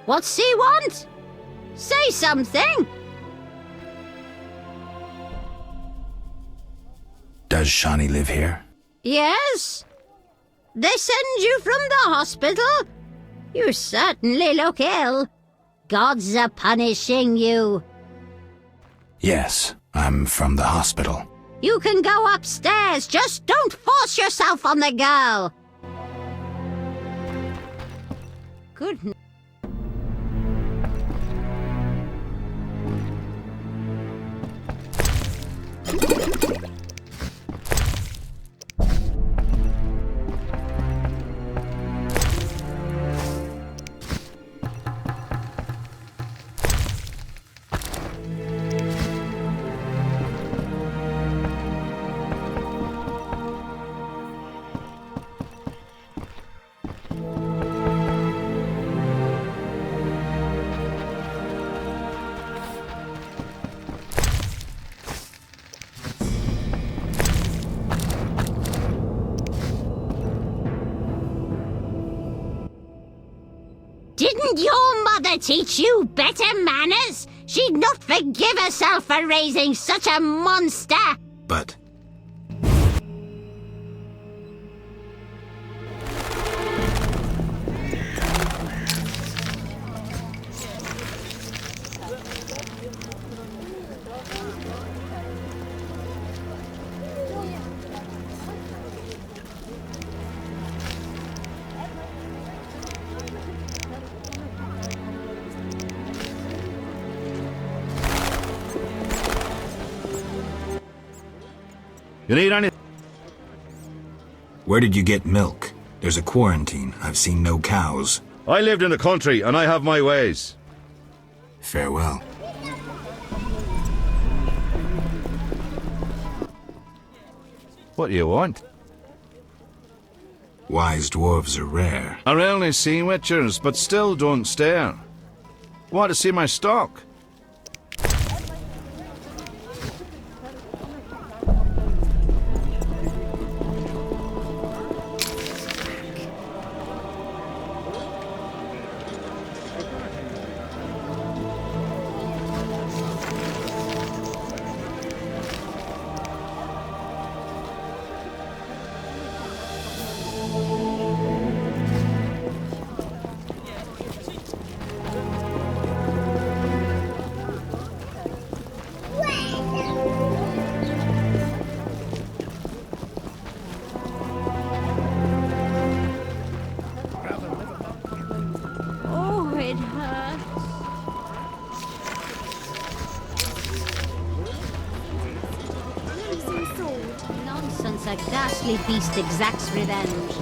What's he want? Say something! Does Shawnee live here? Yes? They send you from the hospital? You certainly look ill. Gods are punishing you. Yes, I'm from the hospital. You can go upstairs, just don't force yourself on the girl. Good night. Didn't your mother teach you better manners? She'd not forgive herself for raising such a monster. But... You need any? Where did you get milk? There's a quarantine. I've seen no cows. I lived in the country and I have my ways. Farewell. What do you want? Wise dwarves are rare. I only see witchers, but still don't stare. Want to see my stock? Oh, it hurts. Nonsense, a ghastly beast exacts revenge.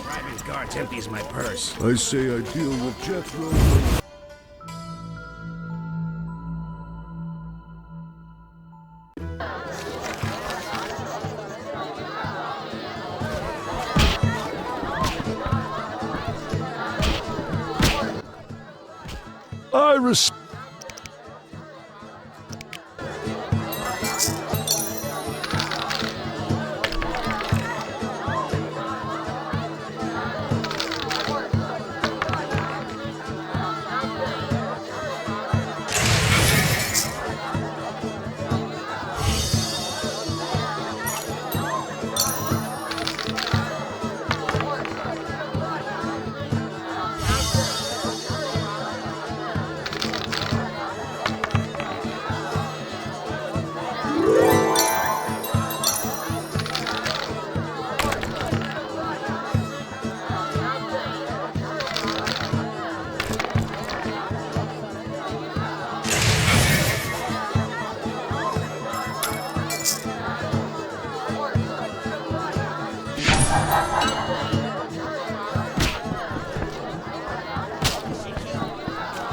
Driving guards empties my purse. I say I deal with Jethro. I respect.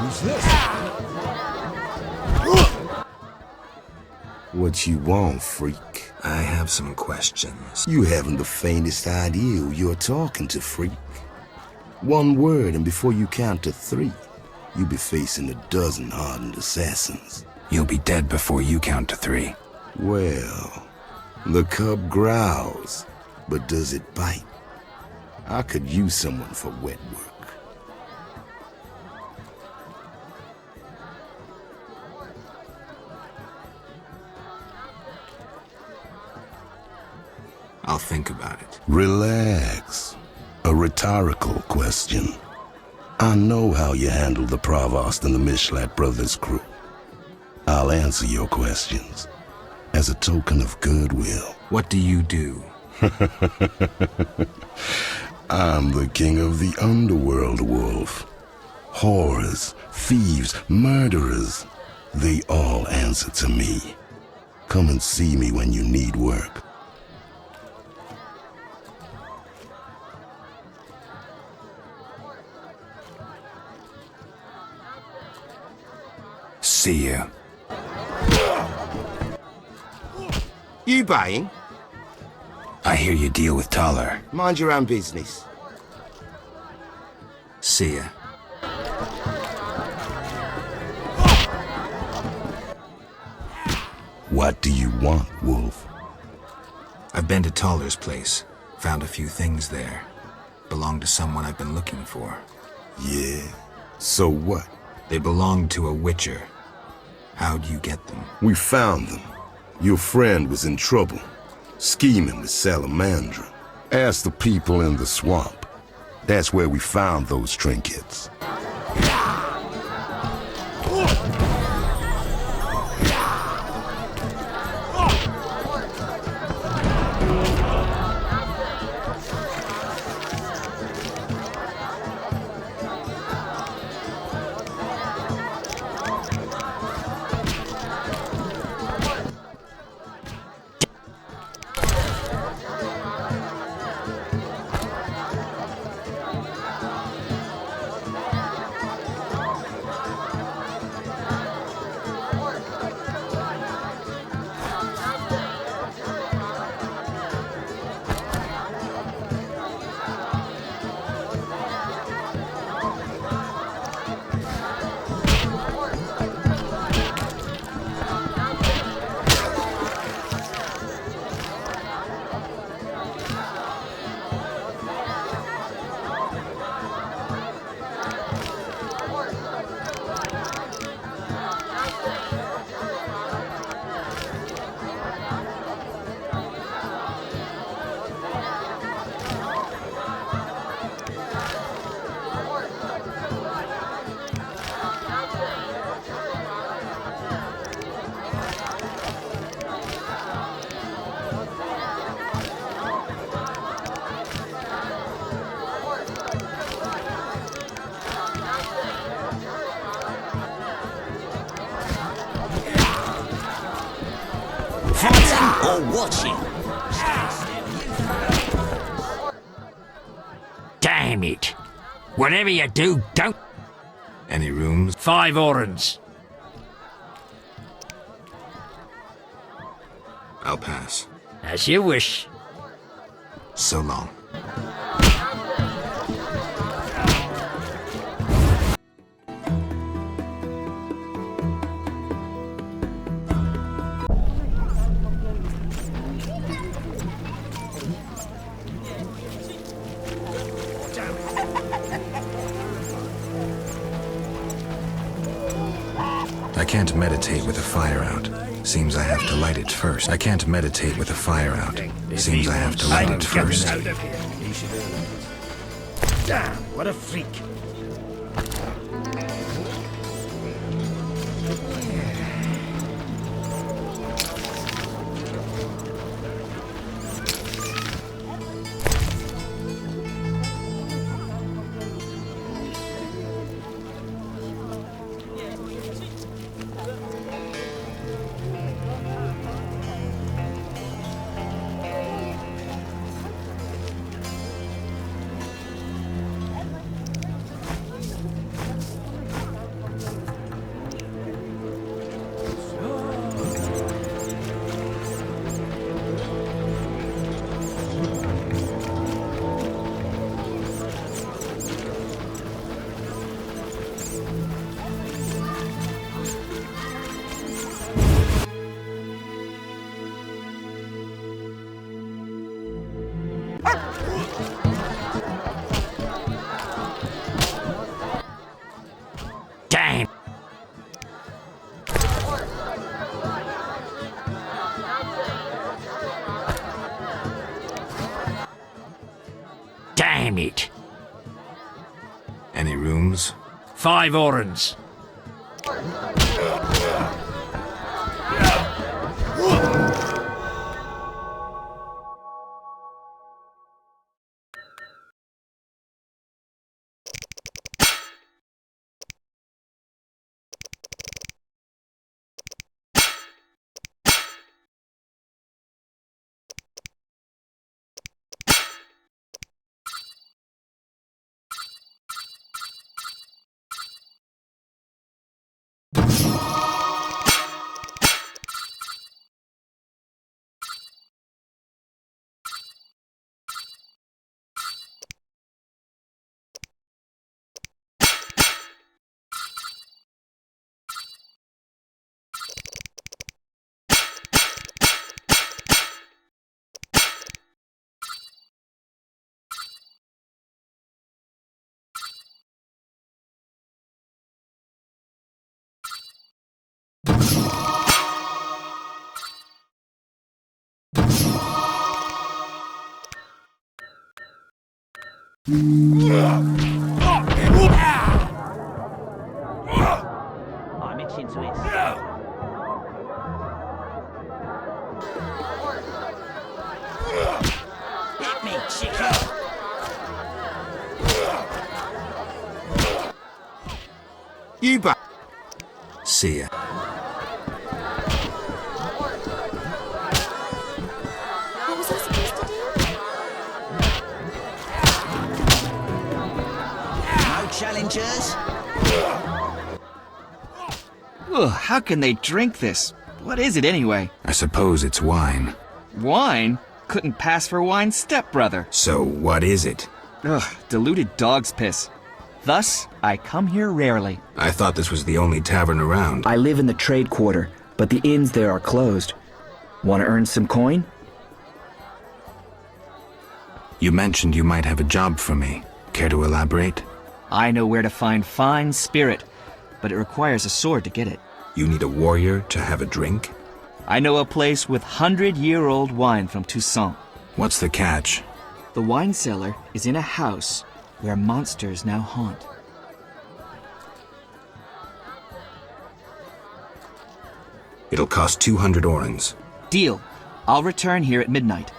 Who's this? What you want, freak? I have some questions. You haven't the faintest idea who you're talking to, freak. One word, and before you count to 3, you'll be facing a dozen hardened assassins. You'll be dead before you count to 3. Well, the cub growls, but does it bite? I could use someone for wet work. I'll think about it. Relax. A rhetorical question. I know how you handled the Provost and the Mishlat brothers' crew. I'll answer your questions as a token of goodwill. What do you do? I'm the king of the underworld, Wolf. Whores, thieves, murderers, they all answer to me. Come and see me when you need work. See you. You buying? I hear you deal with Toller. Mind your own business. See ya. What do you want, Wolf? I've been to Toller's place. Found a few things there. Belong to someone I've been looking for. Yeah? So what? They belonged to a Witcher. How'd you get them? We found them. Your friend was in trouble, scheming with Salamandra. Ask the people in the swamp. That's where we found those trinkets. Or watching. Damn it. Whatever you do, don't... Any rooms? 5 orens. I'll pass. As you wish. So long. I can't meditate with a fire out. Seems I have to light it first. I can't meditate with a fire out. Seems I have to light it first. Damn, what a freak. Any rooms? 5 orens. I'm itching to it. Hit me, chicken. You bang. See ya. What was I supposed to do? No challengers. Ugh, how can they drink this? What is it anyway? I suppose it's wine. Wine? Couldn't pass for wine's stepbrother. So what is it? Ugh, diluted dog's piss. Thus, I come here rarely. I thought this was the only tavern around. I live in the trade quarter, but the inns there are closed. Want to earn some coin? You mentioned you might have a job for me. Care to elaborate? I know where to find fine spirit, but it requires a sword to get it. You need a warrior to have a drink? I know a place with 100-year-old wine from Toussaint. What's the catch? The wine cellar is in a house where monsters now haunt. It'll cost 200 orens. Deal. I'll return here at midnight.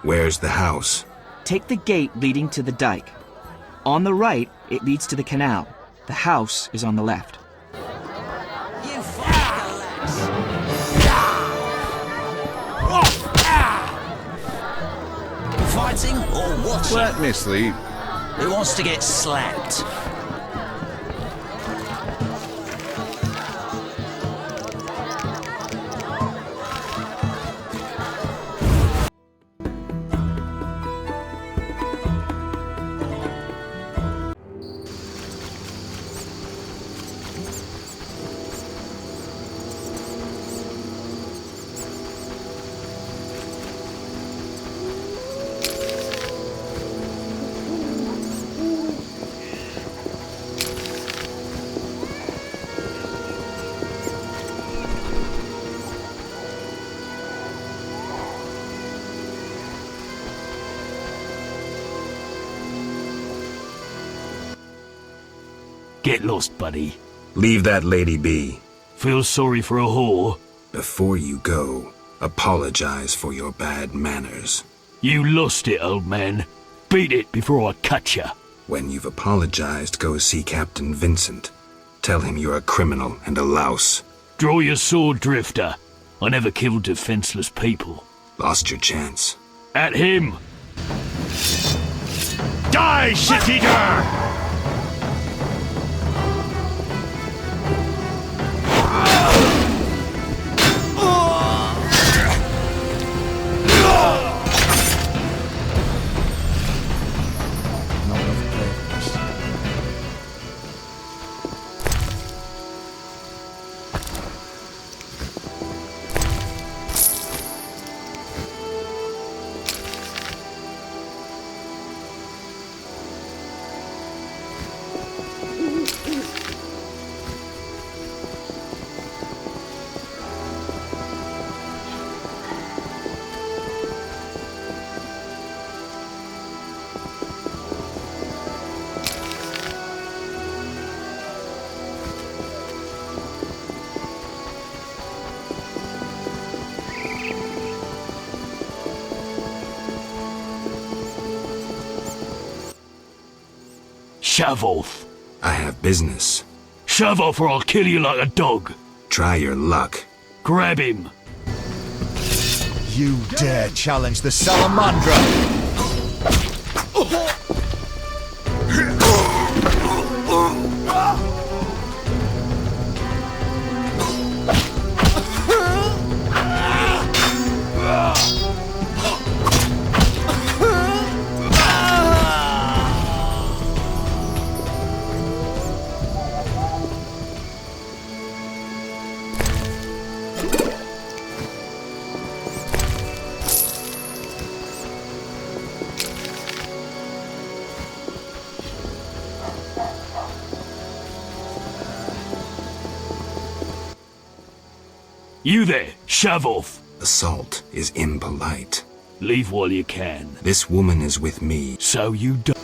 Where's the house? Take the gate leading to the dike. On the right, it leads to the canal. The house is on the left. You fucking lads. Fighting or watching? Let me sleep. Who wants to get slapped? Get lost, buddy. Leave that lady be. Feel sorry for a whore? Before you go, apologize for your bad manners. You lost it, old man. Beat it before I cut ya. When you've apologized, go see Captain Vincent. Tell him you're a criminal and a louse. Draw your sword, Drifter. I never killed defenseless people. Lost your chance. At him! Die, shit-eater! Shove off. I have business. Shove off or I'll kill you like a dog. Try your luck. Grab him. You dare challenge the Salamandra? You there, shove off. Assault is impolite. Leave while you can. This woman is with me. So you don't.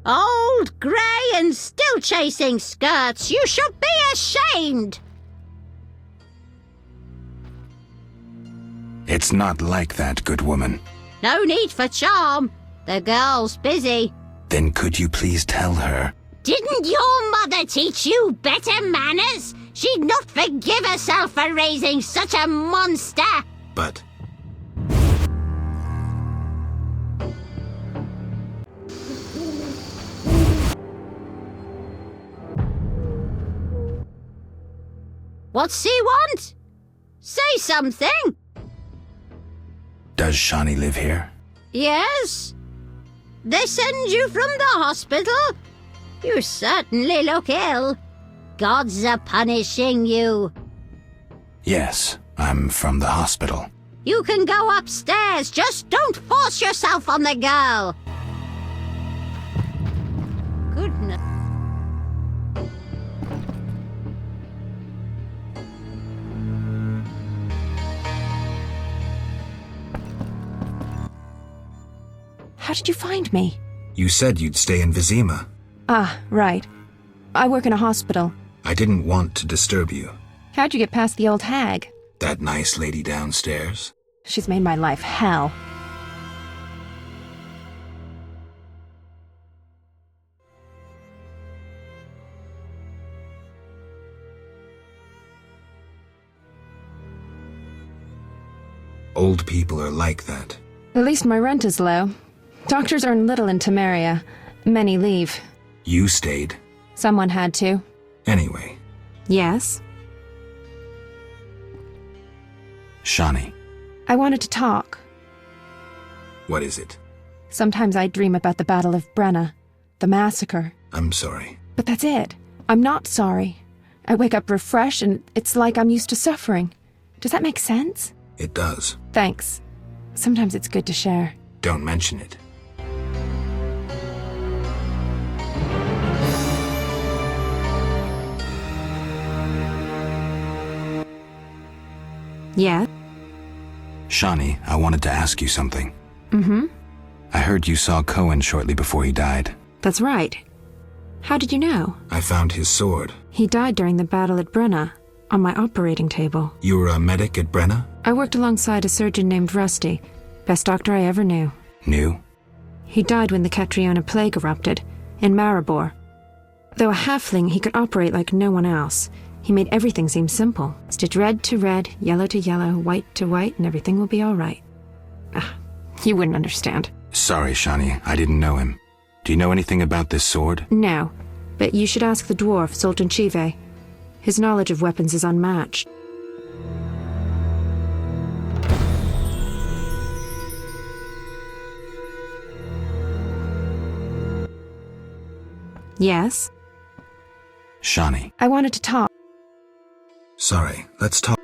Old, grey, and still chasing skirts. You should be ashamed. It's not like that, good woman. No need for charm. The girl's busy. Then could you please tell her? Didn't your mother teach you better manners? She'd not forgive herself for raising such a monster. But... What's he want? Say something. Does Shani live here? Yes. They send you from the hospital? You certainly look ill. Gods are punishing you. Yes, I'm from the hospital. You can go upstairs. Just don't force yourself on the girl. Goodness. How did you find me? You said you'd stay in Vizima. Ah, right. I work in a hospital. I didn't want to disturb you. How'd you get past the old hag? That nice lady downstairs? She's made my life hell. Old people are like that. At least my rent is low. Doctors earn little in Temeria. Many leave. You stayed. Someone had to. Anyway. Yes? Shani. I wanted to talk. What is it? Sometimes I dream about the Battle of Brenna. The massacre. I'm sorry. But that's it. I'm not sorry. I wake up refreshed and it's like I'm used to suffering. Does that make sense? It does. Thanks. Sometimes it's good to share. Don't mention it. Yeah? Shani, I wanted to ask you something. Mm-hmm. I heard you saw Cohen shortly before he died. That's right. How did you know? I found his sword. He died during the battle at Brenna, on my operating table. You were a medic at Brenna? I worked alongside a surgeon named Rusty. Best doctor I ever knew. Knew? He died when the Catriona plague erupted, in Maribor. Though a halfling, he could operate like no one else. He made everything seem simple. Stitch red to red, yellow to yellow, white to white, and everything will be all right. Ah, you wouldn't understand. Sorry, Shani, I didn't know him. Do you know anything about this sword? No, but you should ask the dwarf, Sultan Chive. His knowledge of weapons is unmatched. Yes? Shani. I wanted to talk. Sorry, let's talk.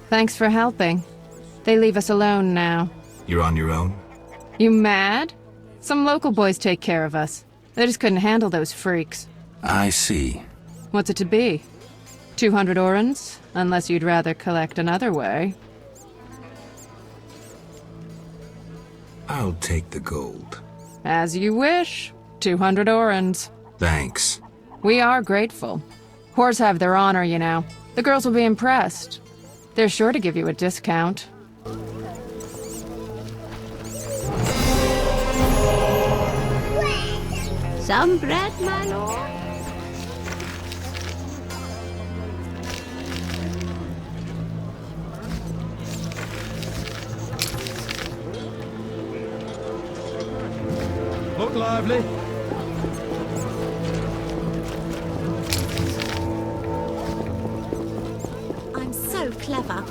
Thanks for helping. They leave us alone now. You're on your own? You mad? Some local boys take care of us. They just couldn't handle those freaks. I see. What's it to be? 200 orens? Unless you'd rather collect another way. I'll take the gold. As you wish. 200 orens. Thanks. We are grateful. Whores have their honor, you know. The girls will be impressed. They're sure to give you a discount. Some bread, my lord? Look lively. I'm so clever.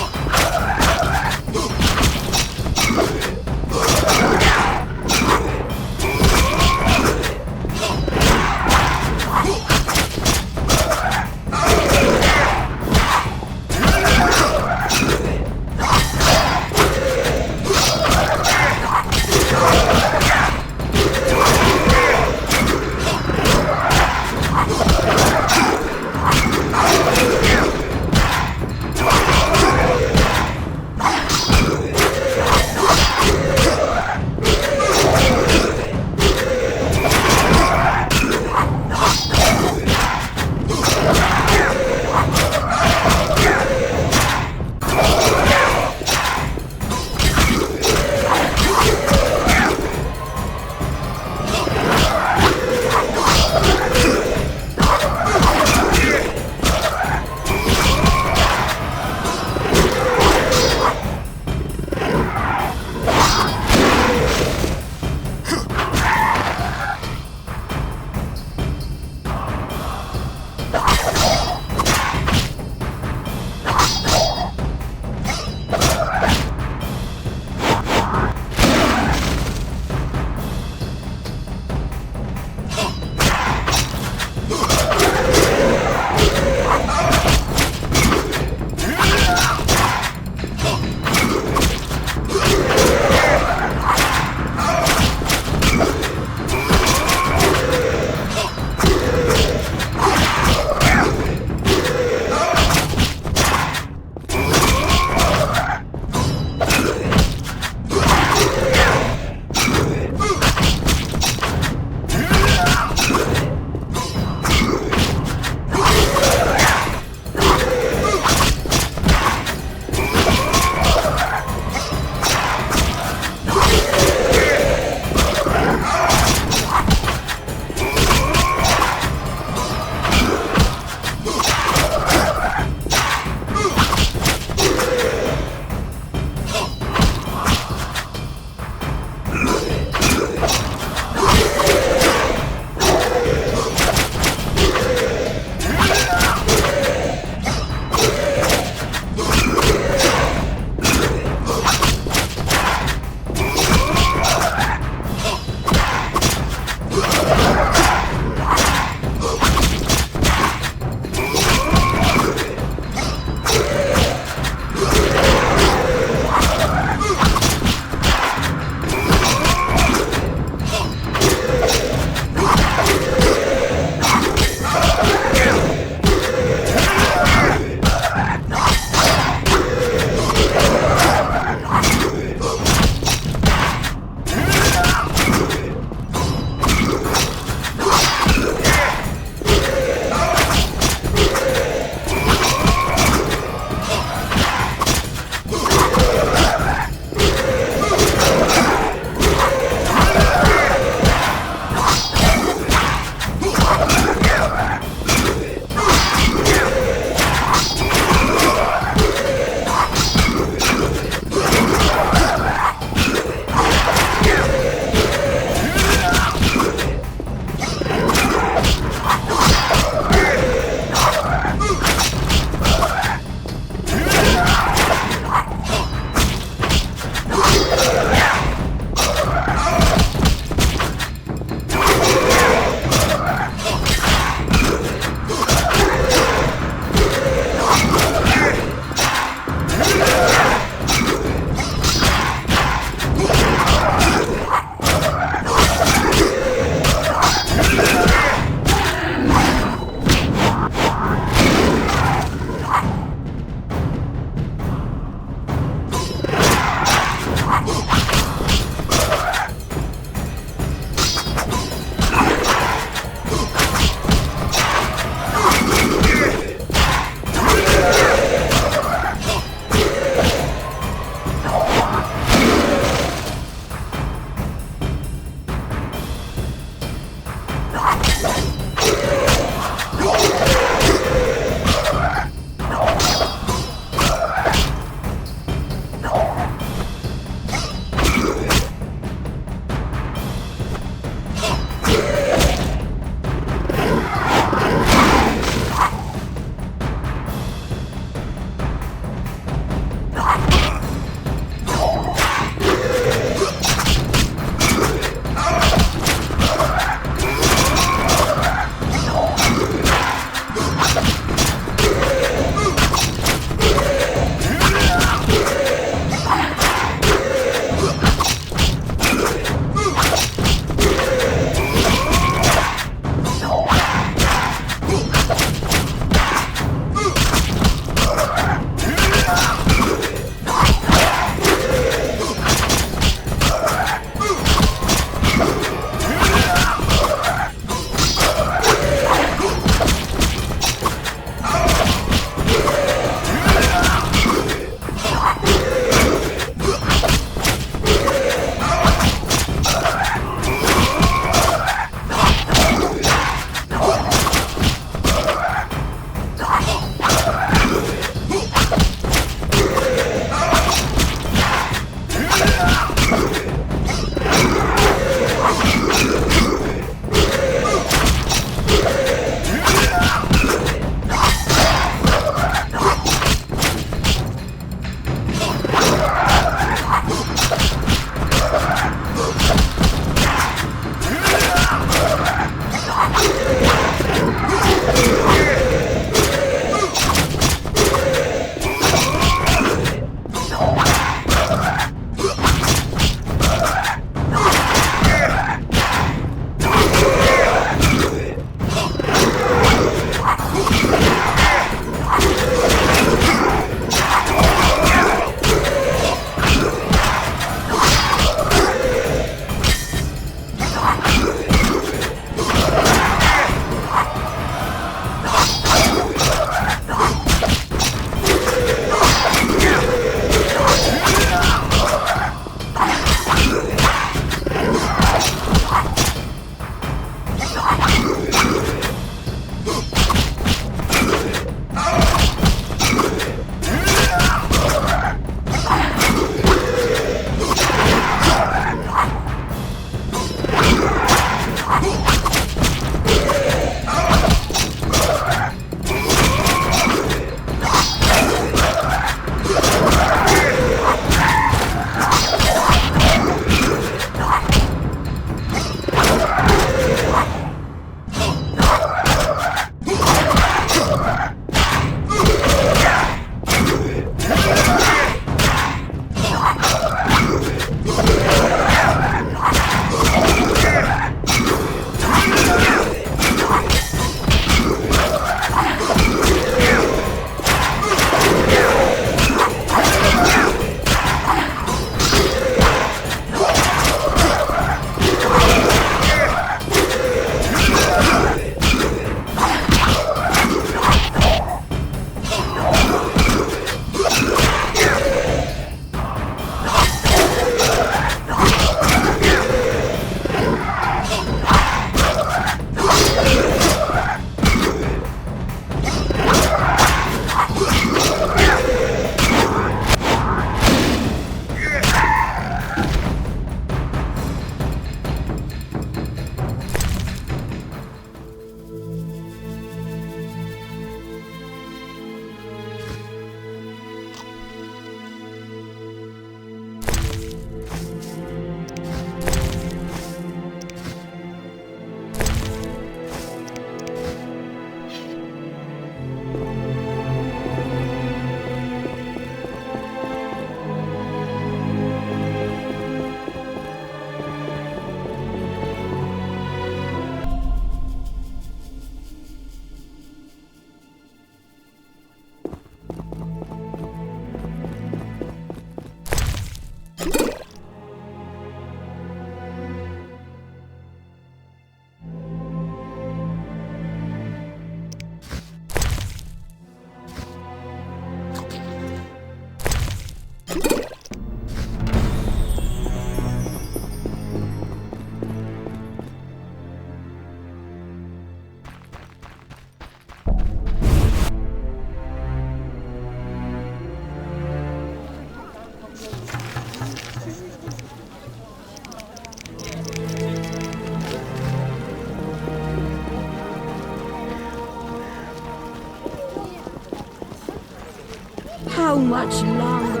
How much longer?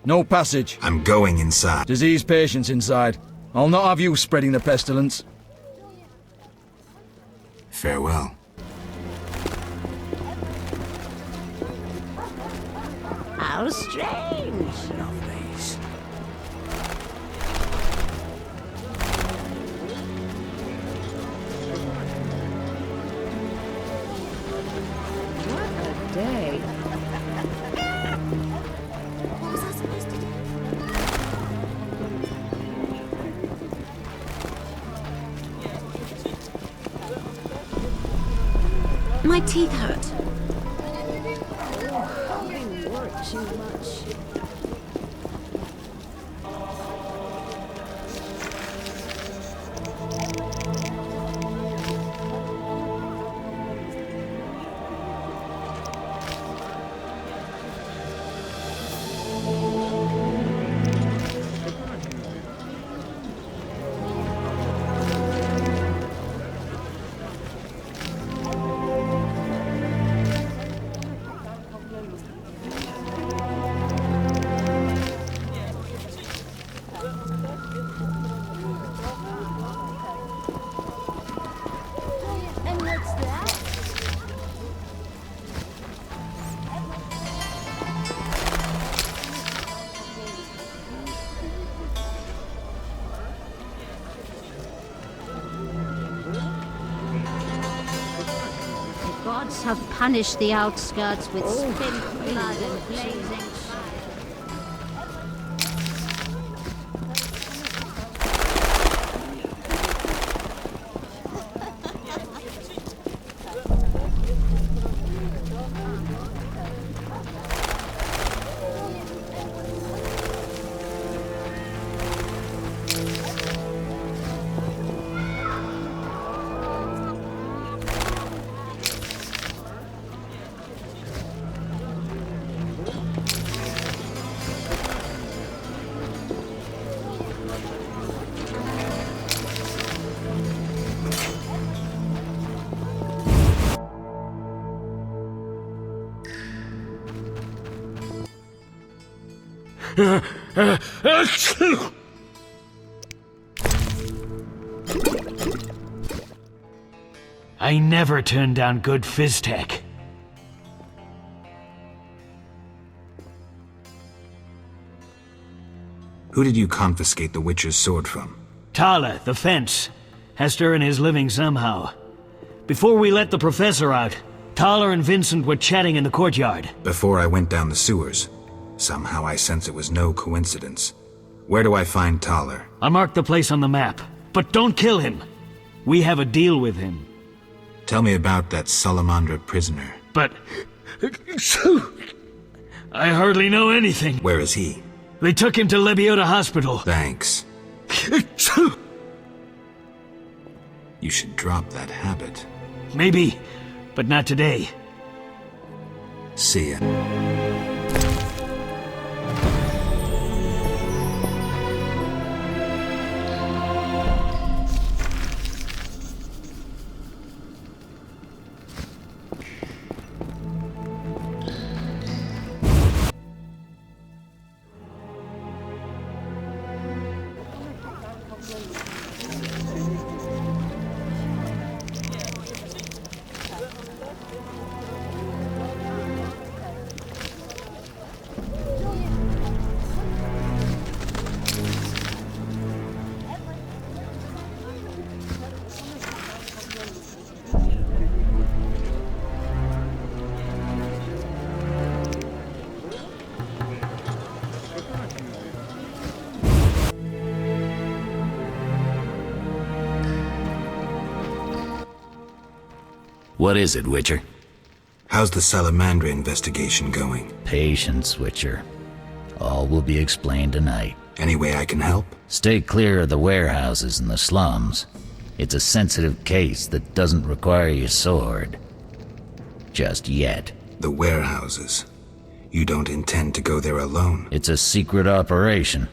No passage. I'm going inside. Disease patients inside. I'll not have you spreading the pestilence. Farewell. How strange. Lovelies. What a day. What was I supposed to do? My teeth hurt. You work too much. Gods have punished the outskirts with spilled blood and blazing fire. I never turn down good Fizztech. Who did you confiscate the Witcher's sword from? Tala, the fence, has to earn his living somehow. Before we let the professor out, Tala and Vincent were chatting in the courtyard. Before I went down the sewers. Somehow I sense it was no coincidence. Where do I find Thaler? I'll mark the place on the map, but don't kill him. We have a deal with him. Tell me about that Salamandra prisoner. But... I hardly know anything. Where is he? They took him to Lebioda Hospital. Thanks. You should drop that habit. Maybe, but not today. See ya. What is it, Witcher? How's the Salamandra investigation going? Patience, Witcher. All will be explained tonight. Any way I can help? Stay clear of the warehouses and the slums. It's a sensitive case that doesn't require your sword. Just yet. The warehouses. You don't intend to go there alone? It's a secret operation.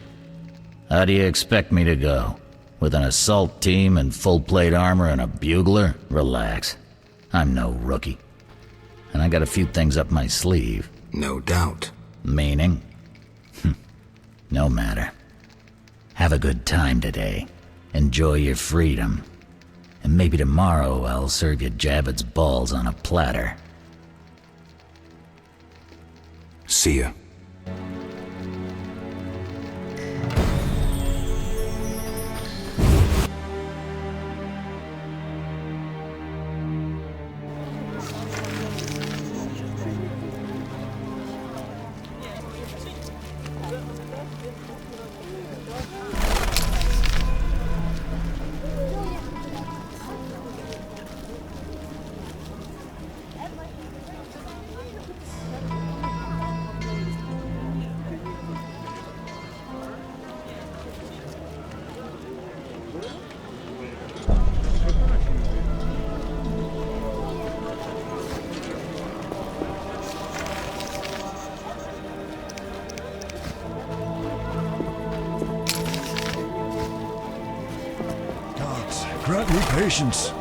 How do you expect me to go? With an assault team and full plate armor and a bugler? Relax. I'm no rookie. And I got a few things up my sleeve. No doubt. Meaning? No matter. Have a good time today. Enjoy your freedom. And maybe tomorrow I'll serve you Jabbit's balls on a platter. See ya. Grant me patience.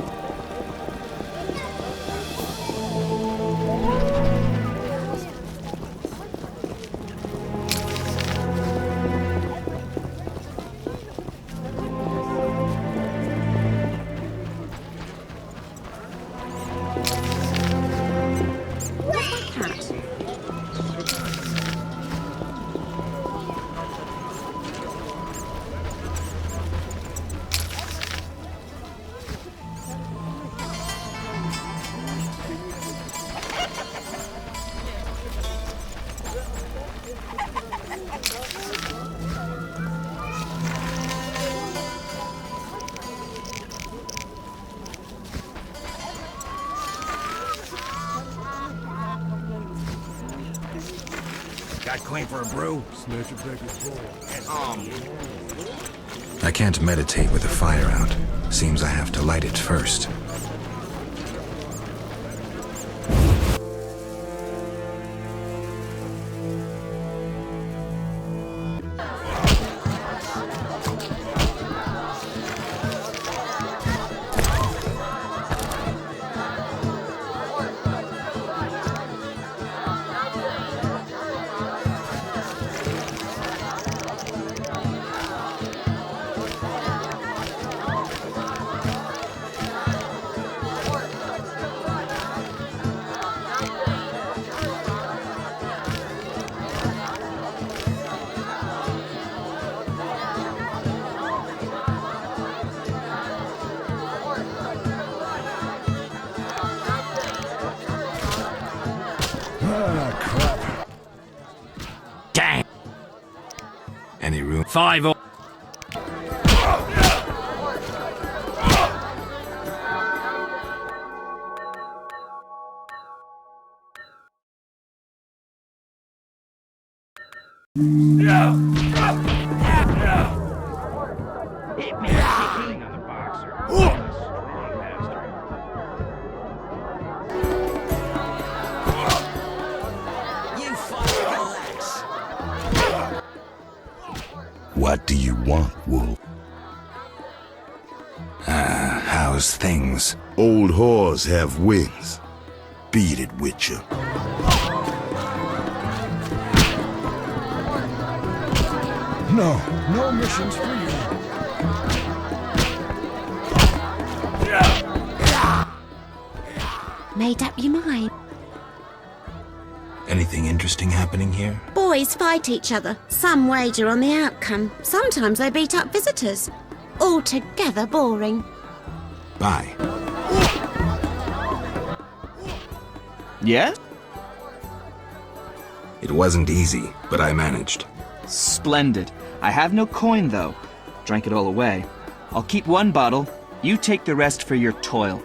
Got claim for a brew? I can't meditate with the fire out. Seems I have to light it first. Dang! Any room? 5 or... What do you want, Wolf? How's things? Old whores have wings. Beat it, Witcher. No missions for you. Made up your mind. Anything interesting happening here? Boys fight each other. Some wager on the outcome. Sometimes they beat up visitors. Altogether boring. Bye. Yeah? It wasn't easy, but I managed. Splendid. I have no coin, though. Drank it all away. I'll keep one bottle. You take the rest for your toil.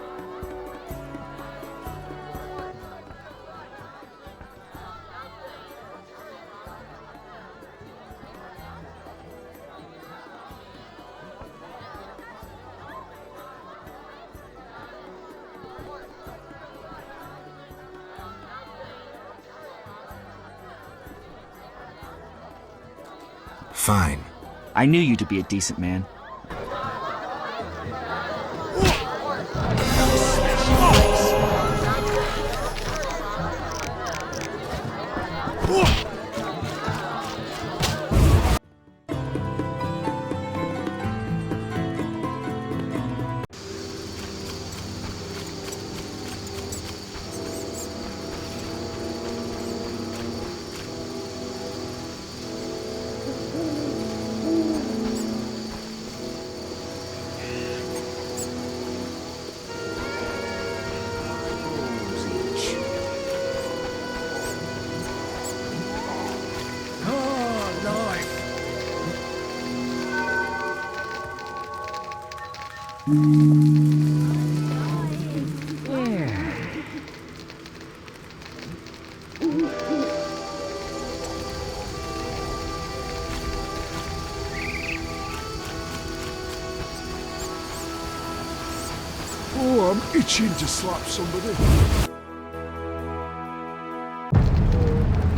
Fine. I knew you to be a decent man. Oh, I'm itching to slap somebody.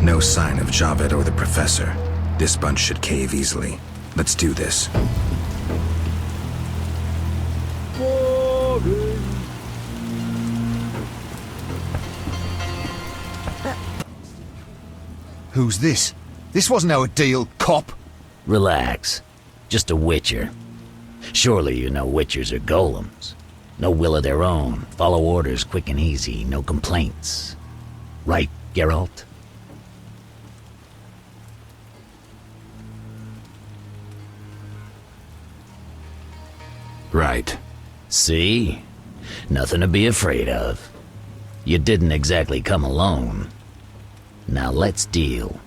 No sign of Javed or the Professor. This bunch should cave easily. Let's do this. Who's this? This wasn't our deal, cop. Relax. Just a witcher. Surely you know witchers are golems. No will of their own. Follow orders quick and easy. No complaints. Right, Geralt? Right. See? Nothing to be afraid of. You didn't exactly come alone. Now let's deal.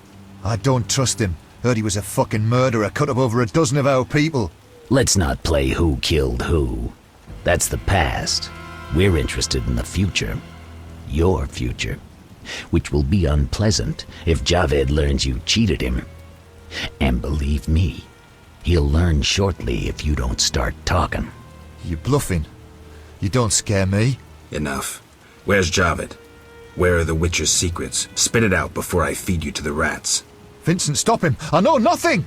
I don't trust him. Heard he was a fucking murderer, cut up over a dozen of our people. Let's not play who killed who. That's the past. We're interested in the future. Your future. Which will be unpleasant if Javed learns you cheated him. And believe me, he'll learn shortly if you don't start talking. You're bluffing. You don't scare me. Enough. Where's Javed? Where are the Witcher's secrets? Spit it out before I feed you to the rats. Vincent, stop him! I know nothing!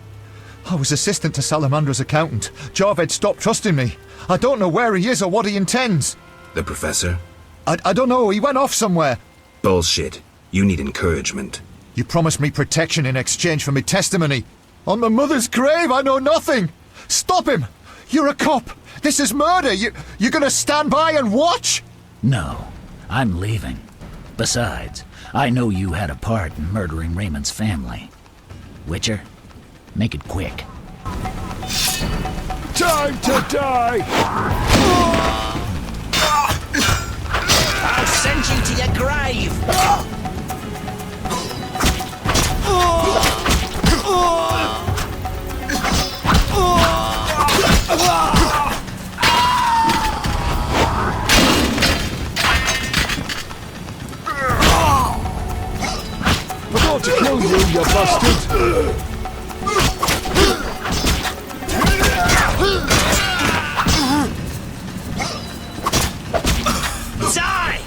I was assistant to Salamandra's accountant. Javed stopped trusting me. I don't know where he is or what he intends. The Professor? I don't know. He went off somewhere. Bullshit. You need encouragement. You promised me protection in exchange for me testimony. On my mother's grave, I know nothing. Stop him! You're a cop. This is murder. You're gonna stand by and watch? No, I'm leaving. Besides, I know you had a part in murdering Raymond's family. Witcher, make it quick. Time to die! I'll send you to your grave! I'm going to kill you, you bastard! Die!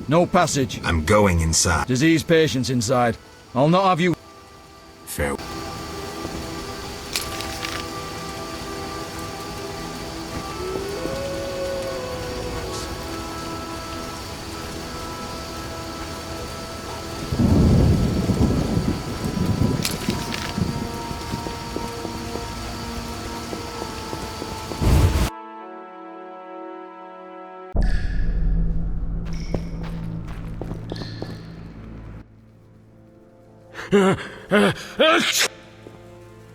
No passage. I'm going inside. Disease patients inside. I'll not have you... Fair.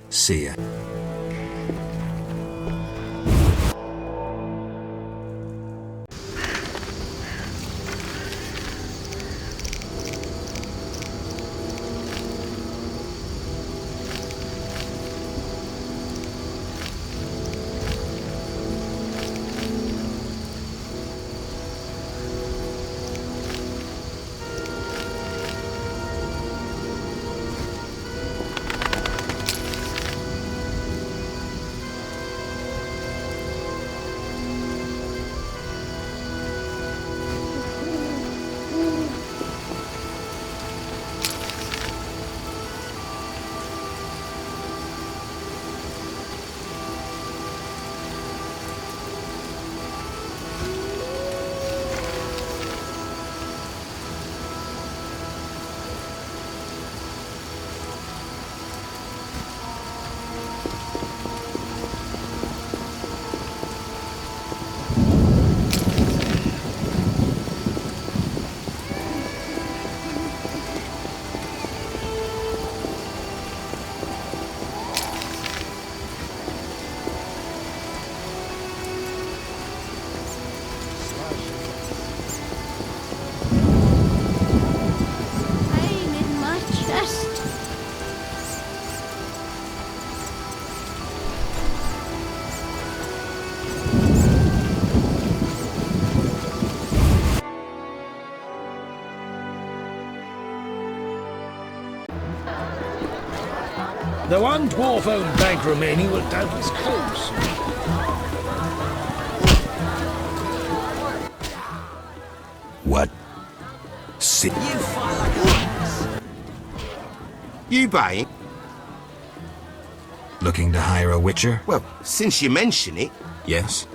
See ya. The one dwarf-owned bank remaining will doubtless close. What? See. You fight like a ass. You buying? Looking to hire a witcher? Well, since you mention it, Yes.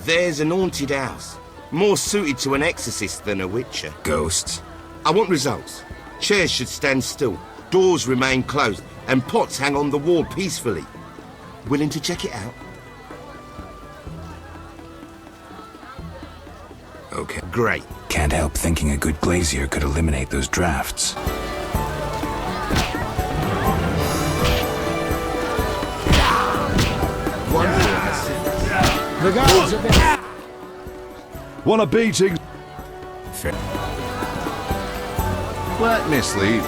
there's an haunted house. More suited to an exorcist than a witcher. Ghosts? I want results. Chairs should stand still, doors remain closed, and pots hang on the wall peacefully. Willing to check it out? Okay. Great. Can't help thinking a good glazier could eliminate those drafts. The guards have been... Want a beating? Fair. Let me sleep.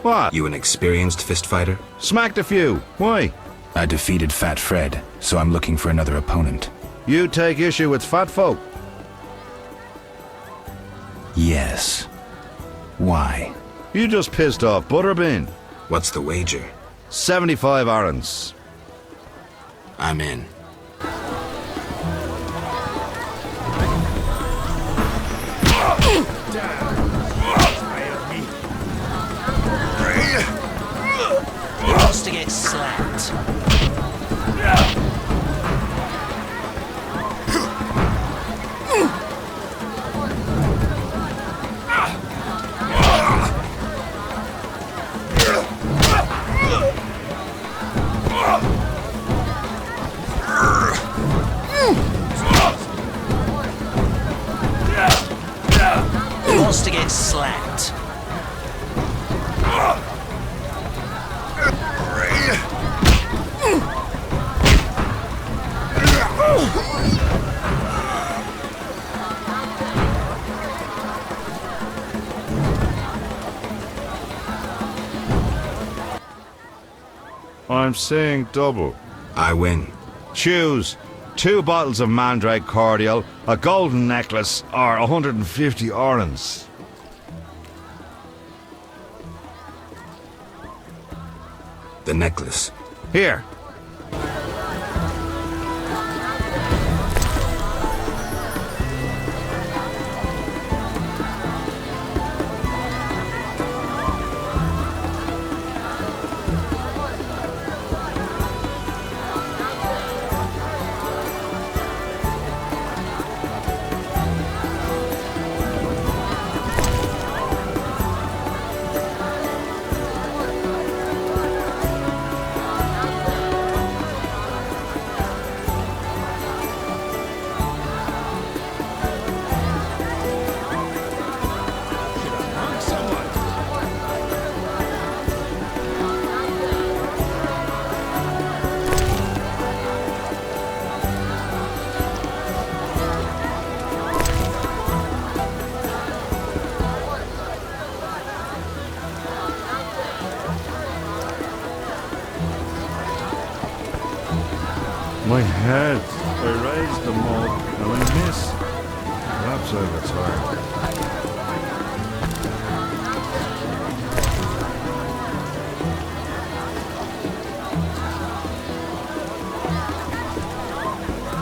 What? You an experienced fist fighter? Smacked a few. Why? I defeated Fat Fred, so I'm looking for another opponent. You take issue with fat folk? Yes. Why? You just pissed off Butterbean. What's the wager? 75 arons. I'm in. Wants to get slapped. Wants to get slapped. I'm saying double. I win. Choose 2 bottles of Mandrake cordial, a golden necklace, or 150 orens. The necklace. Here. head. I raised them all, and I miss. Perhaps I retire.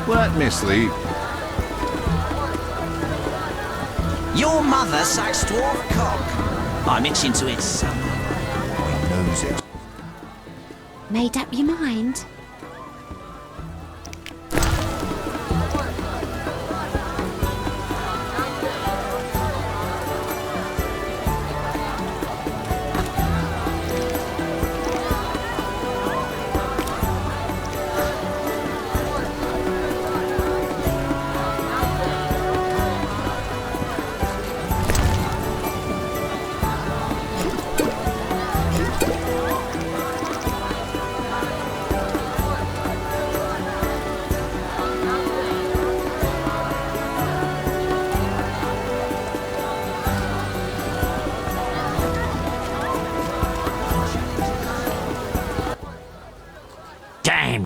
Let me sleep. Your mother sucks dwarf cock. I'm itching to it somehow. I knows it. Made up your mind? Damn!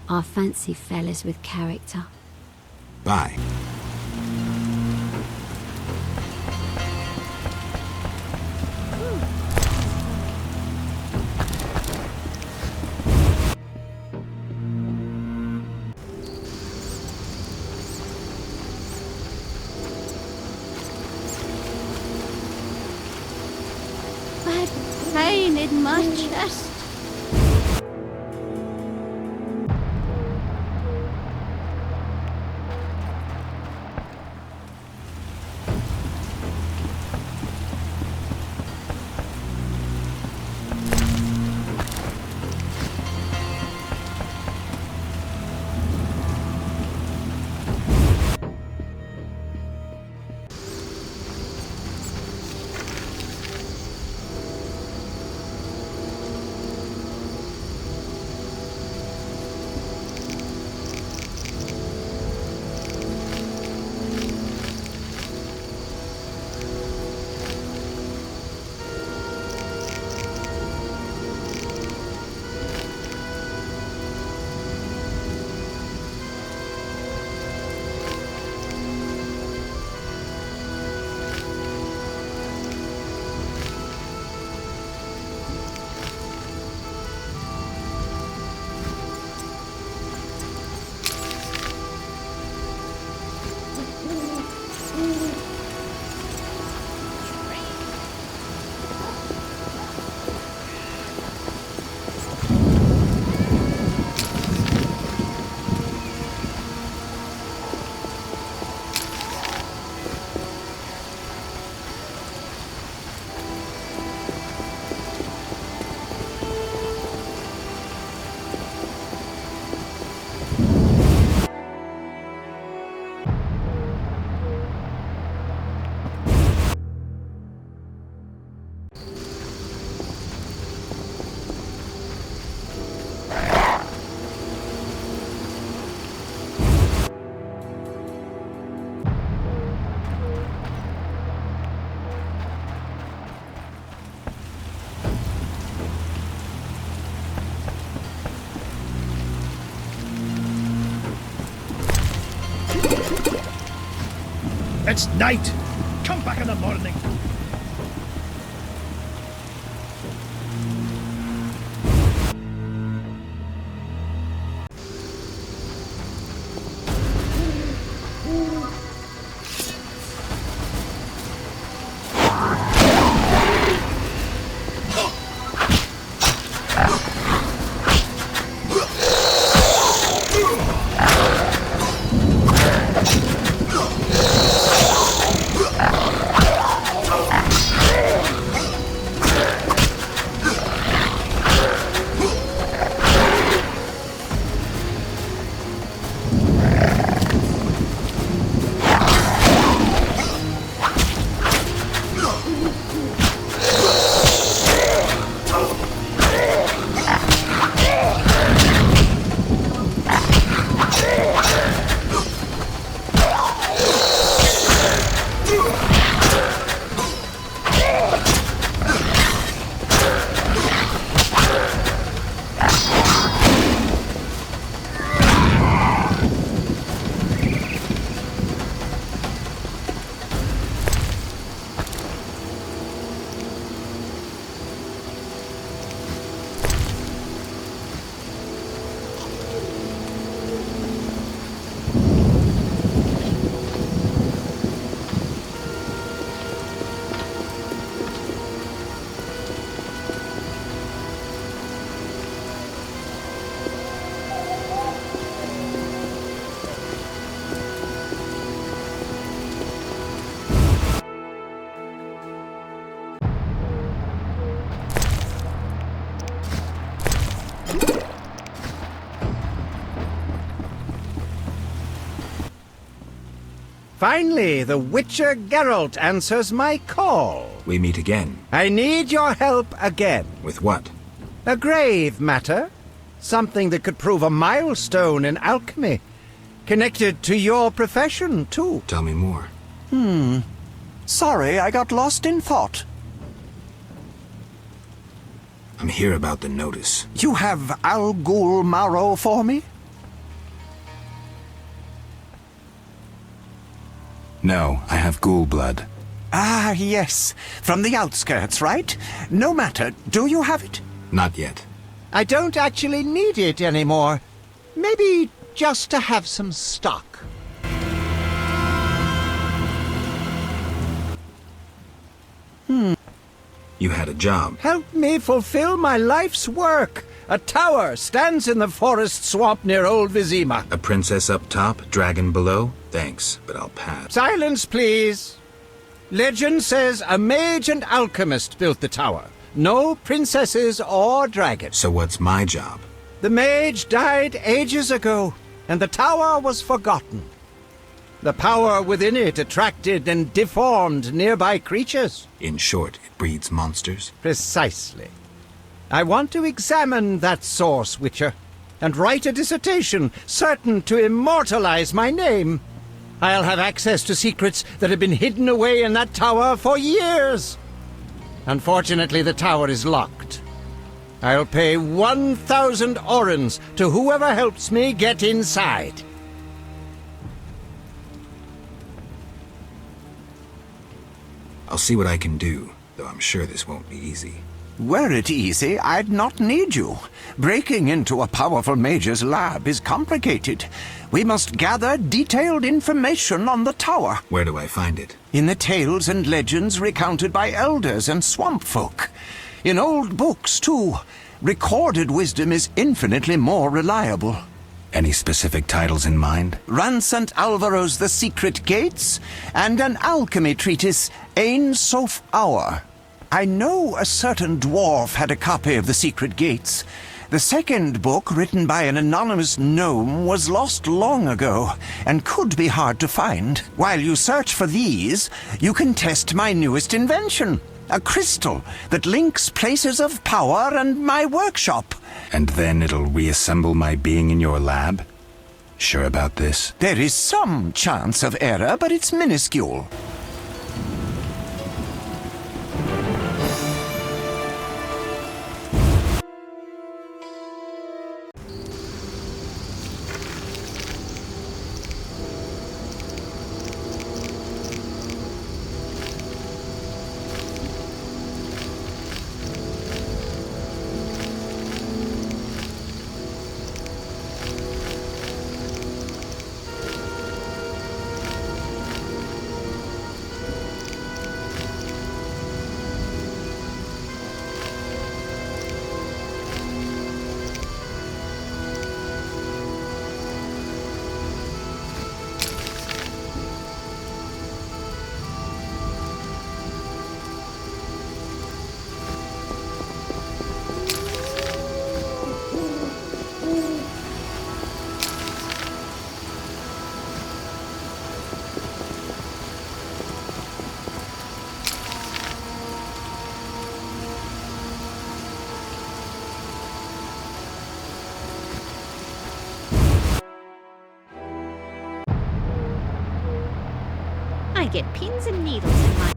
I fancy fellas with character. Bye. Bad pain in my chest. It's night. Come back in the morning. Finally, the Witcher Geralt answers my call. We meet again. I need your help again. With what? A grave matter. Something that could prove a milestone in alchemy. Connected to your profession, too. Tell me more. Sorry, I got lost in thought. I'm here about the notice. You have Al Ghul Marrow for me? No, I have ghoul blood. Ah, yes. From the outskirts, right? No matter. Do you have it? Not yet. I don't actually need it anymore. Maybe just to have some stock. You had a job. Help me fulfill my life's work. A tower stands in the forest swamp near Old Vizima. A princess up top, dragon below? Thanks, but I'll pass. Silence, please. Legend says a mage and alchemist built the tower. No princesses or dragons. So what's my job? The mage died ages ago, and the tower was forgotten. The power within it attracted and deformed nearby creatures. In short, it breeds monsters? Precisely. I want to examine that source, Witcher, and write a dissertation certain to immortalize my name. I'll have access to secrets that have been hidden away in that tower for years. Unfortunately, the tower is locked. I'll pay 1,000 orens to whoever helps me get inside. I'll see what I can do, though I'm sure this won't be easy. Were it easy, I'd not need you. Breaking into a powerful mage's lab is complicated. We must gather detailed information on the tower. Where do I find it? In the tales and legends recounted by elders and swamp folk. In old books, too. Recorded wisdom is infinitely more reliable. Any specific titles in mind? Ransant Alvaro's The Secret Gates, and an alchemy treatise, Ain Soph Hour. I know a certain dwarf had a copy of The Secret Gates. The second book, written by an anonymous gnome, was lost long ago, and could be hard to find. While you search for these, you can test my newest invention, a crystal that links places of power and my workshop. And then it'll reassemble my being in your lab? Sure about this? There is some chance of error, but it's minuscule. get pins and needles in my...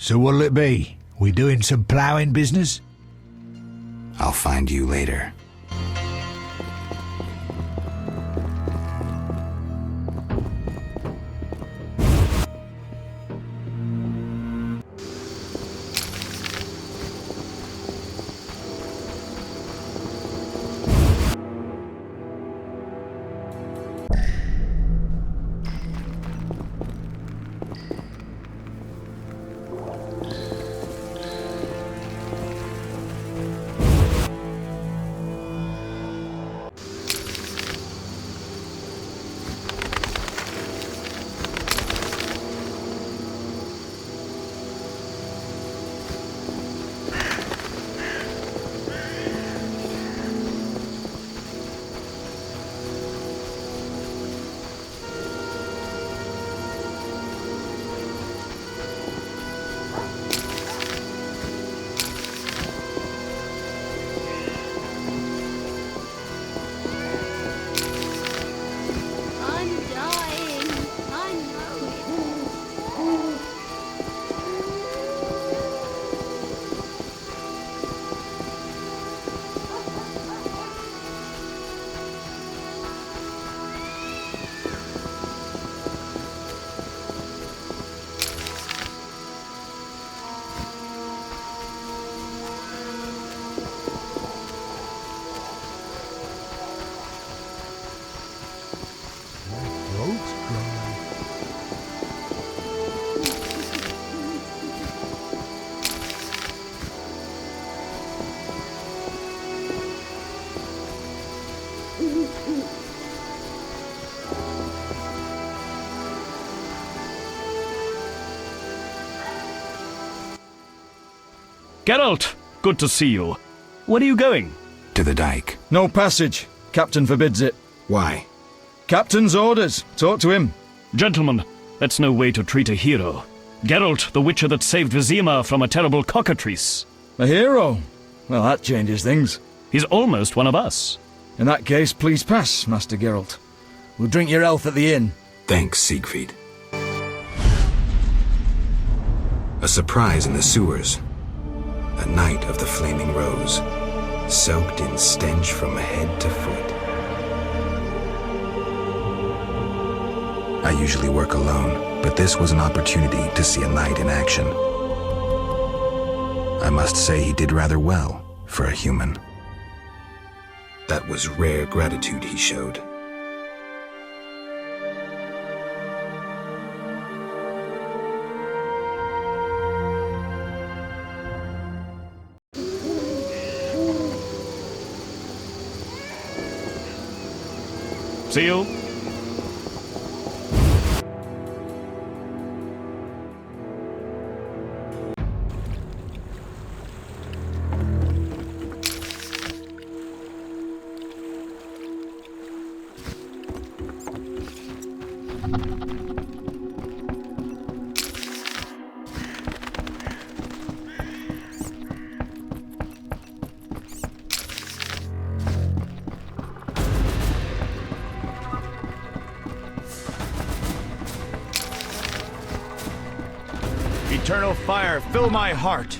So what'll it be? We doing some ploughing business? I'll find you later. Geralt, good to see you. Where are you going? To the dike. No passage. Captain forbids it. Why? Captain's orders. Talk to him. Gentlemen, that's no way to treat a hero. Geralt, the witcher that saved Vizima from a terrible cockatrice. A hero? Well, that changes things. He's almost one of us. In that case, please pass, Master Geralt. We'll drink your health at the inn. Thanks, Siegfried. A surprise in the sewers. A night of the Flaming Rose, soaked in stench from head to foot. I usually work alone, but this was an opportunity to see a knight in action. I must say he did rather well for a human. That was rare gratitude he showed. See you. Eternal fire, fill my heart.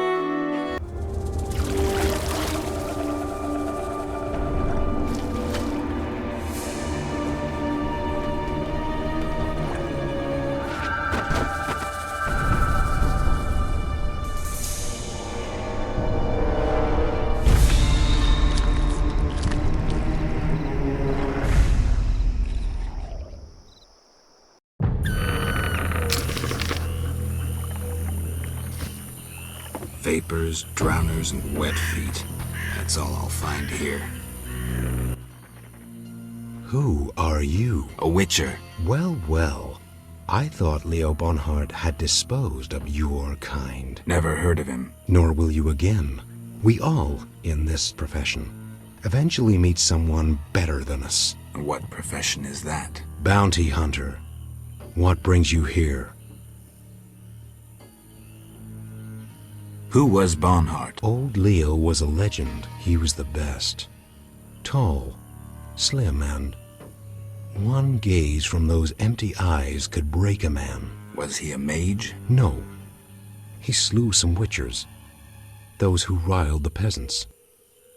lepers, drowners, and wet feet. That's all I'll find here. Who are you? A witcher. Well, well. I thought Leo Bonhart had disposed of your kind. Never heard of him. Nor will you again. We all, in this profession, eventually meet someone better than us. What profession is that? Bounty hunter. What brings you here? Who was Bonhart? Old Leo was a legend. He was the best. Tall, slim, and one gaze from those empty eyes could break a man. Was he a mage? No. He slew some witchers. Those who riled the peasants.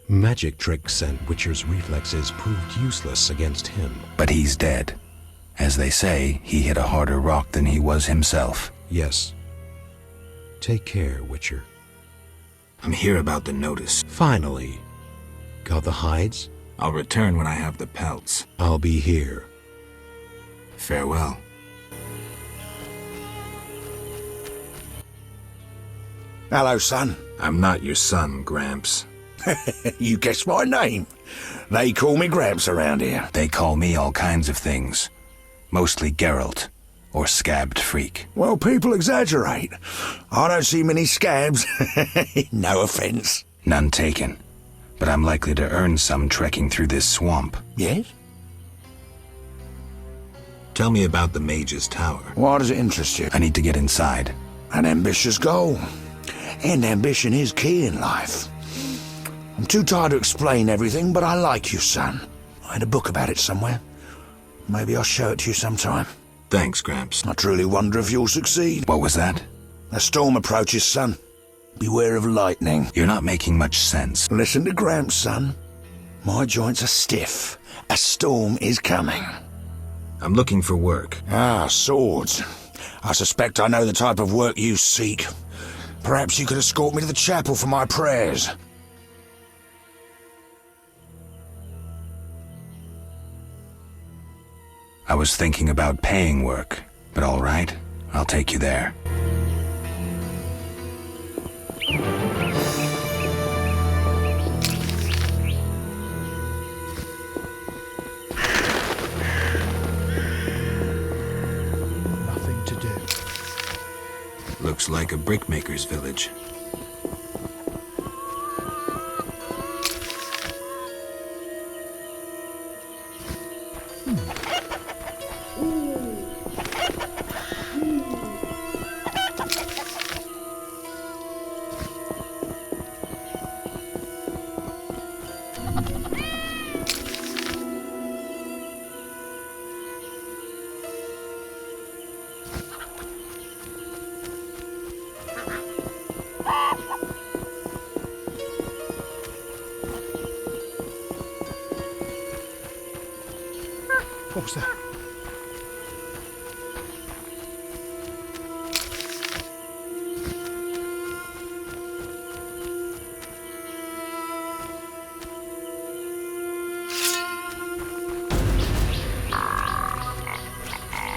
Magic tricks and witchers' reflexes proved useless against him. But he's dead. As they say, he hit a harder rock than he was himself. Yes. Take care, Witcher. I'm here about the notice. Finally. Got the hides? I'll return when I have the pelts. I'll be here. Farewell. Hello, son. I'm not your son, Gramps. You guessed my name. They call me Gramps around here. They call me all kinds of things. Mostly Geralt, or Scabbed Freak. Well, people exaggerate. I don't see many scabs. No offense. None taken. But I'm likely to earn some trekking through this swamp. Yes? Tell me about the Mage's Tower. Why does it interest you? I need to get inside. An ambitious goal. And ambition is key in life. I'm too tired to explain everything, but I like you, son. I had a book about it somewhere. Maybe I'll show it to you sometime. Thanks, Gramps. I truly wonder if you'll succeed. What was that? A storm approaches, son. Beware of lightning. You're not making much sense. Listen to Gramps, son. My joints are stiff. A storm is coming. I'm looking for work. Ah, swords. I suspect I know the type of work you seek. Perhaps you could escort me to the chapel for my prayers. I was thinking about paying work, but all right, I'll take you there. Nothing to do. Looks like a brickmaker's village. What was that?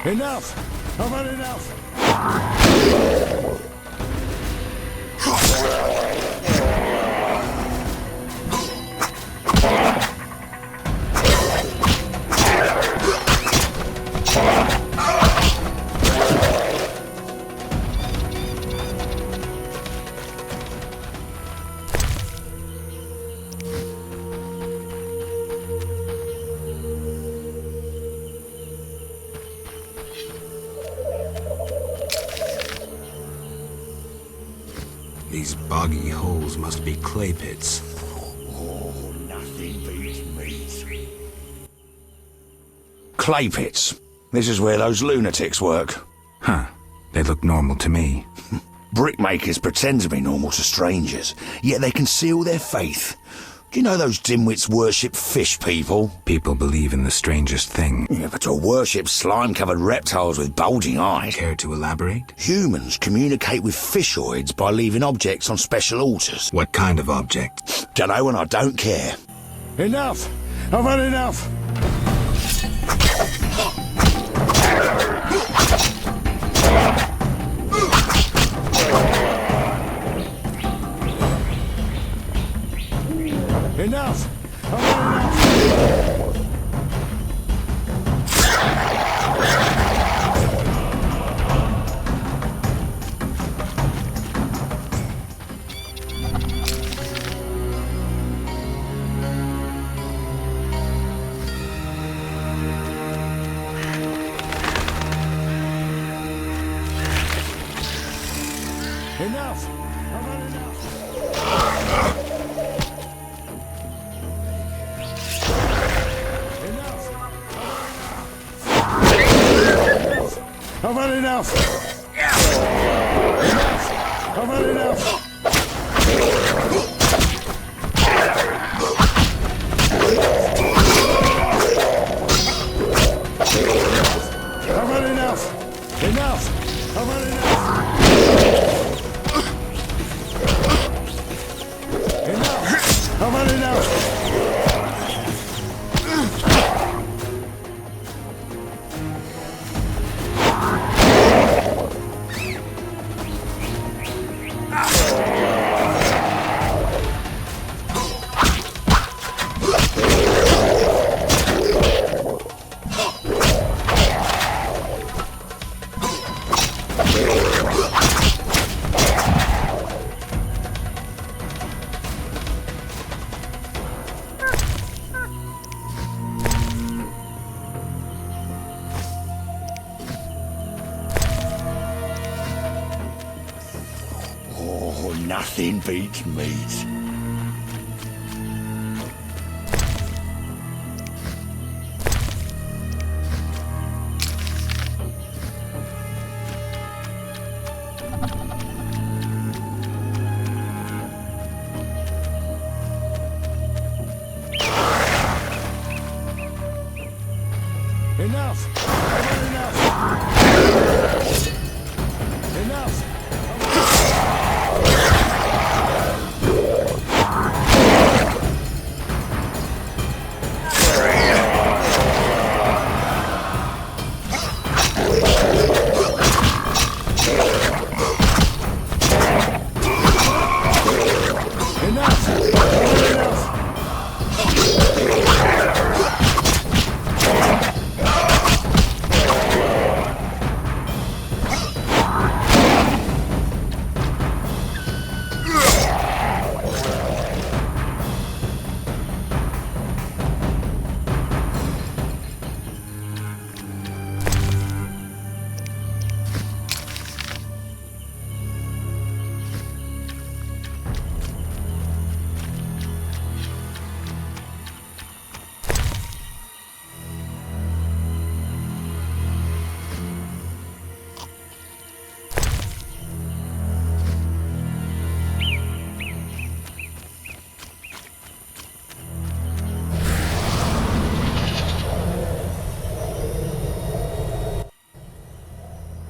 Enough! I've had enough! These boggy holes must be clay pits. Oh, nothing beats meat. Clay pits. This is where those lunatics work. Huh. They look normal to me. Brickmakers pretend to be normal to strangers, yet they conceal their faith. Do you know those dimwits worship fish people? People believe in the strangest thing. Yeah, but to worship slime-covered reptiles with bulging eyes. Care to elaborate? Humans communicate with fishoids by leaving objects on special altars. What kind of object? Dunno, and I don't care. Enough! I've had enough! Enough! I've had enough! Enough! I've had enough! I've had enough! I've had enough! I've had enough! Enough! I've had enough! Enough! I've had enough! Nothing beats meat. Enough! I've had enough! Enough!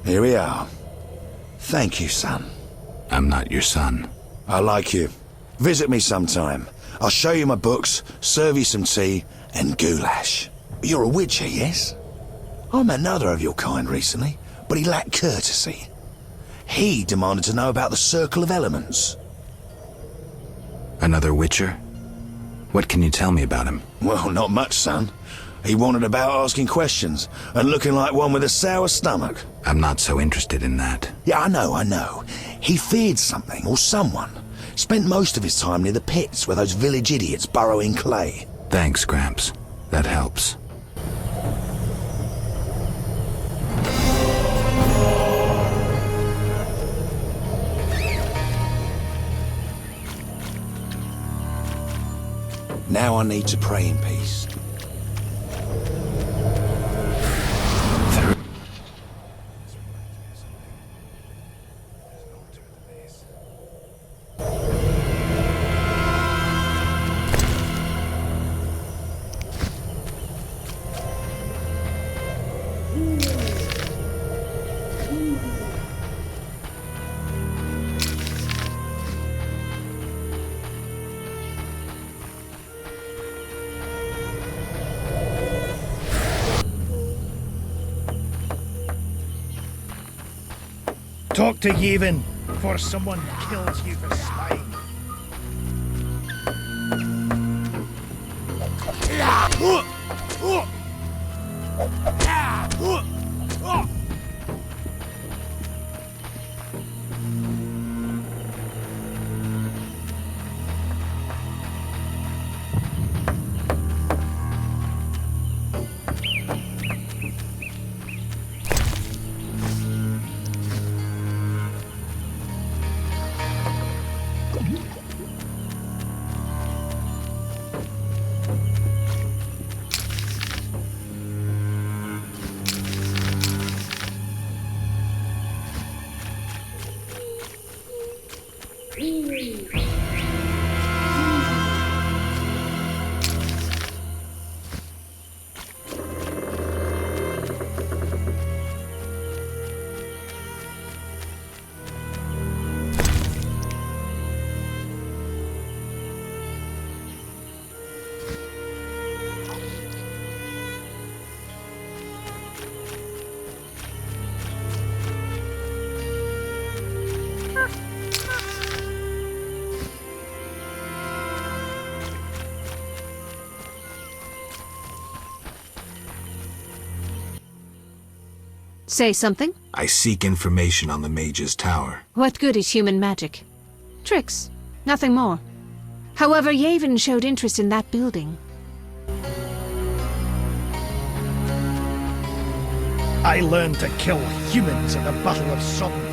Here we are. Thank you, son. I'm not your son. I like you. Visit me sometime. I'll show you my books, serve you some tea, and goulash. You're a witcher, yes? I met another of your kind recently, but he lacked courtesy. He demanded to know about the Circle of Elements. Another witcher? What can you tell me about him? Well, not much, son. He wanted about asking questions, and looking like one with a sour stomach. I'm not so interested in that. Yeah, I know. He feared something, or someone. Spent most of his time near the pits where those village idiots burrow in clay. Thanks, Gramps. That helps. Now I need to pray in peace. Talk to Yevon before someone kills you for spying. Say something? I seek information on the Mage's Tower. What good is human magic? Tricks, nothing more. However, Yavin showed interest in that building. I learned to kill humans at the Battle of Somme.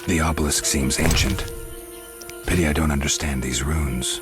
The obelisk seems ancient. Pity I don't understand these runes.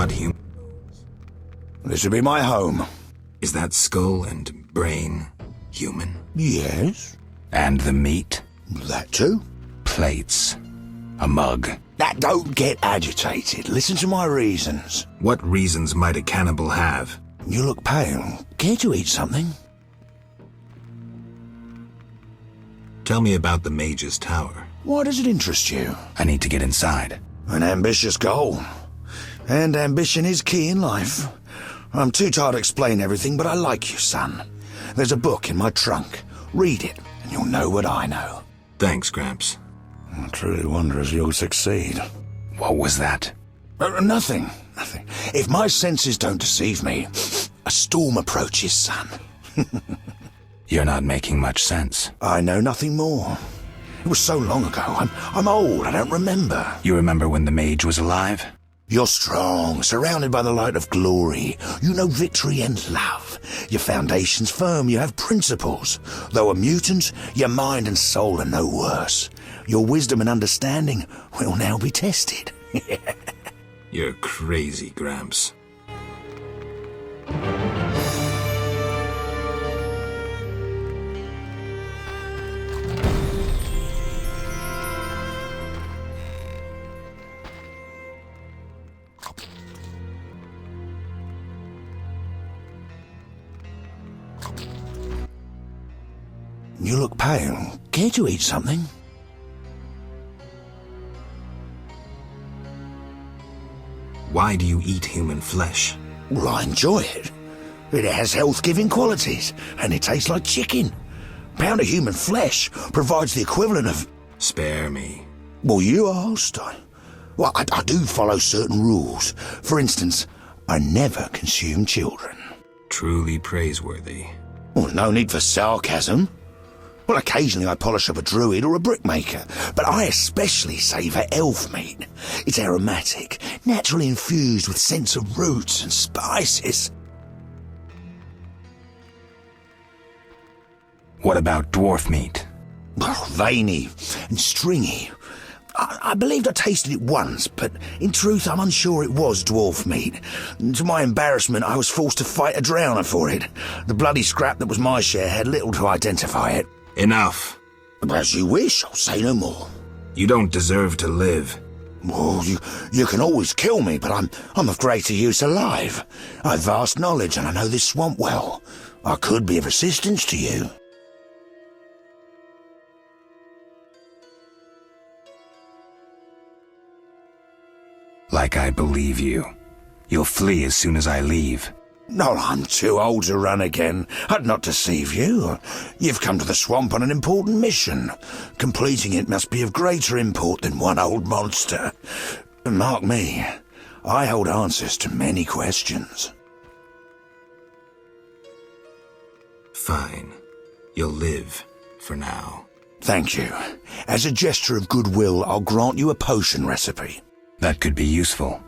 odd human. This will be my home. Is that skull and brain human? Yes. And the meat? That too. Plates. A mug. Now, don't get agitated. Listen to my reasons. What reasons might a cannibal have? You look pale. Care to eat something? Tell me about the Mage's Tower. Why does it interest you? I need to get inside. An ambitious goal. And ambition is key in life. I'm too tired to explain everything, but I like you, son. There's a book in my trunk. Read it, and you'll know what I know. Thanks, Gramps. I truly wonder if you'll succeed. What was that? Nothing. If my senses don't deceive me, a storm approaches, son. You're not making much sense. I know nothing more. It was so long ago. I'm old. I don't remember. You remember when the mage was alive? You're strong, surrounded by the light of glory. You know victory and love. Your foundation's firm. You have principles. Though a mutant, your mind and soul are no worse. Your wisdom and understanding will now be tested. You're crazy, Gramps. You look pale. Care to eat something? Why do you eat human flesh? Well, I enjoy it. It has health-giving qualities, and it tastes like chicken. A pound of human flesh provides the equivalent of... Spare me. Well, you asked. I do follow certain rules. For instance, I never consume children. Truly praiseworthy. Well, no need for sarcasm. Well, occasionally I polish up a druid or a brickmaker, but I especially savour elf meat. It's aromatic, naturally infused with scents of roots and spices. What about dwarf meat? Well, veiny and stringy. I believed I tasted it once, but in truth I'm unsure it was dwarf meat. To my embarrassment, I was forced to fight a drowner for it. The bloody scrap that was my share had little to identify it. Enough. As you wish, I'll say no more. You don't deserve to live. Well, you can always kill me, but I'm of greater use alive. I've vast knowledge and I know this swamp well. I could be of assistance to you. Like I believe you. You'll flee as soon as I leave. No, I'm too old to run again. I'd not deceive you. You've come to the swamp on an important mission. Completing it must be of greater import than one old monster. Mark me, I hold answers to many questions. Fine. You'll live, for now. Thank you. As a gesture of goodwill, I'll grant you a potion recipe. That could be useful.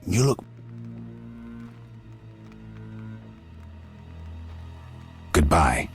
You look... Goodbye.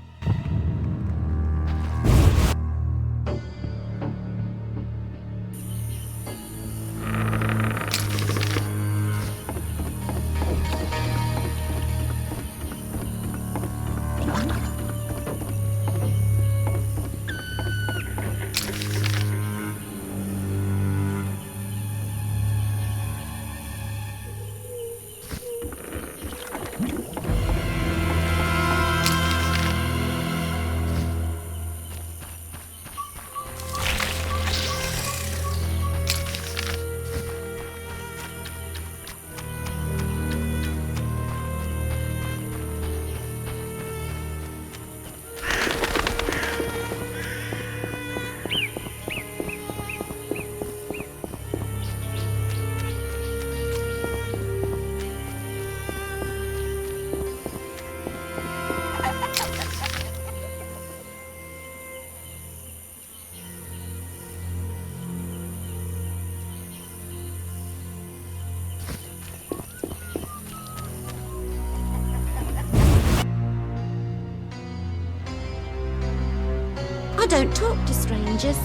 I don't talk to strangers.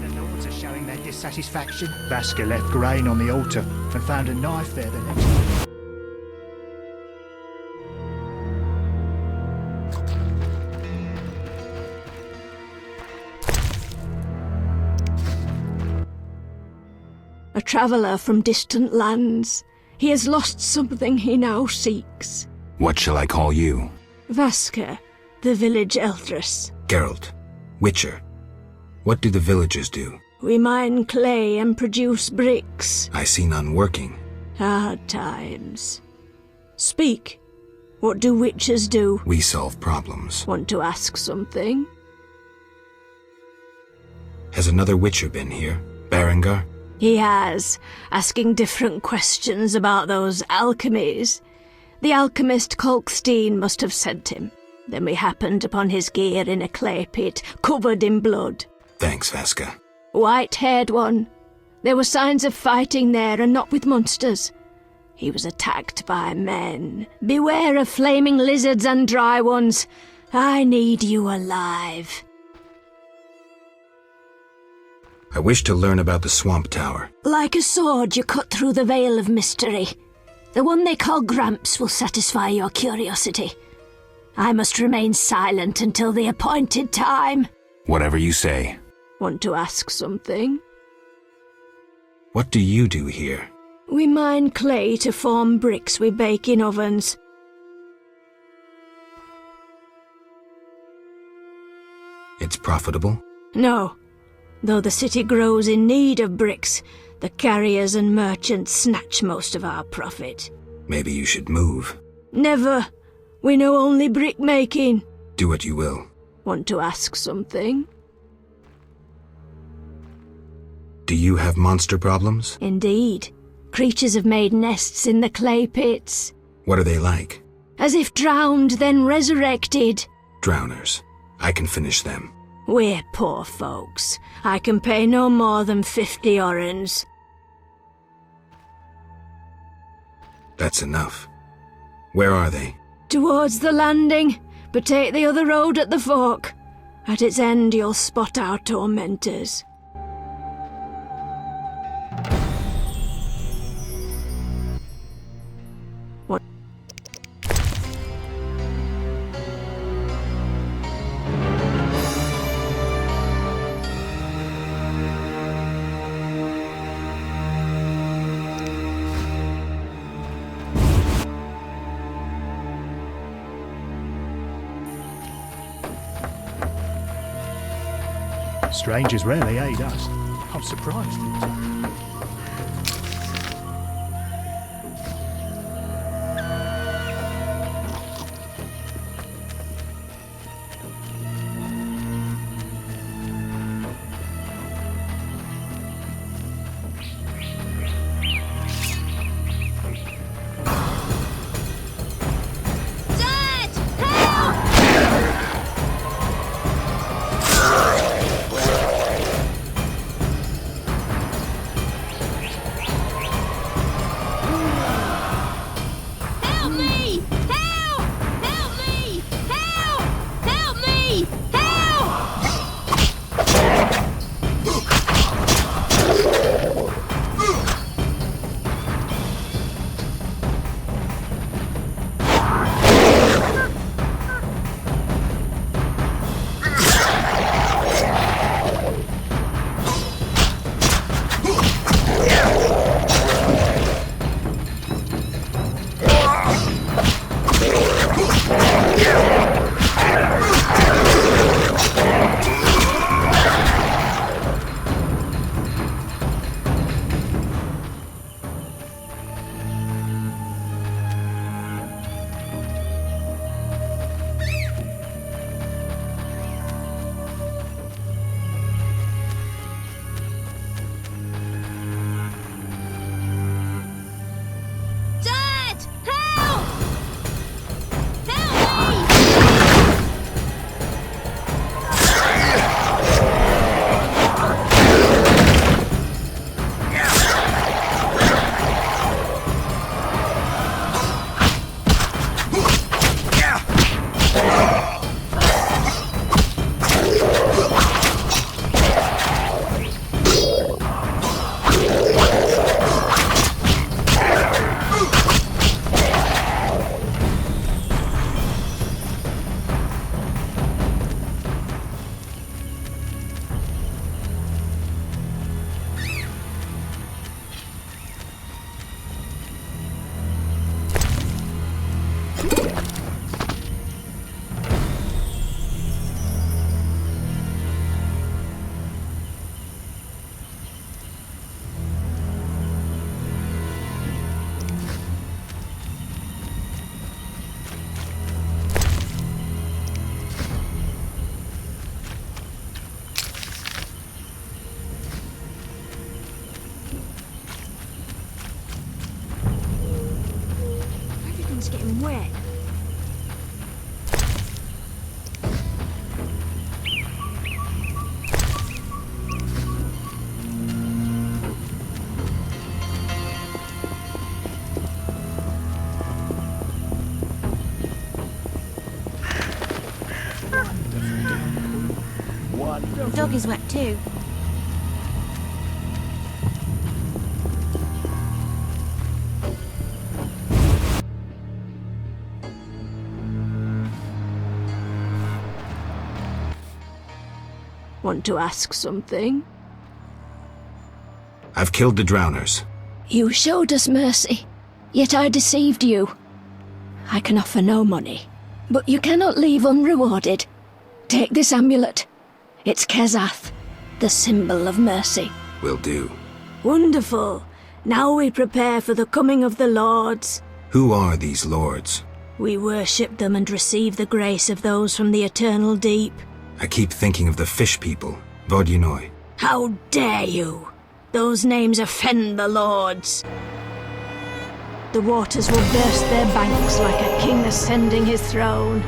The lords are showing their dissatisfaction. Vaska left grain on the altar and found a knife there the next day. A traveller from distant lands. He has lost something he now seeks. What shall I call you? Vaska, the village eldress. Geralt. Witcher. What do the villagers do? We mine clay and produce bricks. I see none working. Hard times. Speak. What do witchers do? We solve problems. Want to ask something? Has another Witcher been here? Berengar? He has, asking different questions about those alchemies. The alchemist Kolkstein must have sent him. Then we happened upon his gear in a clay pit, covered in blood. Thanks, Vaska. White-haired one. There were signs of fighting there, and not with monsters. He was attacked by men. Beware of flaming lizards and dry ones. I need you alive. I wish to learn about the Swamp Tower. Like a sword, you cut through the veil of mystery. The one they call Gramps will satisfy your curiosity. I must remain silent until the appointed time. Whatever you say. Want to ask something? What do you do here? We mine clay to form bricks we bake in ovens. It's profitable? No. Though the city grows in need of bricks, the carriers and merchants snatch most of our profit. Maybe you should move. Never. We know only brick making. Do what you will. Want to ask something? Do you have monster problems? Indeed. Creatures have made nests in the clay pits. What are they like? As if drowned, then resurrected. Drowners. I can finish them. We're poor folks. I can pay no more than 50 orens. That's enough. Where are they? Towards the landing, but take the other road at the fork. At its end you'll spot our tormentors. What? Strangers rarely aid us. I'm surprised. just getting wet. The dog is wet too. Want to ask something? I've killed the drowners. You showed us mercy, yet I deceived you. I can offer no money, but you cannot leave unrewarded. Take this amulet. It's Kezath, the symbol of mercy. Will do. Wonderful. Now we prepare for the coming of the lords. Who are these lords? We worship them and receive the grace of those from the eternal deep. I keep thinking of the fish people, Vodunoi. How dare you! Those names offend the lords. The waters will burst their banks like a king ascending his throne.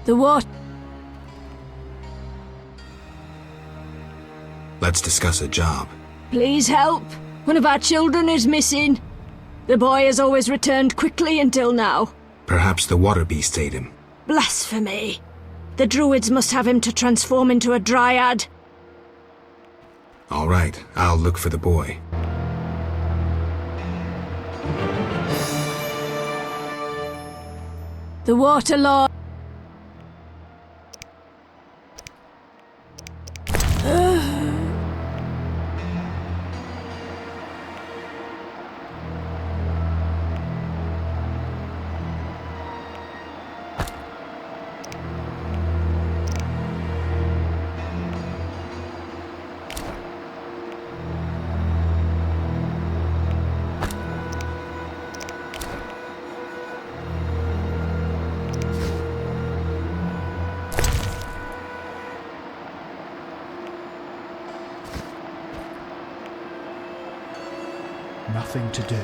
The what? Let's discuss a job. Please help. One of our children is missing. The boy has always returned quickly until now. Perhaps the water beast ate him. Blasphemy. The druids must have him to transform into a dryad. All right, I'll look for the boy. The water lord. Nothing to do.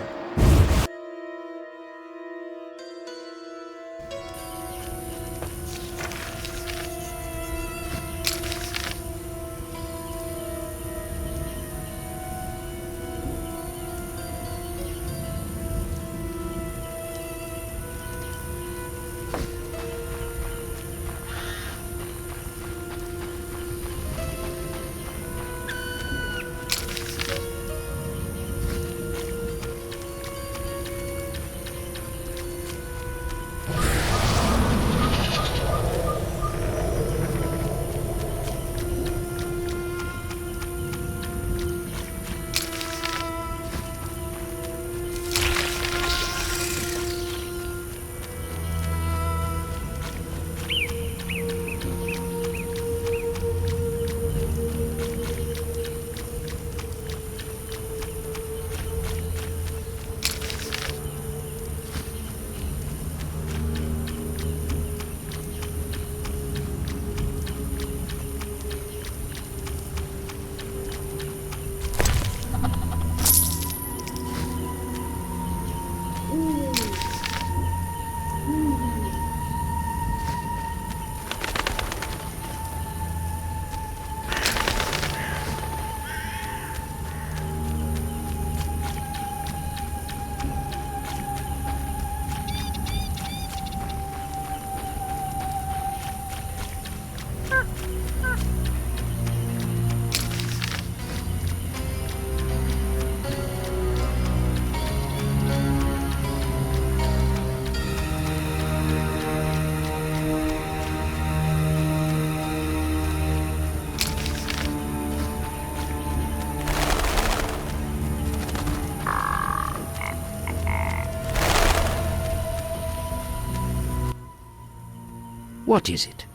What is it?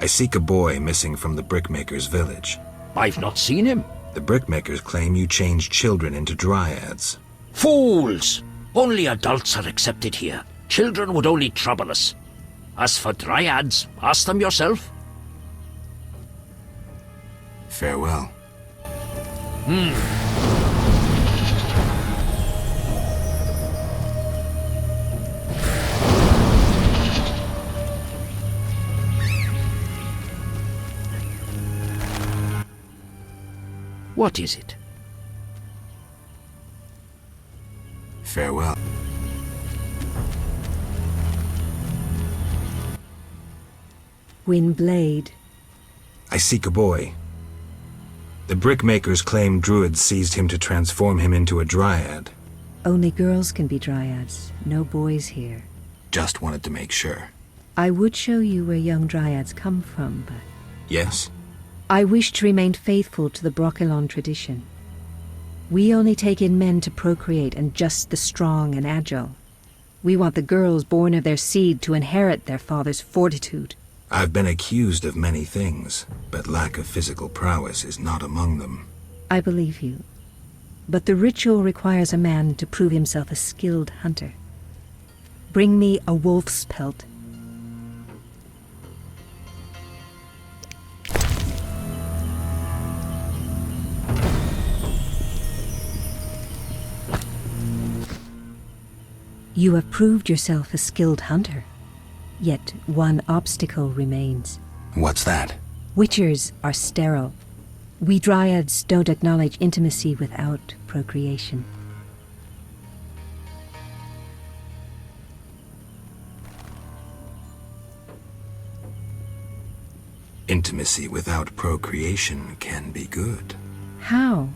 I seek a boy missing from the Brickmakers' village. I've not seen him. The Brickmakers claim you changed children into dryads. Fools! Only adults are accepted here. Children would only trouble us. As for dryads, ask them yourself. Farewell. What is it? Farewell. Windblade. I seek a boy. The Brickmakers claim druids seized him to transform him into a dryad. Only girls can be dryads, no boys here. Just wanted to make sure. I would show you where young dryads come from, but... Yes? I wish to remain faithful to the Brokilon tradition. We only take in men to procreate, and just the strong and agile. We want the girls born of their seed to inherit their father's fortitude. I've been accused of many things, but lack of physical prowess is not among them. I believe you. But the ritual requires a man to prove himself a skilled hunter. Bring me a wolf's pelt. You have proved yourself a skilled hunter. Yet one obstacle remains. What's that? Witchers are sterile. We dryads don't acknowledge intimacy without procreation. Intimacy without procreation can be good. How?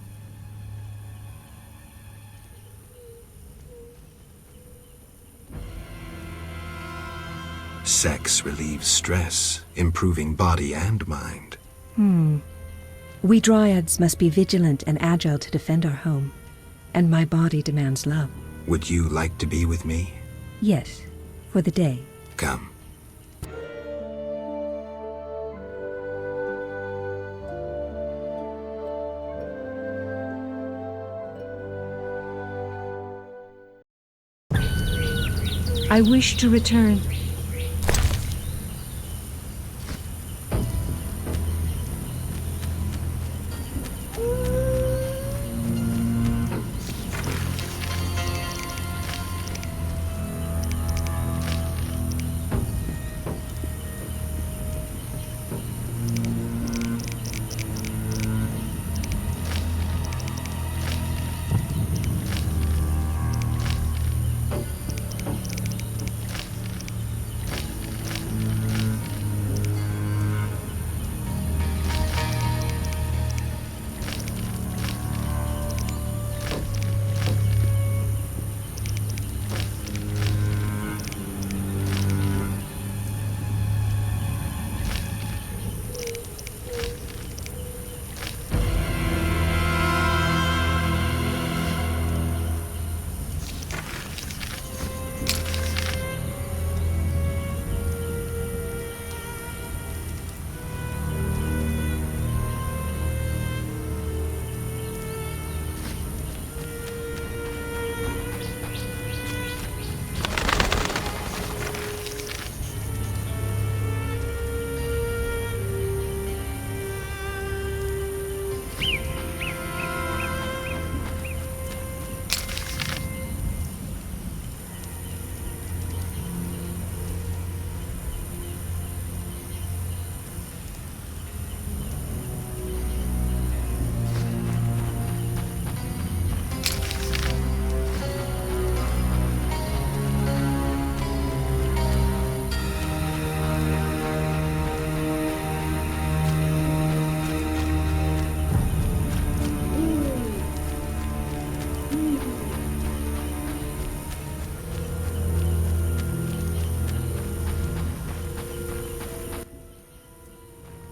Sex relieves stress, improving body and mind. We dryads must be vigilant and agile to defend our home, and my body demands love. Would you like to be with me? Yes, for the day. Come. I wish to return.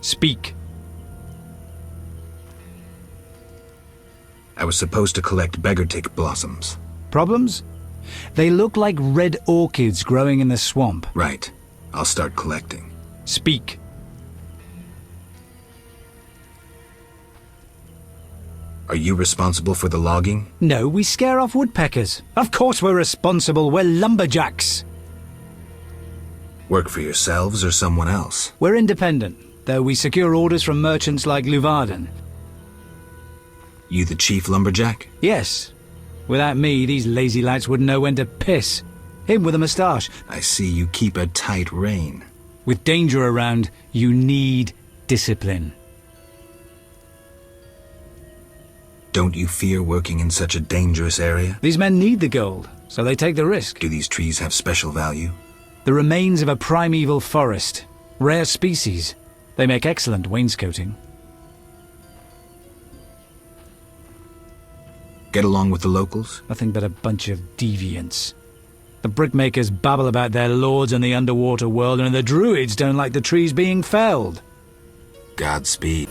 Speak. I was supposed to collect beggartick blossoms. Problems? They look like red orchids growing in the swamp. Right. I'll start collecting. Speak. Are you responsible for the logging? No, we scare off woodpeckers. Of course we're responsible. We're lumberjacks. Work for yourselves or someone else? We're independent, though we secure orders from merchants like Luvarden. You the chief lumberjack? Yes. Without me, these lazy lads wouldn't know when to piss. Him with a moustache. I see you keep a tight rein. With danger around, you need discipline. Don't you fear working in such a dangerous area? These men need the gold, so they take the risk. Do these trees have special value? The remains of a primeval forest. Rare species. They make excellent wainscoting. Get along with the locals? Nothing but a bunch of deviants. The brickmakers babble about their lords and the underwater world, and the druids don't like the trees being felled. Godspeed.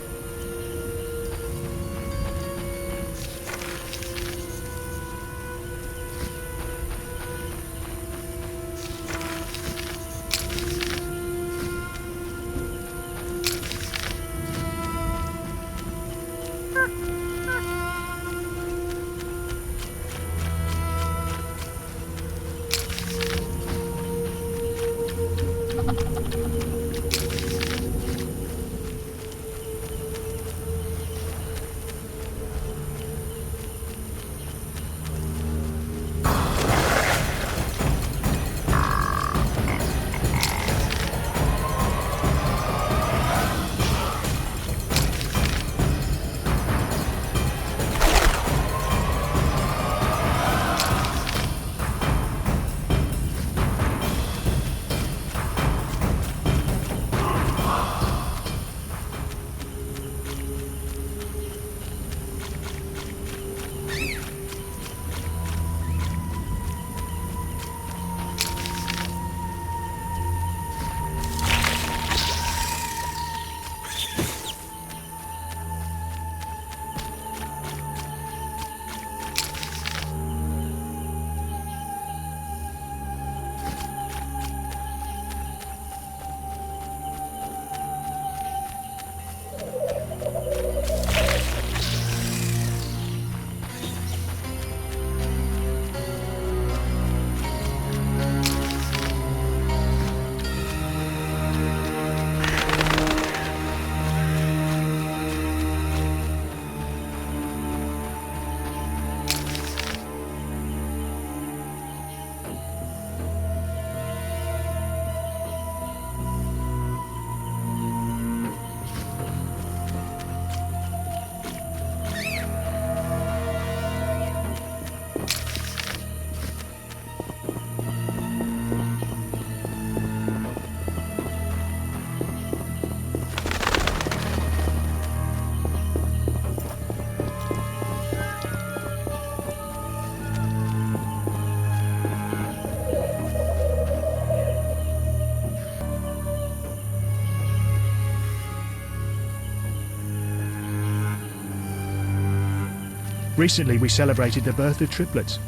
Recently we celebrated the birth of triplets.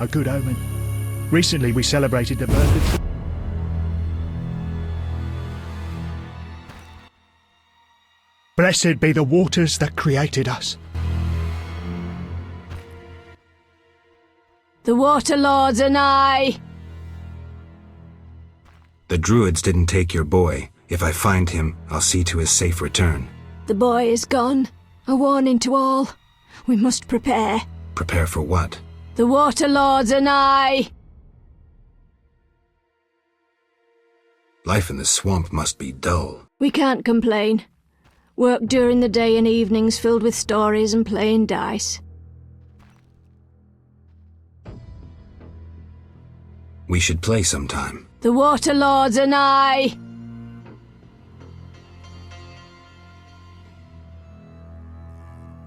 A good omen. Recently we celebrated the birth of... Blessed be the waters that created us. The Water Lords and I. The druids didn't take your boy. If I find him, I'll see to his safe return. The boy is gone. A warning to all. We must prepare. Prepare for what? The Water Lords and I. Life in the swamp must be dull. We can't complain. Work during the day and evenings filled with stories and playing dice. We should play sometime. The Water Lords and I.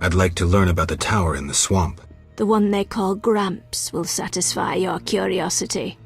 I'd like to learn about the tower in the swamp. The one they call Gramps will satisfy your curiosity.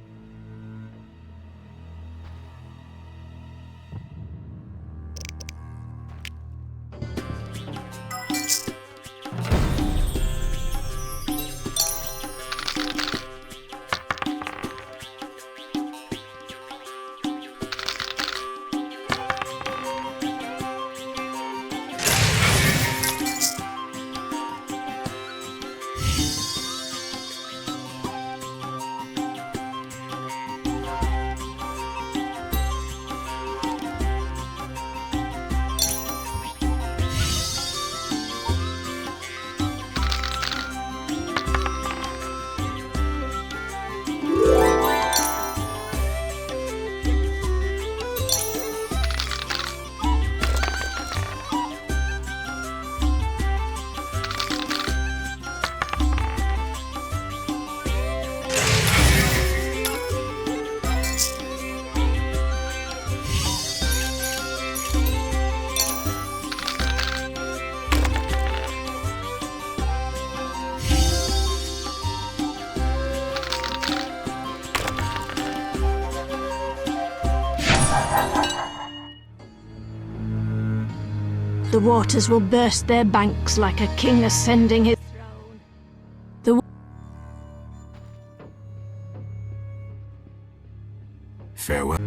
The waters will burst their banks like a king ascending his throne. Farewell.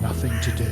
Nothing to do.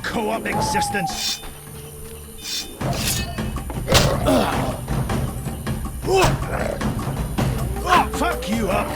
Co-op existence. Fuck you up.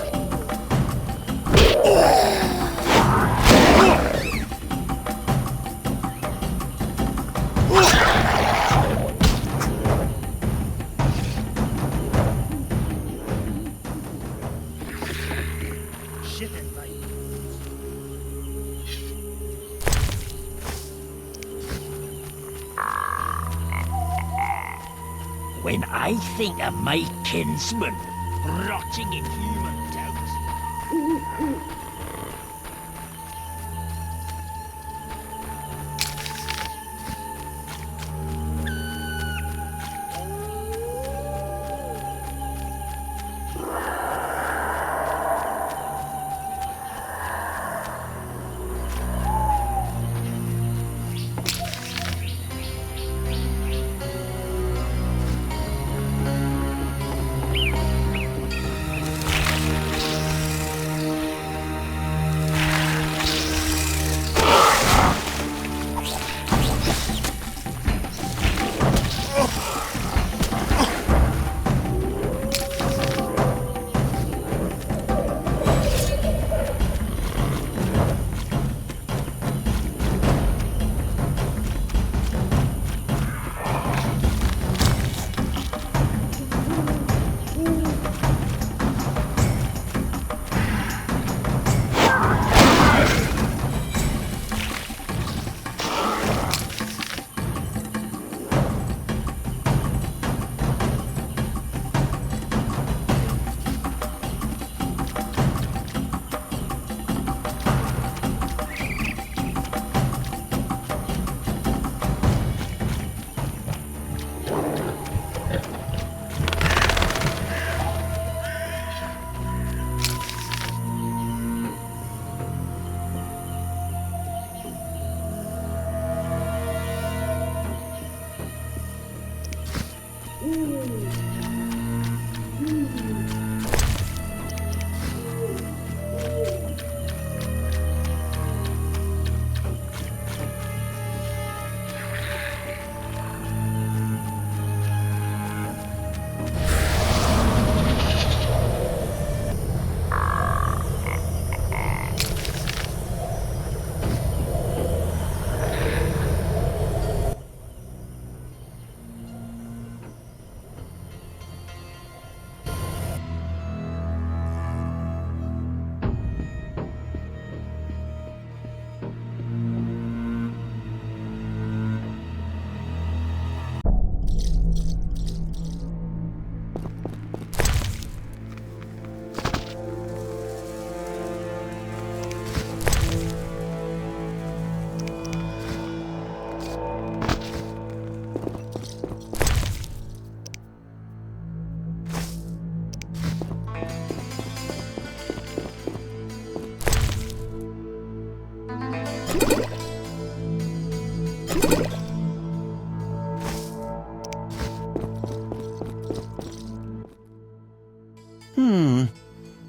When I think of my kinsman rotting in human doubt.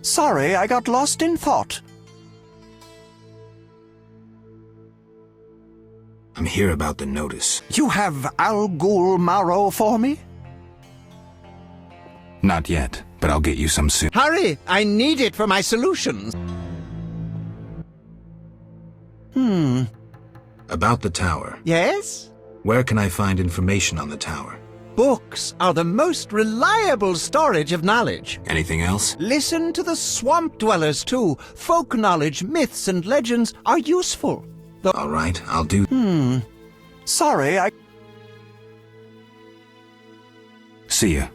Sorry, I got lost in thought. I'm here about the notice. You have Al Ghul Marrow for me? Not yet, but I'll get you some soon. Hurry! I need it for my solutions. About the tower. Yes? Where can I find information on the tower? Books are the most reliable storage of knowledge. Anything else? Listen to the swamp dwellers, too. Folk knowledge, myths, and legends are useful. All right, I'll do... Sorry, I... See ya.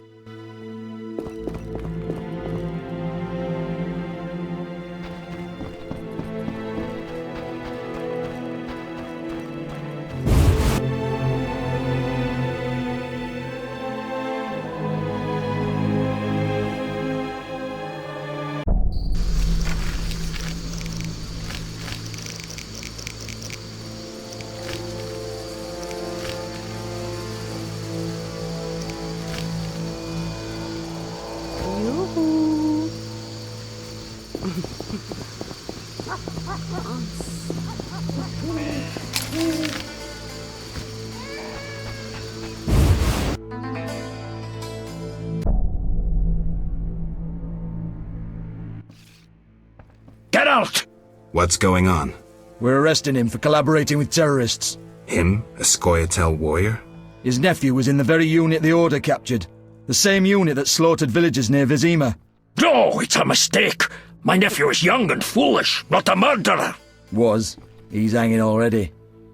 Geralt! What's going on? We're arresting him for collaborating with terrorists. Him? A Scoia'tael warrior? His nephew was in the very unit the Order captured. The same unit that slaughtered villagers near Vizima. No, it's a mistake. My nephew is young and foolish, not a murderer. Was. He's hanging already.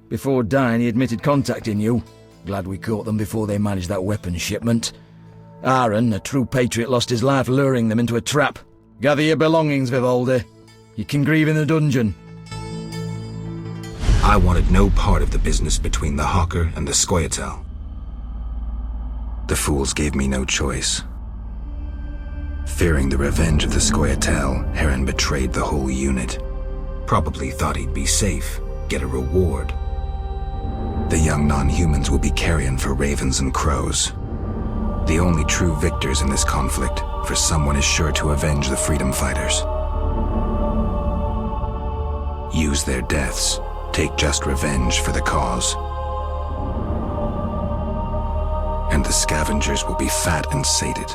Before dying, he admitted contacting you. Glad we caught them before they managed that weapons shipment. Aaron, a true patriot, lost his life luring them into a trap. Gather your belongings, Vivaldi. You can grieve in the dungeon. I wanted no part of the business between the Hawker and the Scoia'tael. The fools gave me no choice. Fearing the revenge of the Scoia'tael, Heron betrayed the whole unit. Probably thought he'd be safe, get a reward. The young non-humans will be carrion for ravens and crows. The only true victors in this conflict, for someone is sure to avenge the freedom fighters. Use their deaths, take just revenge for the cause. And the scavengers will be fat and sated.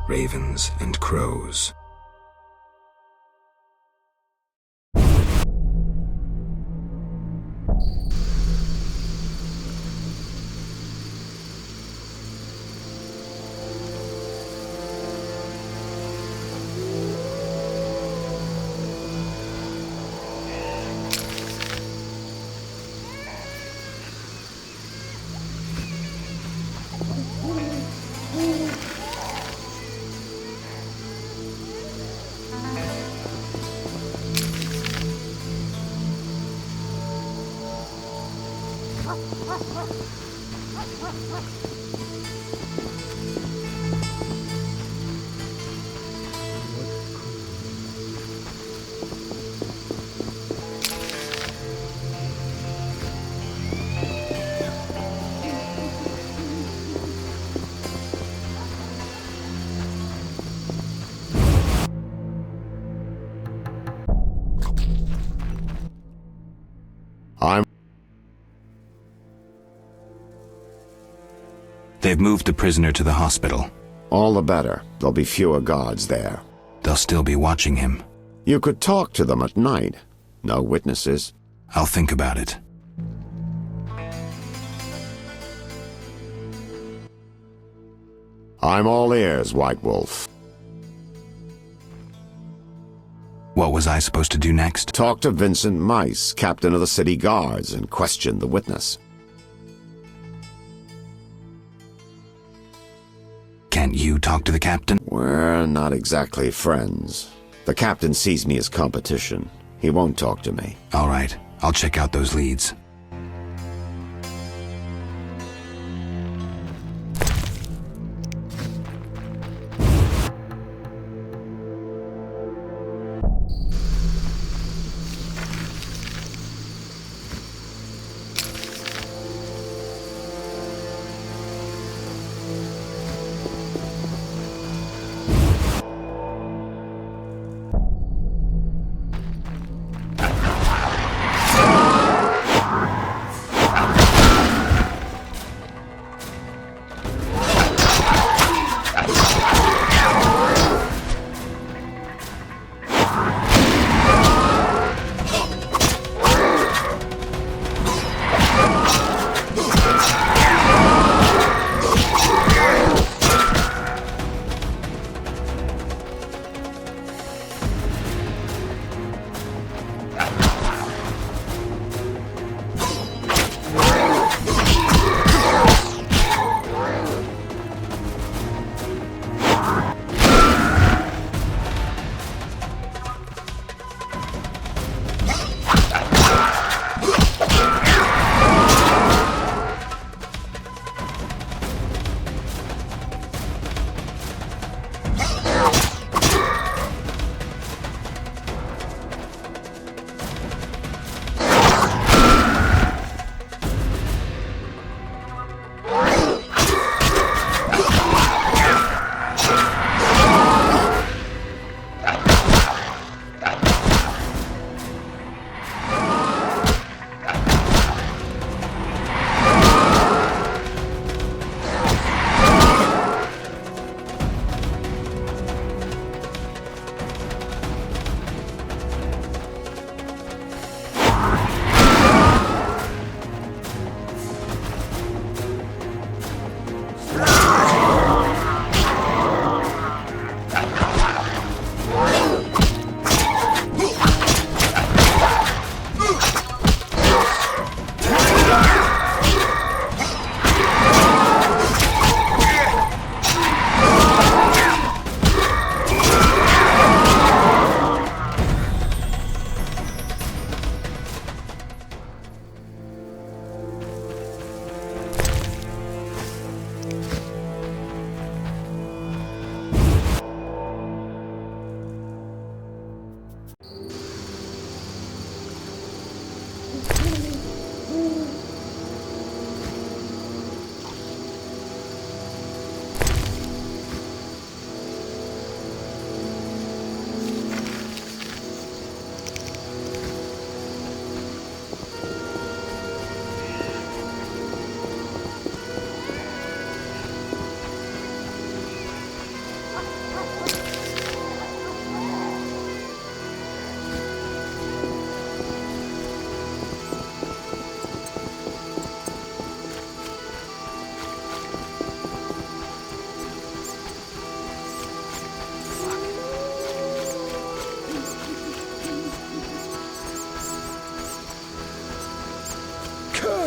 Ravens and crows. They've moved the prisoner to the hospital. All the better. There'll be fewer guards there. They'll still be watching him. You could talk to them at night. No witnesses. I'll think about it. I'm all ears, White Wolf. What was I supposed to do next? Talk to Vincent Mice, captain of the city guards, and question the witness. Can't you talk to the captain? We're not exactly friends. The captain sees me as competition. He won't talk to me. All right, I'll check out those leads.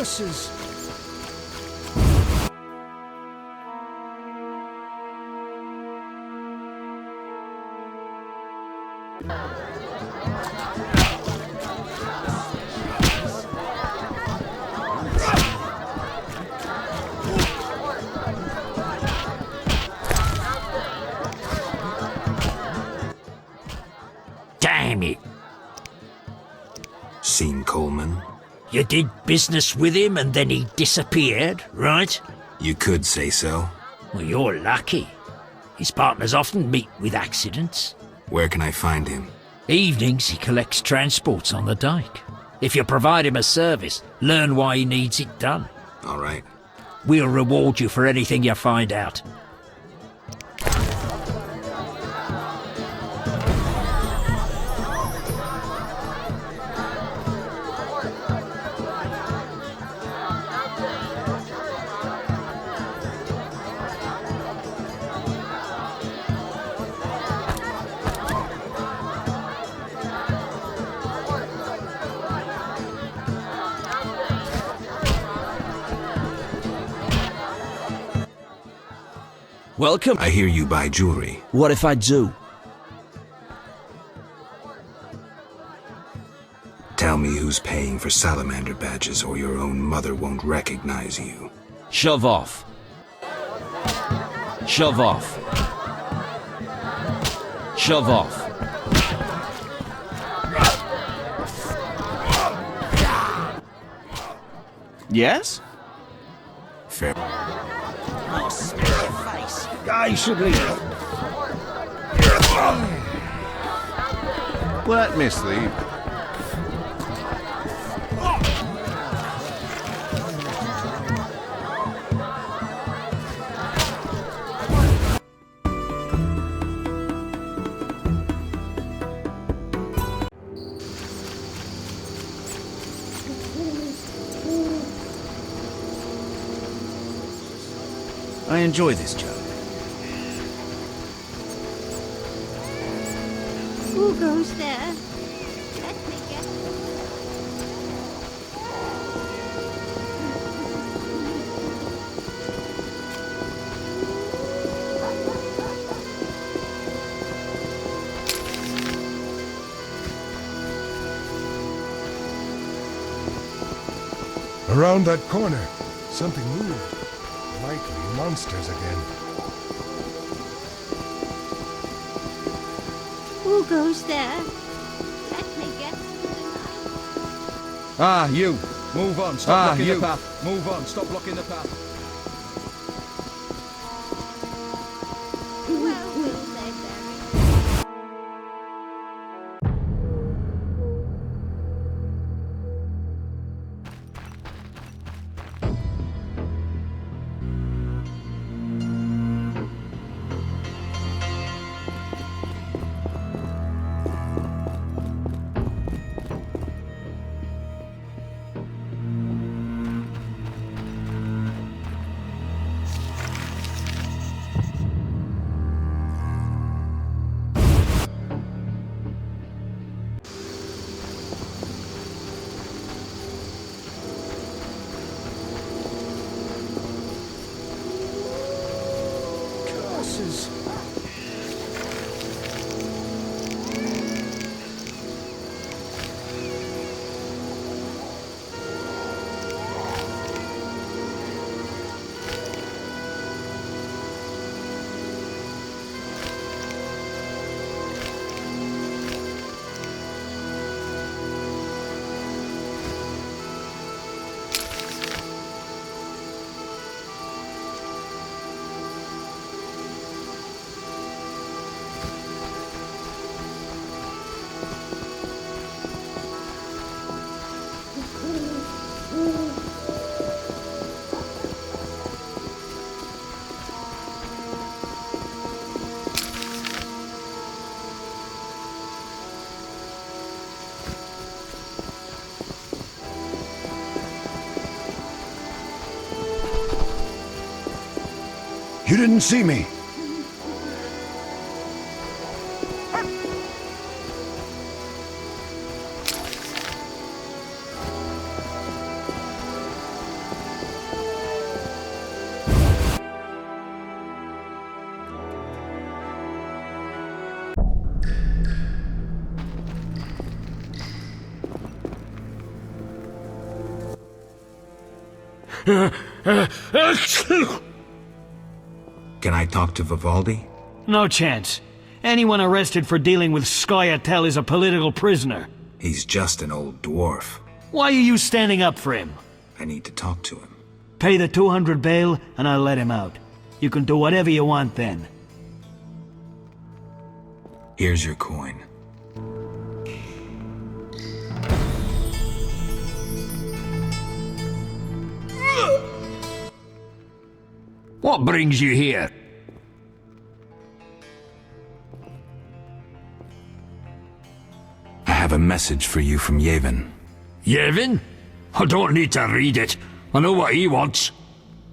Curses! Damn it! Seen Coleman? You did business with him and then he disappeared, right? You could say so. Well, you're lucky. His partners often meet with accidents. Where can I find him? Evenings he collects transports on the dike. If you provide him a service, learn why he needs it done. All right. We'll reward you for anything you find out. Welcome. I hear you buy jewelry. What if I do? Tell me who's paying for salamander badges or your own mother won't recognize you. Shove off. Shove off. Shove off. Yes? Fair. Oh, smash your face. I should leave. Let me sleep. I enjoy this job. Who goes there? Let me get Around that corner, something moved. Likely monsters again. Who goes there? Let me get tonight. Ah, you. Move on. Stop blocking you. the path. Move on. Stop blocking the path. Where will they bury? Curses! You didn't see me. Can I talk to Vivaldi? No chance. Anyone arrested for dealing with Scoia'tael is a political prisoner. He's just an old dwarf. Why are you standing up for him? I need to talk to him. Pay the 200 bail, and I'll let him out. You can do whatever you want then. Here's your coin. What brings you here? I have a message for you from Yevon. Yevon? I don't need to read it. I know what he wants.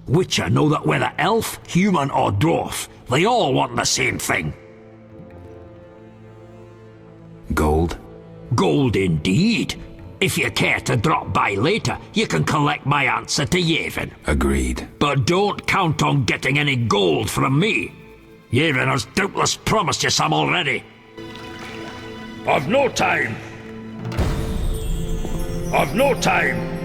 Witcher know that whether elf, human or dwarf, they all want the same thing. Gold? Gold indeed. If you care to drop by later, you can collect my answer to Yevon. Agreed. But don't count on getting any gold from me. Yevon has doubtless promised you some already. I've no time. I've no time.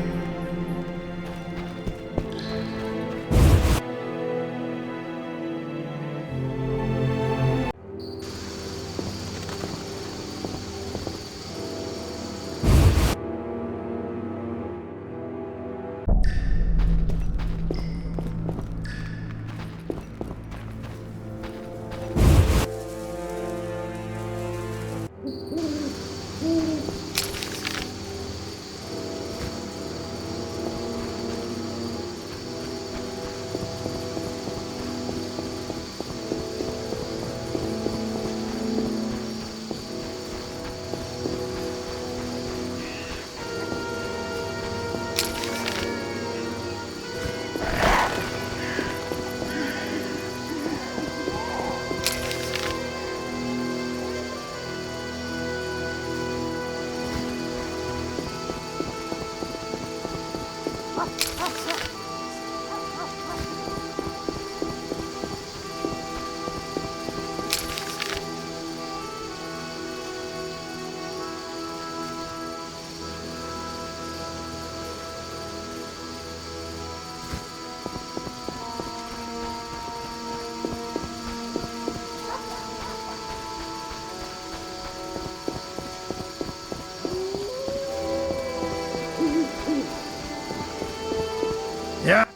Yeah?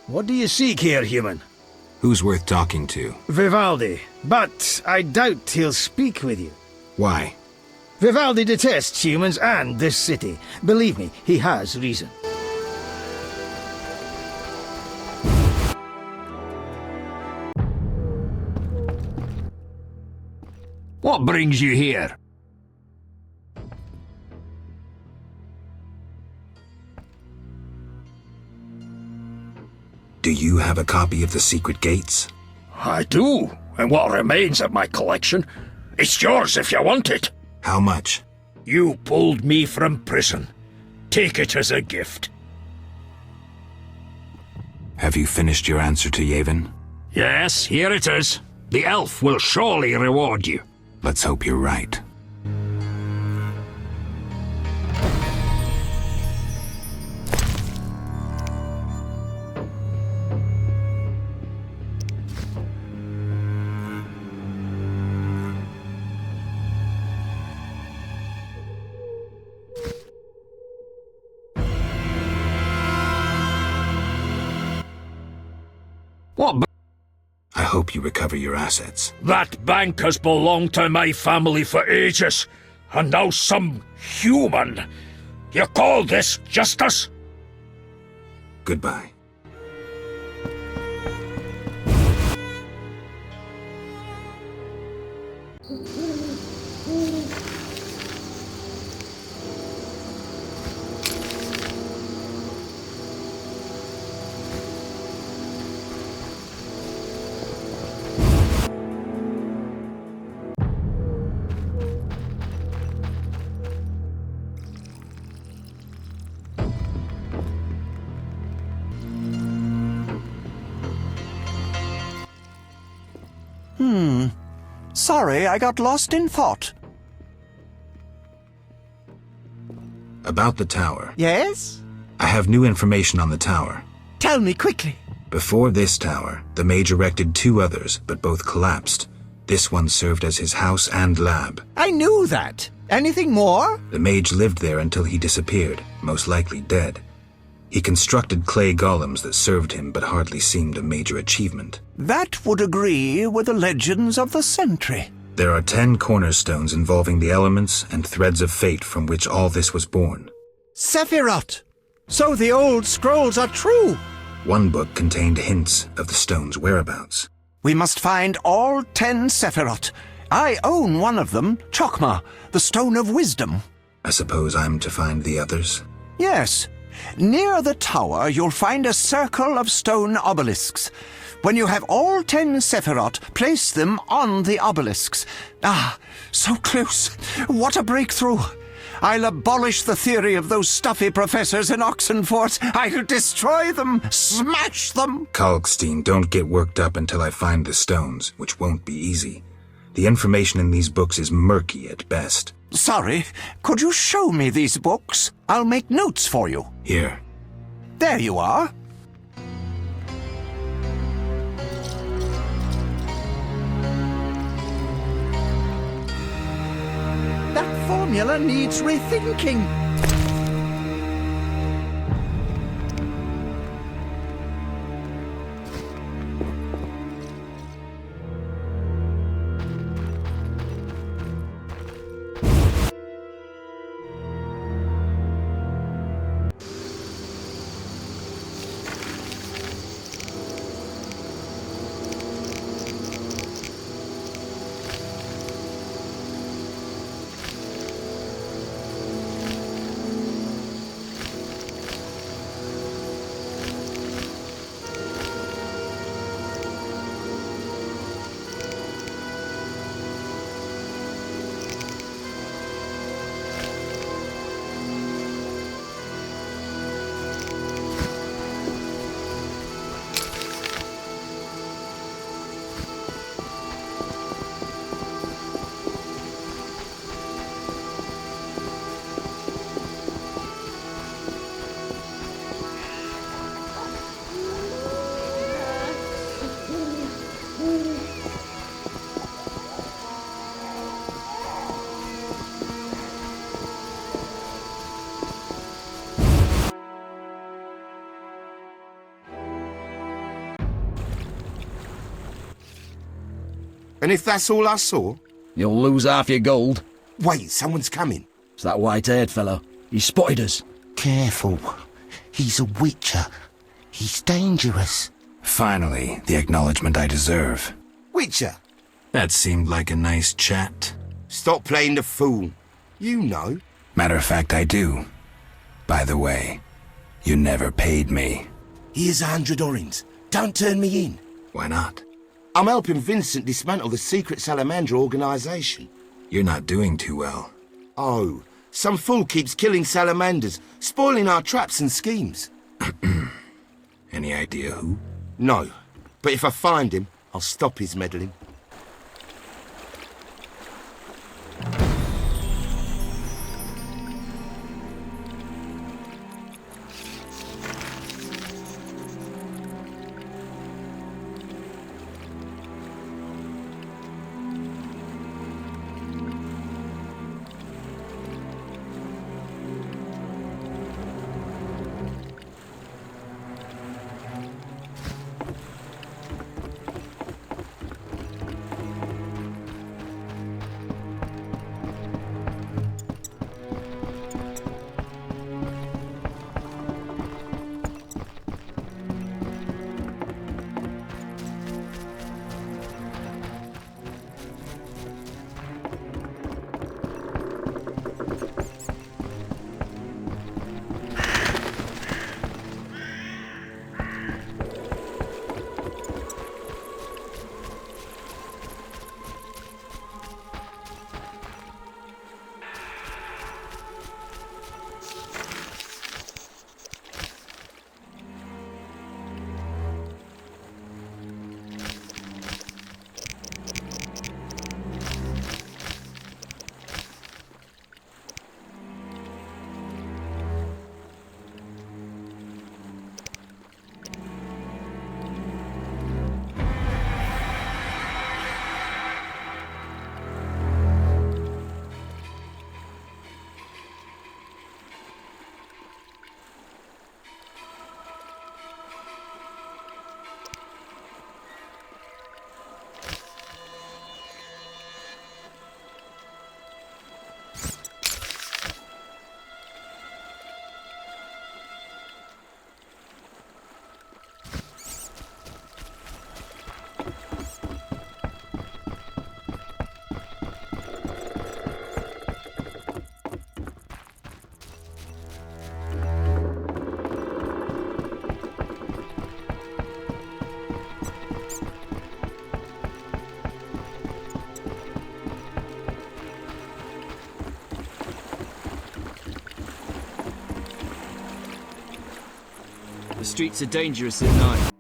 What do you seek here, human? Who's worth talking to? Vivaldi, but I doubt he'll speak with you. Why? Vivaldi detests humans and this city. Believe me, he has reason. What brings you here? Do you have a copy of the Secret Gates? I do, and what remains of my collection. It's yours if you want it. How much? You pulled me from prison. Take it as a gift. Have you finished your answer to Yevon? Yes, here it is. The elf will surely reward you. Let's hope you're right. What? I hope you recover your assets. That bank has belonged to my family for ages, and now some human. You call this justice? Goodbye. Sorry, I got lost in thought. About the tower. Yes? I have new information on the tower. Tell me quickly. Before this tower, the mage erected 2 others, but both collapsed. This one served as his house and lab. I knew that. Anything more? The mage lived there until he disappeared, most likely dead. He constructed clay golems that served him but hardly seemed a major achievement. That would agree with the legends of the Sentry. There are 10 cornerstones involving the elements and threads of fate from which all this was born. Sephiroth! So the old scrolls are true! One book contained hints of the stone's whereabouts. We must find all 10 Sephiroth. I own one of them, Chokmah, the Stone of Wisdom. I suppose I'm to find the others? Yes. Near the tower, you'll find a circle of stone obelisks. When you have all 10 Sephiroth, place them on the obelisks. Ah, so close. What a breakthrough. I'll abolish the theory of those stuffy professors in Oxenfort. I'll destroy them, smash them. Kalkstein, don't get worked up until I find the stones, which won't be easy. The information in these books is murky at best. Sorry, could you show me these books? I'll make notes for you. Here. There you are. That formula needs rethinking. And if that's all I saw? You'll lose half your gold. Wait, someone's coming. It's that white-haired fellow. He spotted us. Careful. He's a witcher. He's dangerous. Finally, the acknowledgement I deserve. Witcher? That seemed like a nice chat. Stop playing the fool. You know. Matter of fact, I do. By the way, you never paid me. Here's 100 orins. Don't turn me in. Why not? I'm helping Vincent dismantle the secret Salamander organization. You're not doing too well. Oh, some fool keeps killing salamanders, spoiling our traps and schemes. Any idea who? No, but if I find him, I'll stop his meddling. streets are dangerous at night.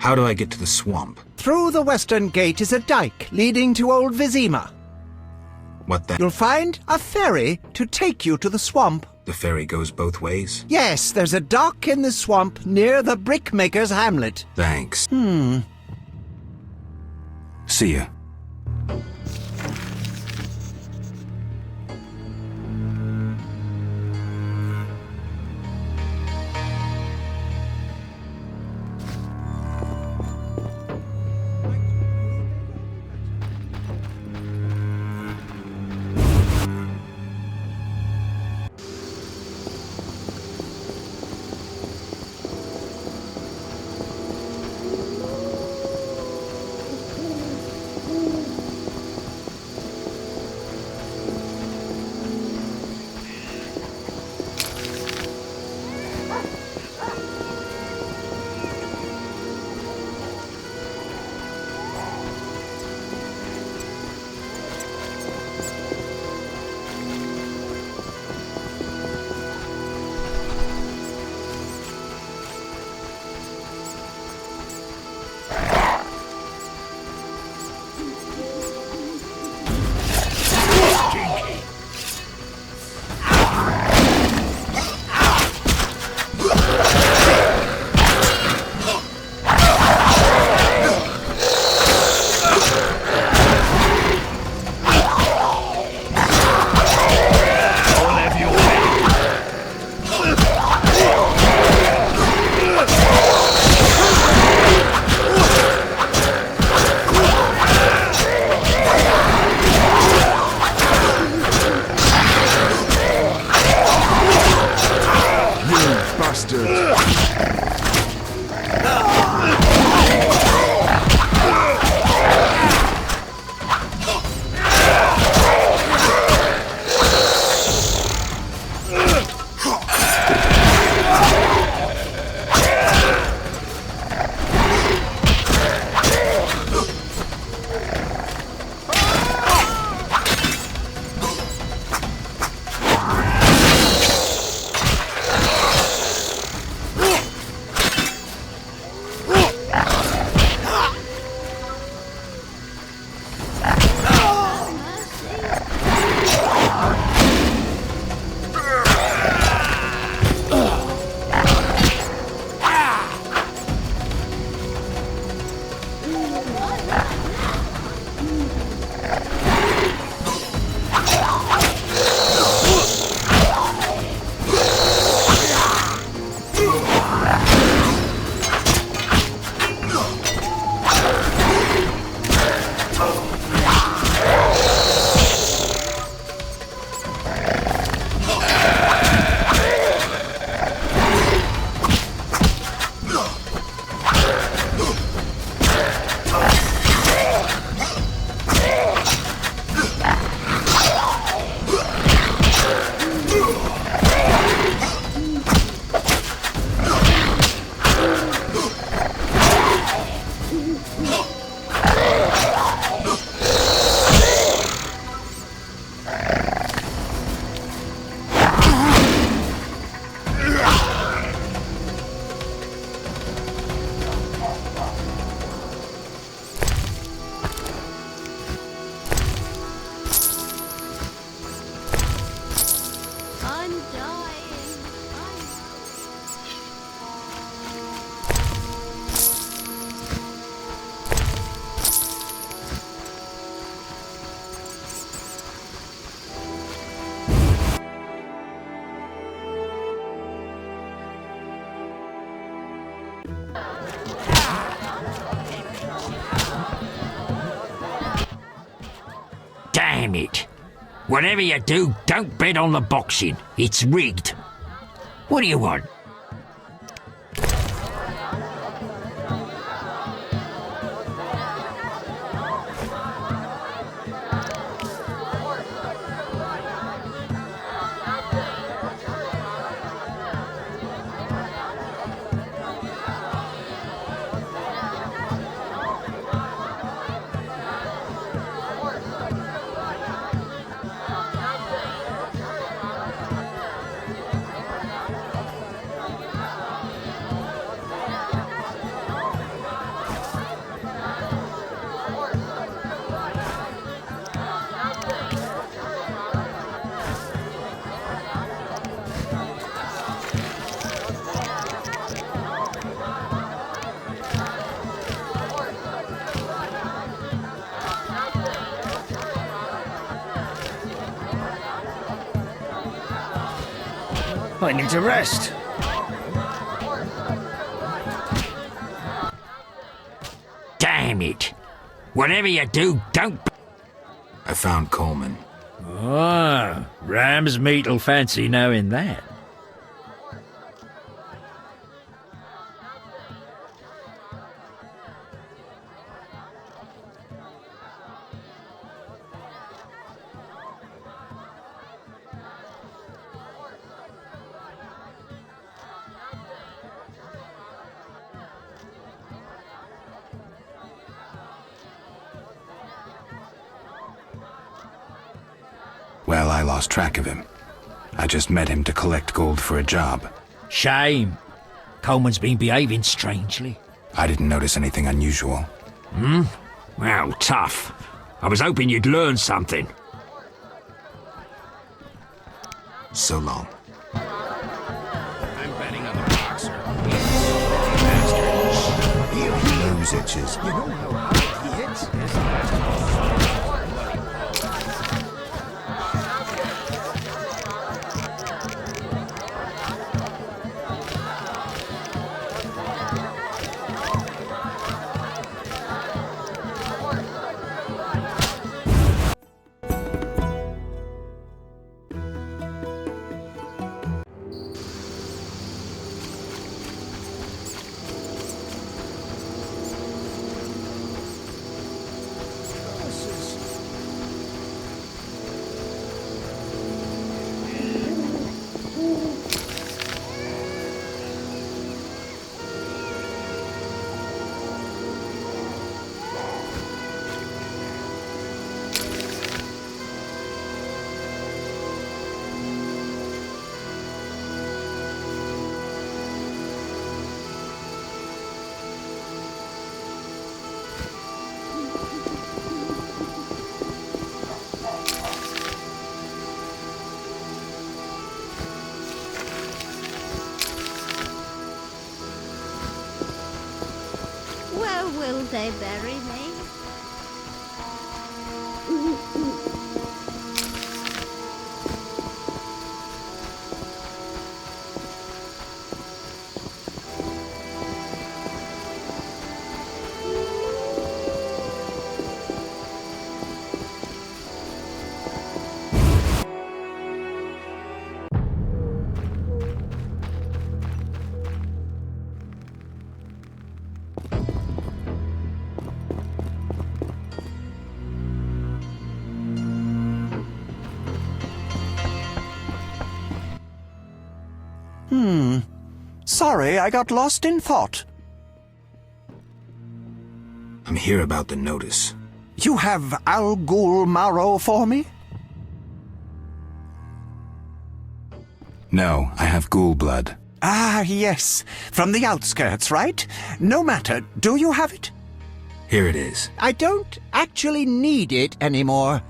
How do I get to the swamp? Through the western gate is a dike leading to Old Vizima. What then? You'll find a ferry to take you to the swamp. The ferry goes both ways? Yes, there's a dock in the swamp near the brickmaker's hamlet. Thanks. See ya. Damn it. Whatever you do, don't bet on the boxing. It's rigged. What do you want? I need to rest. Damn it. Whatever you do, don't... I found Coleman. Oh, ram's meat'll fancy knowing that. Well, I lost track of him. I just met him to collect gold for a job. Shame. Coleman's been behaving strangely. I didn't notice anything unusual. Hmm? Well, tough. I was hoping you'd learn something. So long. I'm betting on the boxer. He'll lose itches. You know how hard he hits? Where will they bury me? Sorry, I got lost in thought. I'm here about the notice. You have Al Ghul Marrow for me? No, I have ghoul blood. Ah, yes. From the outskirts, right? No matter. Do you have it? Here it is. I don't actually need it anymore,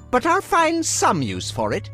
but I'll find some use for it.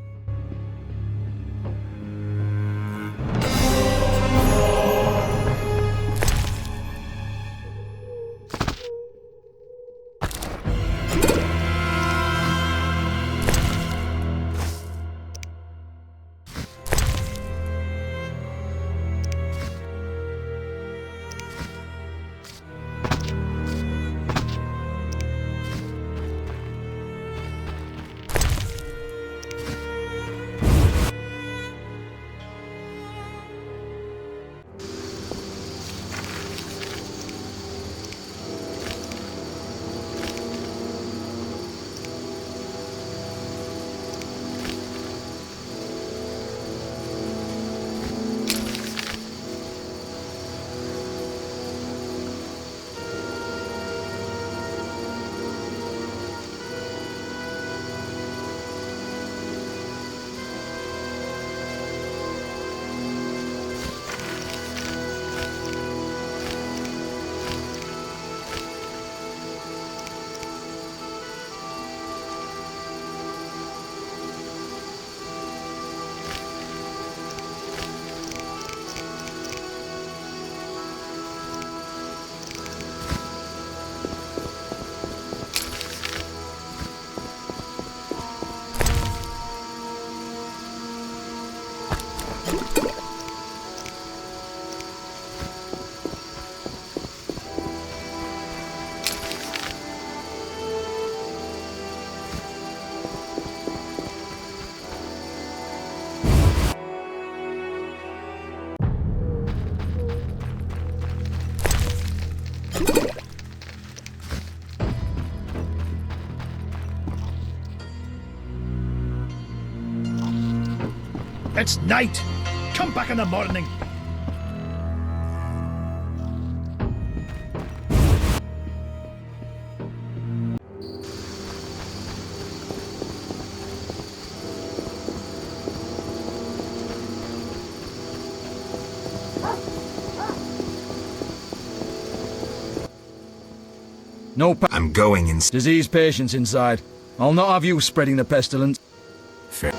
It's night. Come back in the morning. No I'm going in. Disease patients inside. I'll not have you spreading the pestilence. Fair.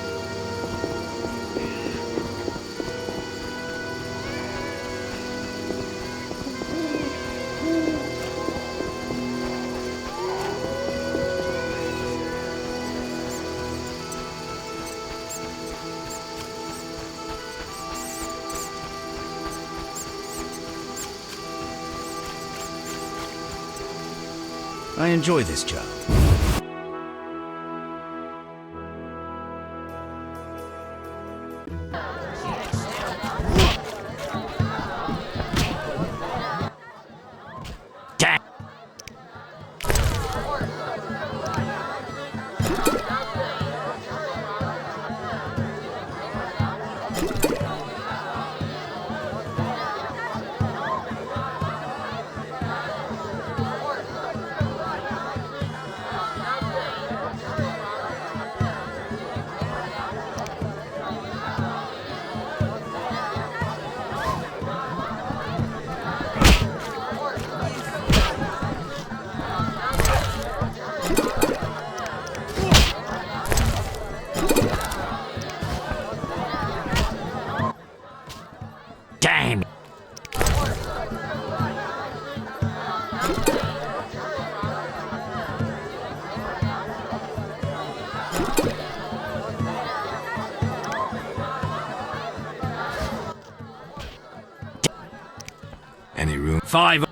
I enjoy this job. Damn! Any room? 5.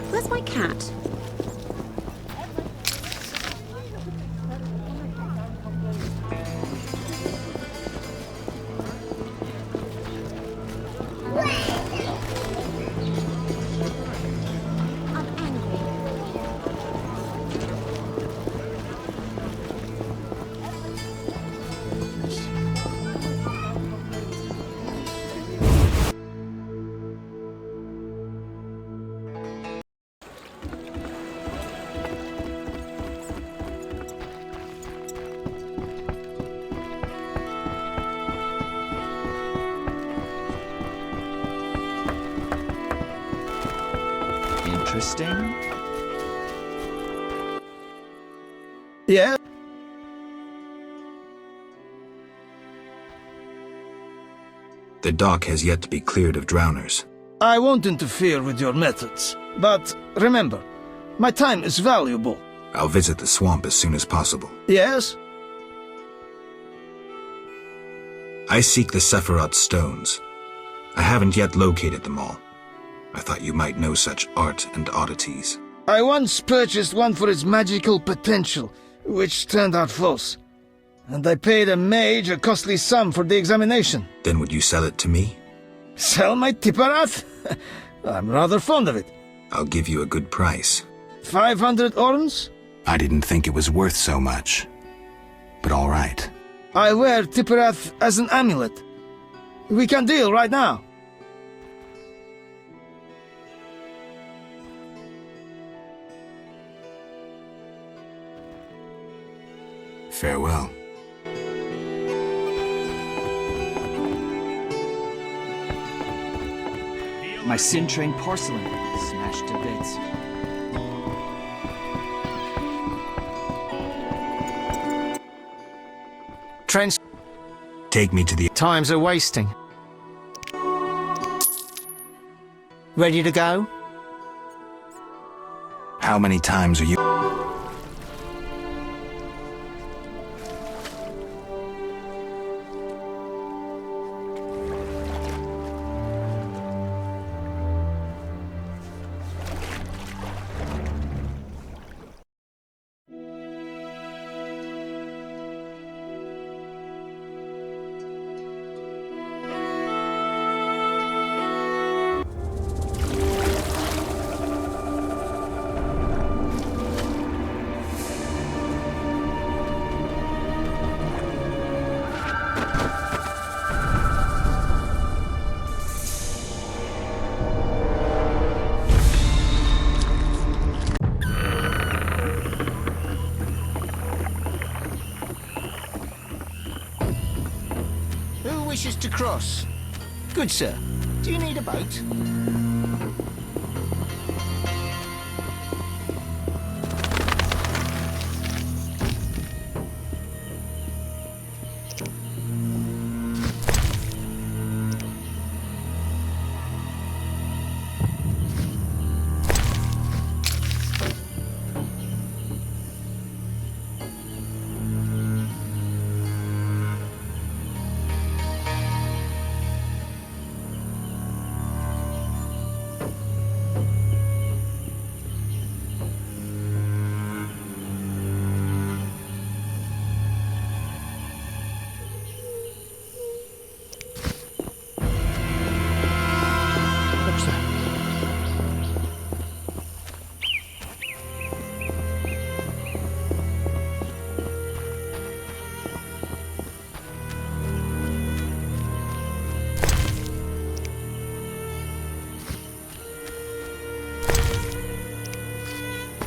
Where's my cat? interesting. Yeah? The dock has yet to be cleared of drowners. I won't interfere with your methods, but remember, my time is valuable. I'll visit the swamp as soon as possible. Yes? I seek the Sephiroth stones. I haven't yet located them all. I thought you might know such art and oddities. I once purchased one for its magical potential, which turned out false. And I paid a mage a costly sum for the examination. Then would you sell it to me? Sell my Tipparath? I'm rather fond of it. I'll give you a good price. 500 orns? I didn't think it was worth so much. But all right. I wear Tipparath as an amulet. We can deal right now. Farewell. My Sintrain porcelain, smashed to bits. Take me to the... Times are wasting. Ready to go? How many times are you... Wishes to cross. Good sir. Do you need a boat?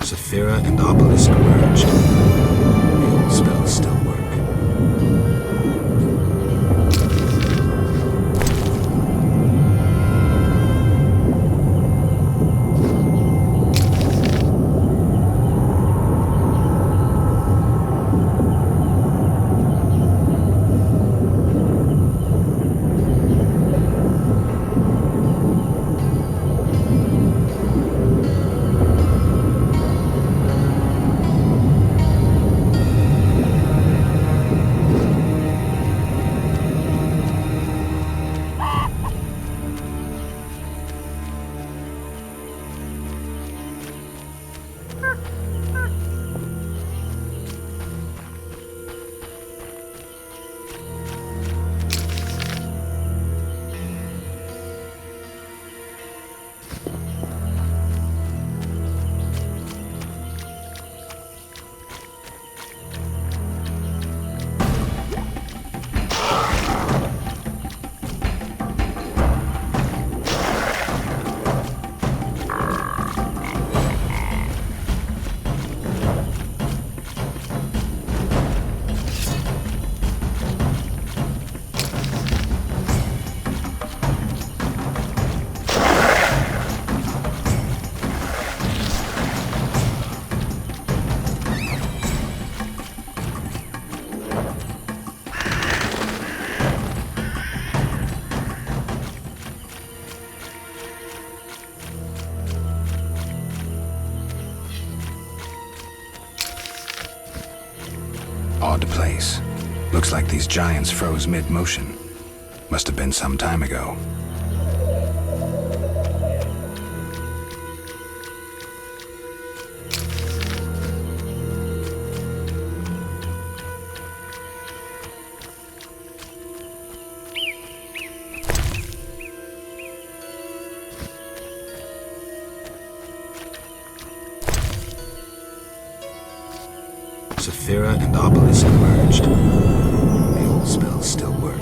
Saphira and Obelisk merged. The old spells still work. place. Looks like these giants froze mid-motion. Must have been some time ago. Saphira and Obelisk merged. The old spells still work.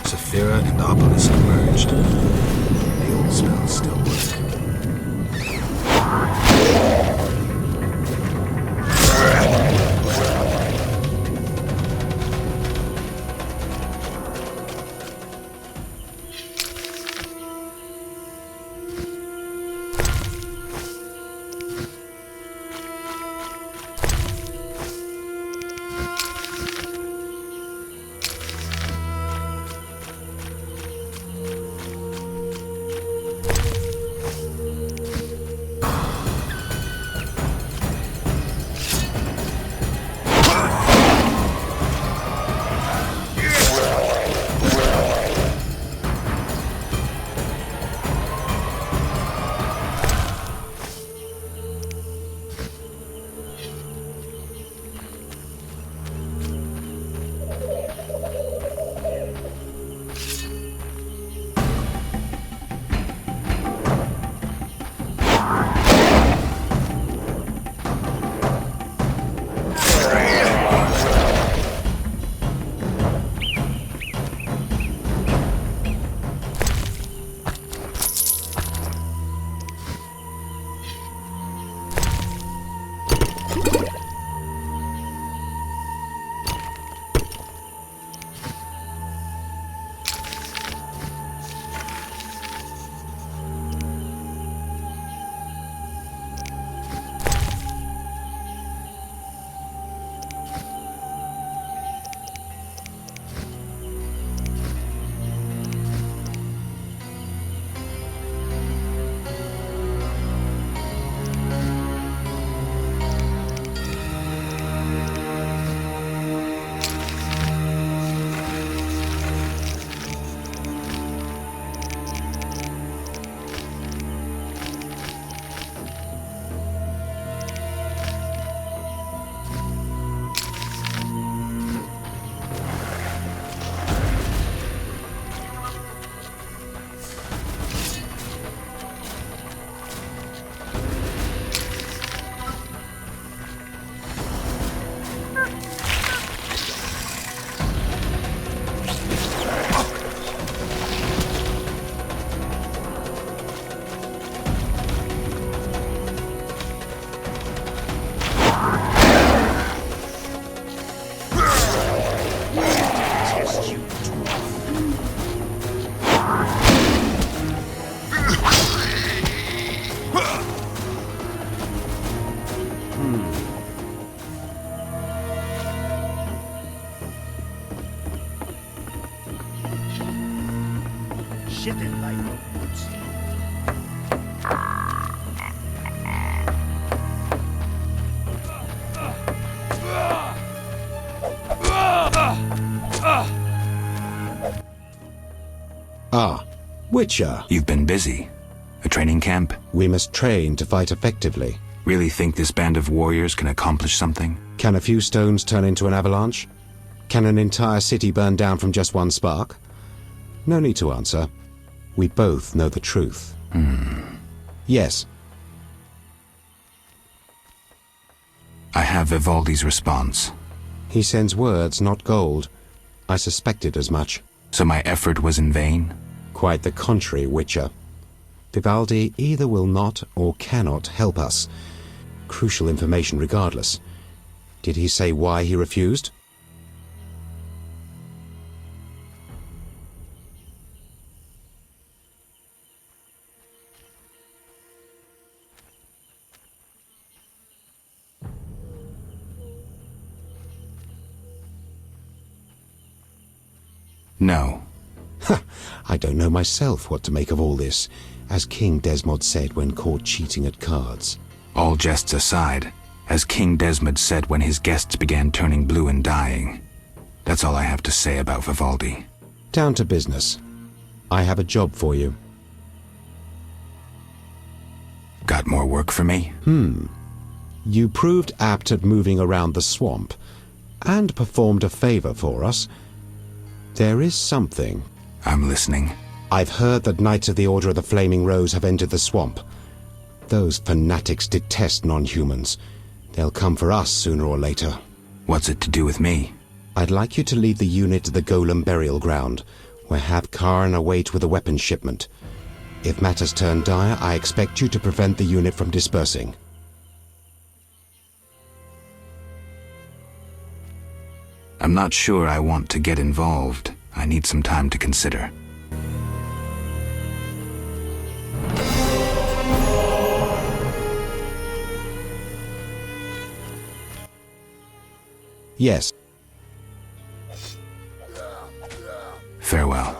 Saphira and Obelisk merged. The old spells still work. Witcher. You've been busy. A training camp? We must train to fight effectively. Really think this band of warriors can accomplish something? Can a few stones turn into an avalanche? Can an entire city burn down from just one spark? No need to answer. We both know the truth. Yes. I have Vivaldi's response. He sends words, not gold. I suspected as much. So my effort was in vain? Quite the contrary, Witcher. Vivaldi either will not or cannot help us. Crucial information regardless. Did he say why he refused? No. I don't know myself what to make of all this, as King Desmod said when caught cheating at cards. All jests aside, as King Desmod said when his guests began turning blue and dying. That's all I have to say about Vivaldi. Down to business. I have a job for you. Got more work for me? You proved apt at moving around the swamp, and performed a favor for us. There is something. I'm listening. I've heard that Knights of the Order of the Flaming Rose have entered the swamp. Those fanatics detest non-humans. They'll come for us sooner or later. What's it to do with me? I'd like you to lead the unit to the Golem burial ground, where Hath-Karn await with a weapons shipment. If matters turn dire, I expect you to prevent the unit from dispersing. I'm not sure I want to get involved. I need some time to consider. Yes. Farewell.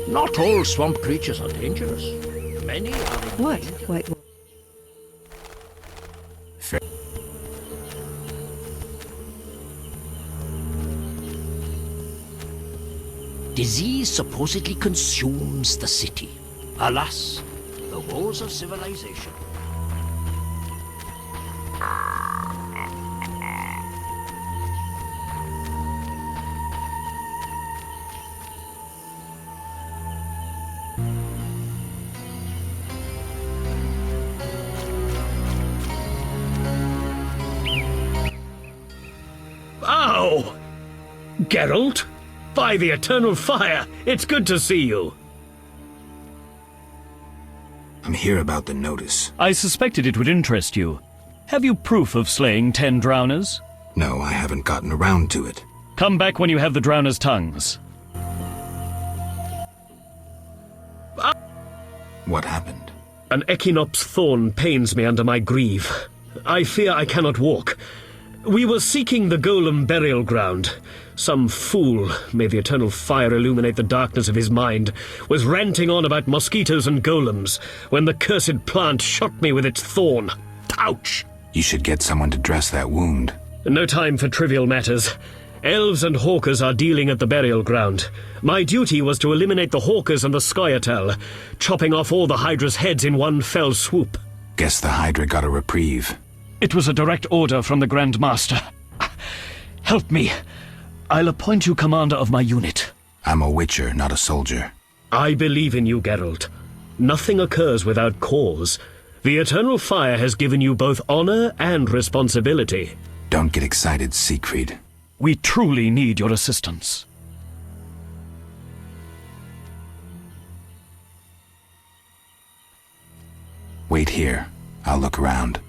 Not all swamp creatures are dangerous. Many are... What? Disease supposedly consumes the city. Alas, the woes of civilization. Ow! Geralt? By the eternal fire, it's good to see you. I'm here about the notice. I suspected it would interest you. Have you proof of slaying 10 drowners? No, I haven't gotten around to it. Come back when you have the drowners' tongues. What happened? An Echinops thorn pains me under my greave. I fear I cannot walk. We were seeking the Golem burial ground. Some fool, may the eternal fire illuminate the darkness of his mind, was ranting on about mosquitoes and golems when the cursed plant shot me with its thorn. Ouch! You should get someone to dress that wound. No time for trivial matters. Elves and hawkers are dealing at the burial ground. My duty was to eliminate the hawkers and the Scoia'tael, chopping off all the Hydra's heads in one fell swoop. Guess the Hydra got a reprieve. It was a direct order from the Grand Master. Help me. I'll appoint you commander of my unit. I'm a witcher, not a soldier. I believe in you, Geralt. Nothing occurs without cause. The eternal fire has given you both honor and responsibility. Don't get excited, Siegfried. We truly need your assistance. Wait here. I'll look around.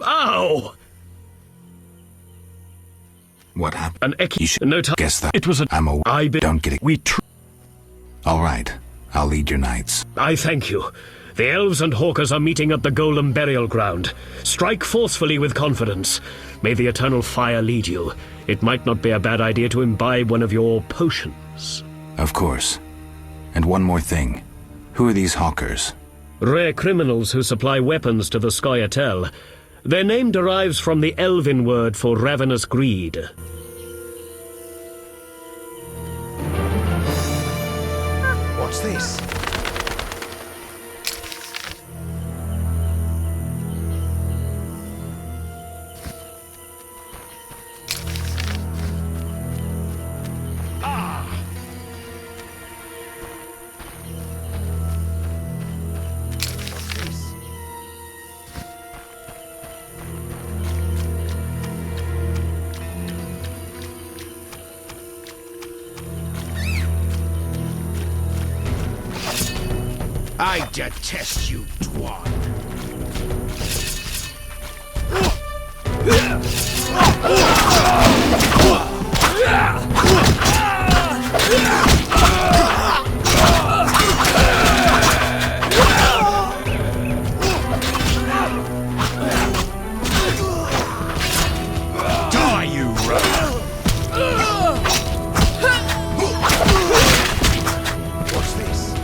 Ow! What happened? An You should no time. guess that. It was a... I'm a... Don't get it. We All right. I'll lead your knights. I thank you. The elves and hawkers are meeting at the Golem burial ground. Strike forcefully with confidence. May the eternal fire lead you. It might not be a bad idea to imbibe one of your potions. Of course. And one more thing. Who are these hawkers? Rare criminals who supply weapons to the Scoia'tael. Their name derives from the Elven word for ravenous greed. What's this? I detest you, Dwan. Die, you rat! What's this?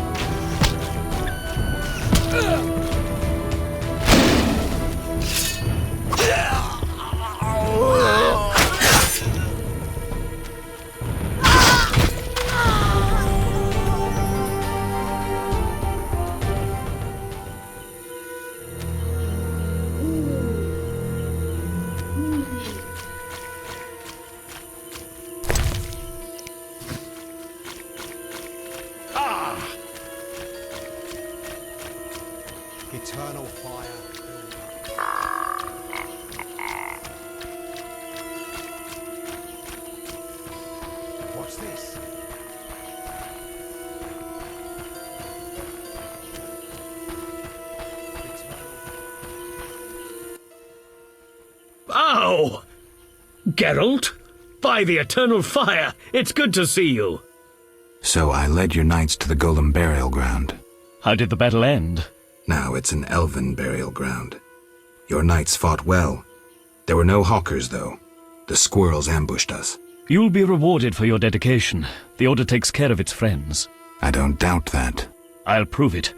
Eternal fire. What's this? Ow! Geralt? By the eternal fire, it's good to see you. So I led your knights to the Golem burial ground. How did the battle end? Now it's an elven burial ground. Your knights fought well. There were no hawkers, though. The squirrels ambushed us. You'll be rewarded for your dedication. The Order takes care of its friends. I don't doubt that. I'll prove it.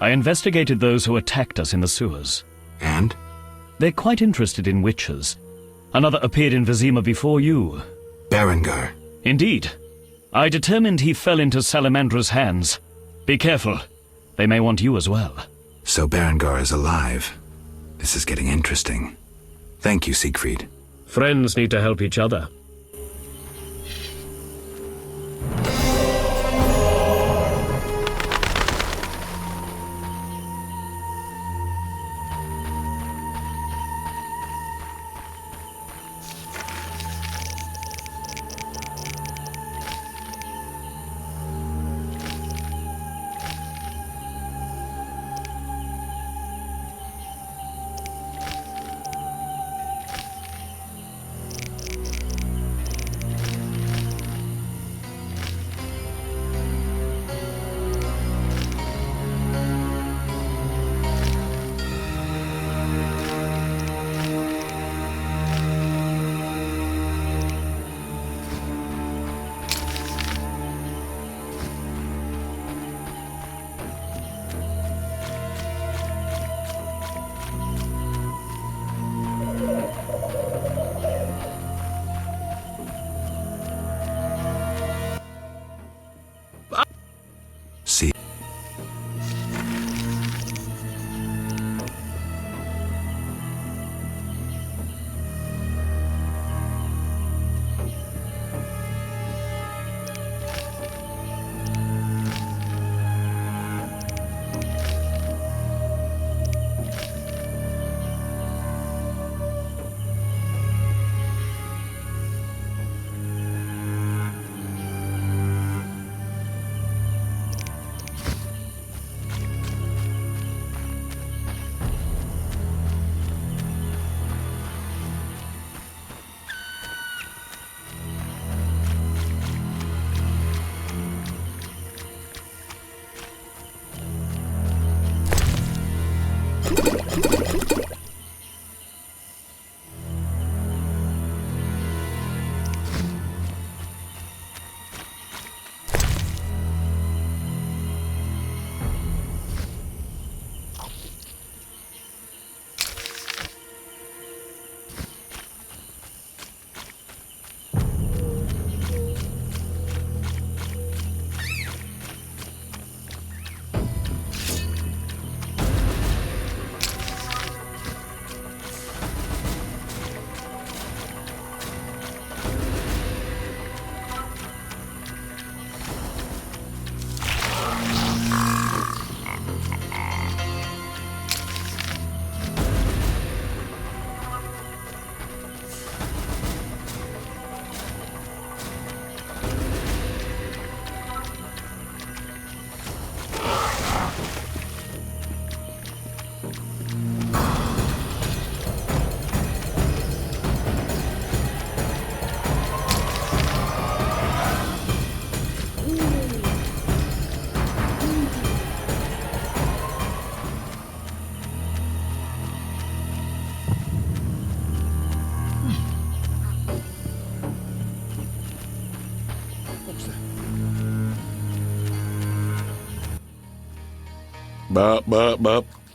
I investigated those who attacked us in the sewers. And? They're quite interested in witches. Another appeared in Vizima before you. Berengar. Indeed. I determined he fell into Salamandra's hands. Be careful. They may want you as well. So Berengar is alive. This is getting interesting. Thank you, Siegfried. Friends need to help each other.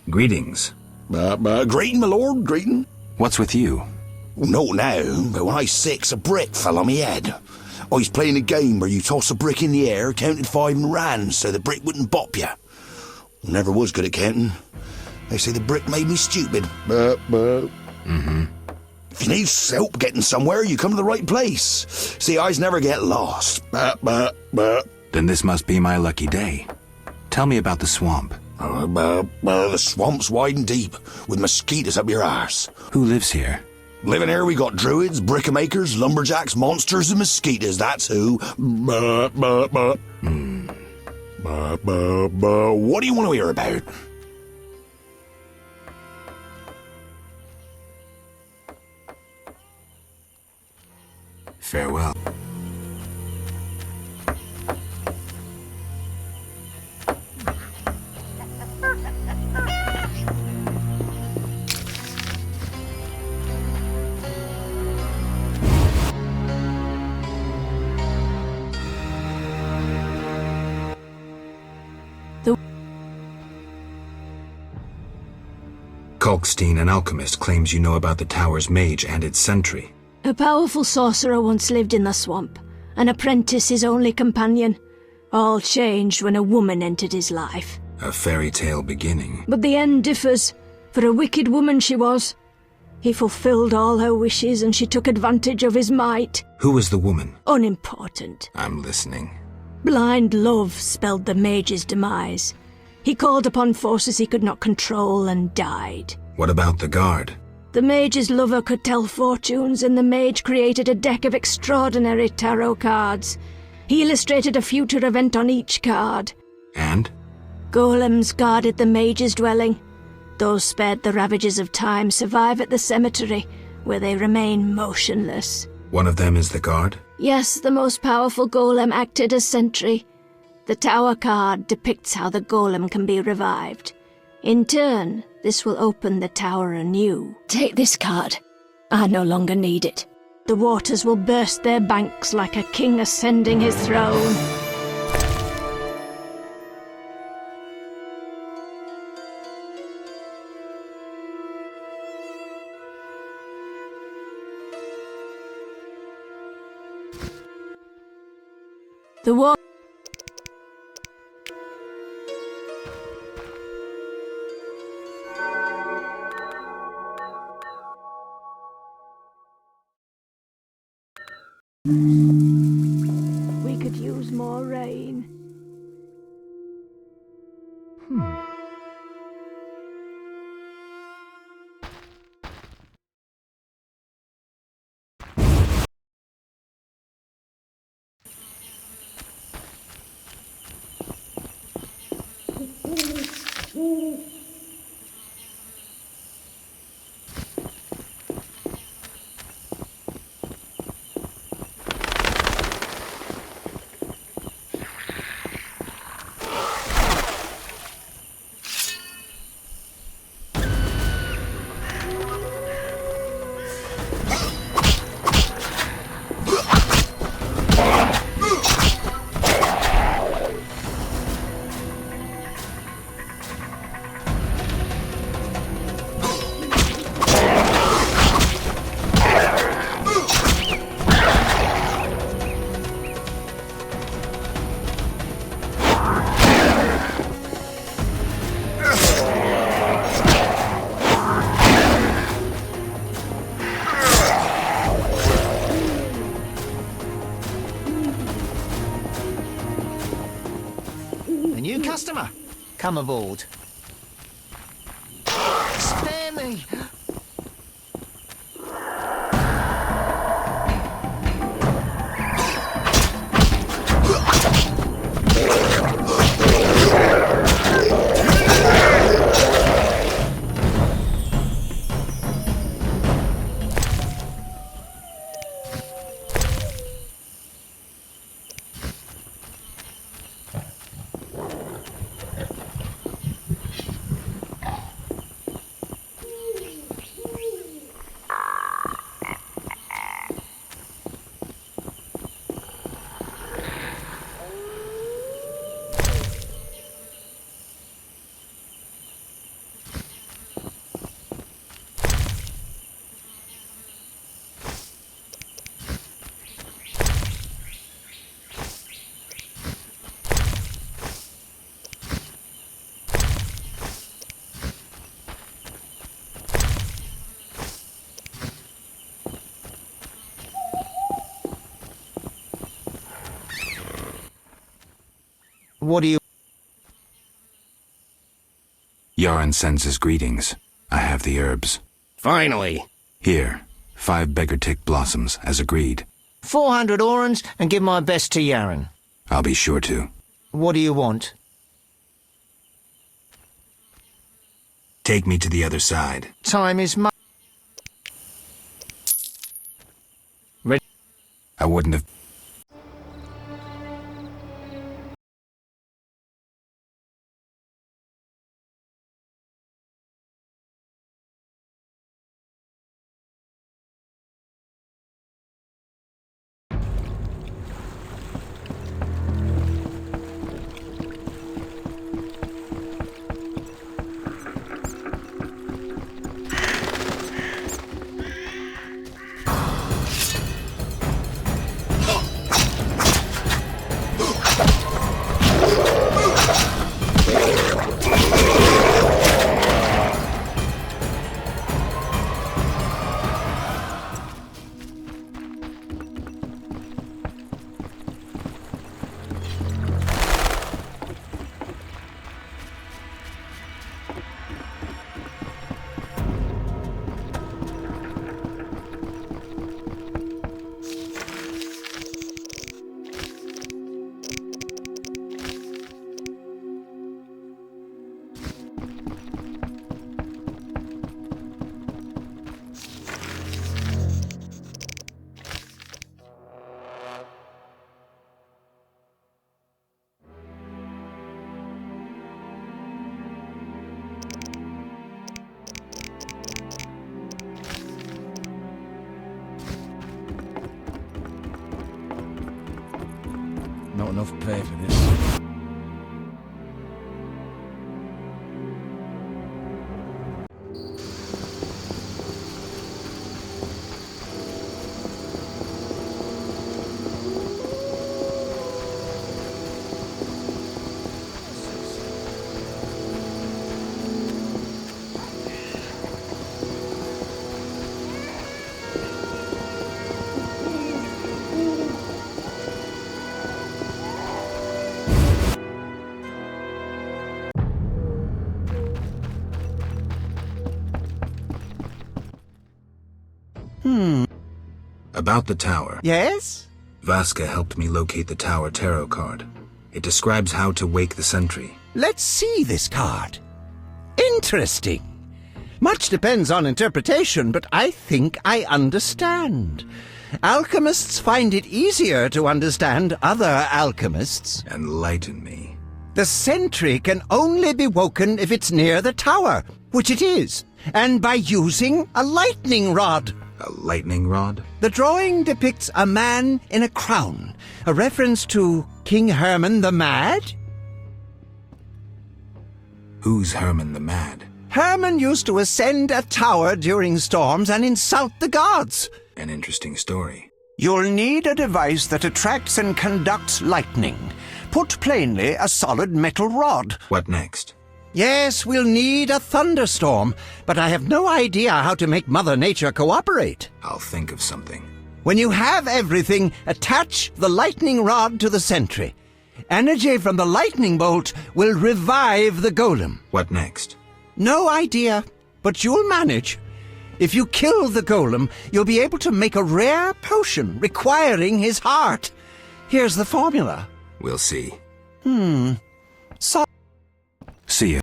Greetings. Greeting, my lord, greeting. What's with you? Not now, but when I was 6, a brick fell on me head. I was playing a game where you toss a brick in the air, counted 5 and ran so the brick wouldn't bop you. Never was good at counting. They say the brick made me stupid. Mm-hmm. If you need help getting somewhere, you come to the right place. See, I never get lost. Then this must be my lucky day. Tell me about the swamp. The swamp's wide and deep, with mosquitoes up your arse. Who lives here? Living here, we got druids, brickmakers, lumberjacks, monsters, and mosquitoes. That's who. What do you want to hear about? Farewell. Kalkstein, an alchemist, claims you know about the tower's mage and its sentry. A powerful sorcerer once lived in the swamp, an apprentice his only companion. All changed when a woman entered his life. A fairy tale beginning. But the end differs, for a wicked woman she was. He fulfilled all her wishes and she took advantage of his might. Who was the woman? Unimportant. I'm listening. Blind love spelled the mage's demise. He called upon forces he could not control and died. What about the guard? The mage's lover could tell fortunes, and the mage created a deck of extraordinary tarot cards. He illustrated a future event on each card. And? Golems guarded the mage's dwelling. Those spared the ravages of time survive at the cemetery, where they remain motionless. One of them is the guard? Yes, the most powerful golem acted as sentry. The tower card depicts how the golem can be revived. In turn, this will open the tower anew. Take this card. I no longer need it. The waters will burst their banks like a king ascending his throne. The water... We could use more rain. New customer, come aboard. Spare me! What do you... Yaron sends his greetings. I have the herbs. Finally. Here, 5 beggar tick blossoms, as agreed. 400 orange and give my best to Yaron. I'll be sure to. What do you want? Take me to the other side. Time is money. I wouldn't have... Not enough pay for this. About the tower. Yes? Vasca helped me locate the tower tarot card. It describes how to wake the sentry. Let's see this card. Interesting. Much depends on interpretation, but I think I understand. Alchemists find it easier to understand other alchemists. Enlighten me. The sentry can only be woken if it's near the tower, which it is, and by using a lightning rod. A lightning rod? The drawing depicts a man in a crown, a reference to King Herman the Mad. Who's Herman the Mad? Herman used to ascend a tower during storms and insult the gods. An interesting story. You'll need a device that attracts and conducts lightning. Put plainly, a solid metal rod. What next? Yes, we'll need a thunderstorm, but I have no idea how to make Mother Nature cooperate. I'll think of something. When you have everything, attach the lightning rod to the sentry. Energy from the lightning bolt will revive the golem. What next? No idea, but you'll manage. If you kill the golem, you'll be able to make a rare potion requiring his heart. Here's the formula. We'll see. So See ya.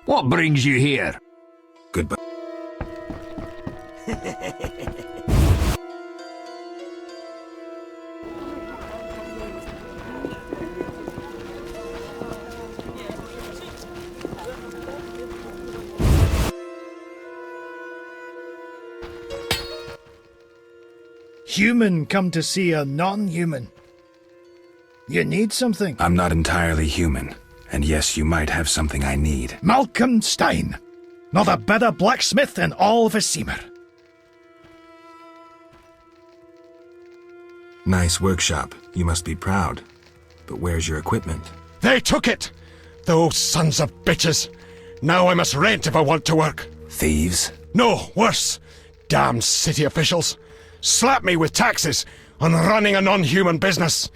What brings you here? Goodbye. Human come to see a non-human. You need something? I'm not entirely human. And yes, you might have something I need. Malcolm Stein. Not a better blacksmith in all of Vizima. Nice workshop. You must be proud. But where's your equipment? They took it! Those sons of bitches! Now I must rent if I want to work. Thieves? No, worse. Damn city officials. Slap me with taxes on running a non-human business.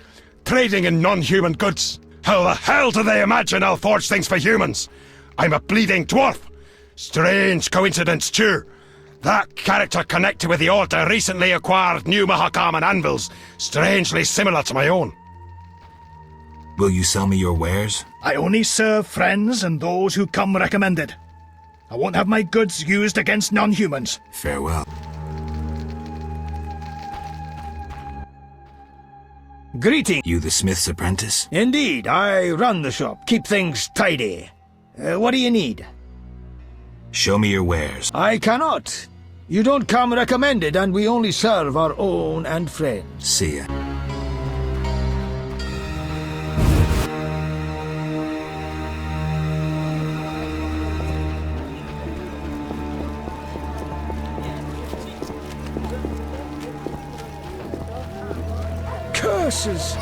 Trading in non-human goods. How the hell do they imagine I'll forge things for humans? I'm a bleeding dwarf. Strange coincidence, too. That character connected with the Order recently acquired new Mahakaman anvils, strangely similar to my own. Will you sell me your wares? I only serve friends and those who come recommended. I won't have my goods used against non-humans. Farewell. Greeting. You the smith's apprentice? Indeed, I run the shop, keep things tidy. What do you need? Show me your wares. I cannot. You don't come recommended, and we only serve our own and friends. See ya. Curses!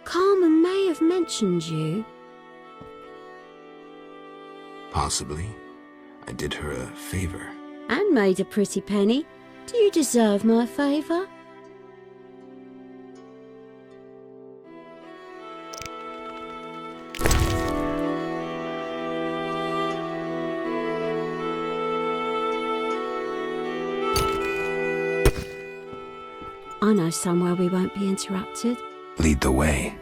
Carmen may have mentioned you. Possibly. I did her a favor. And made a pretty penny. Do you deserve my favour? I know somewhere we won't be interrupted. Lead the way.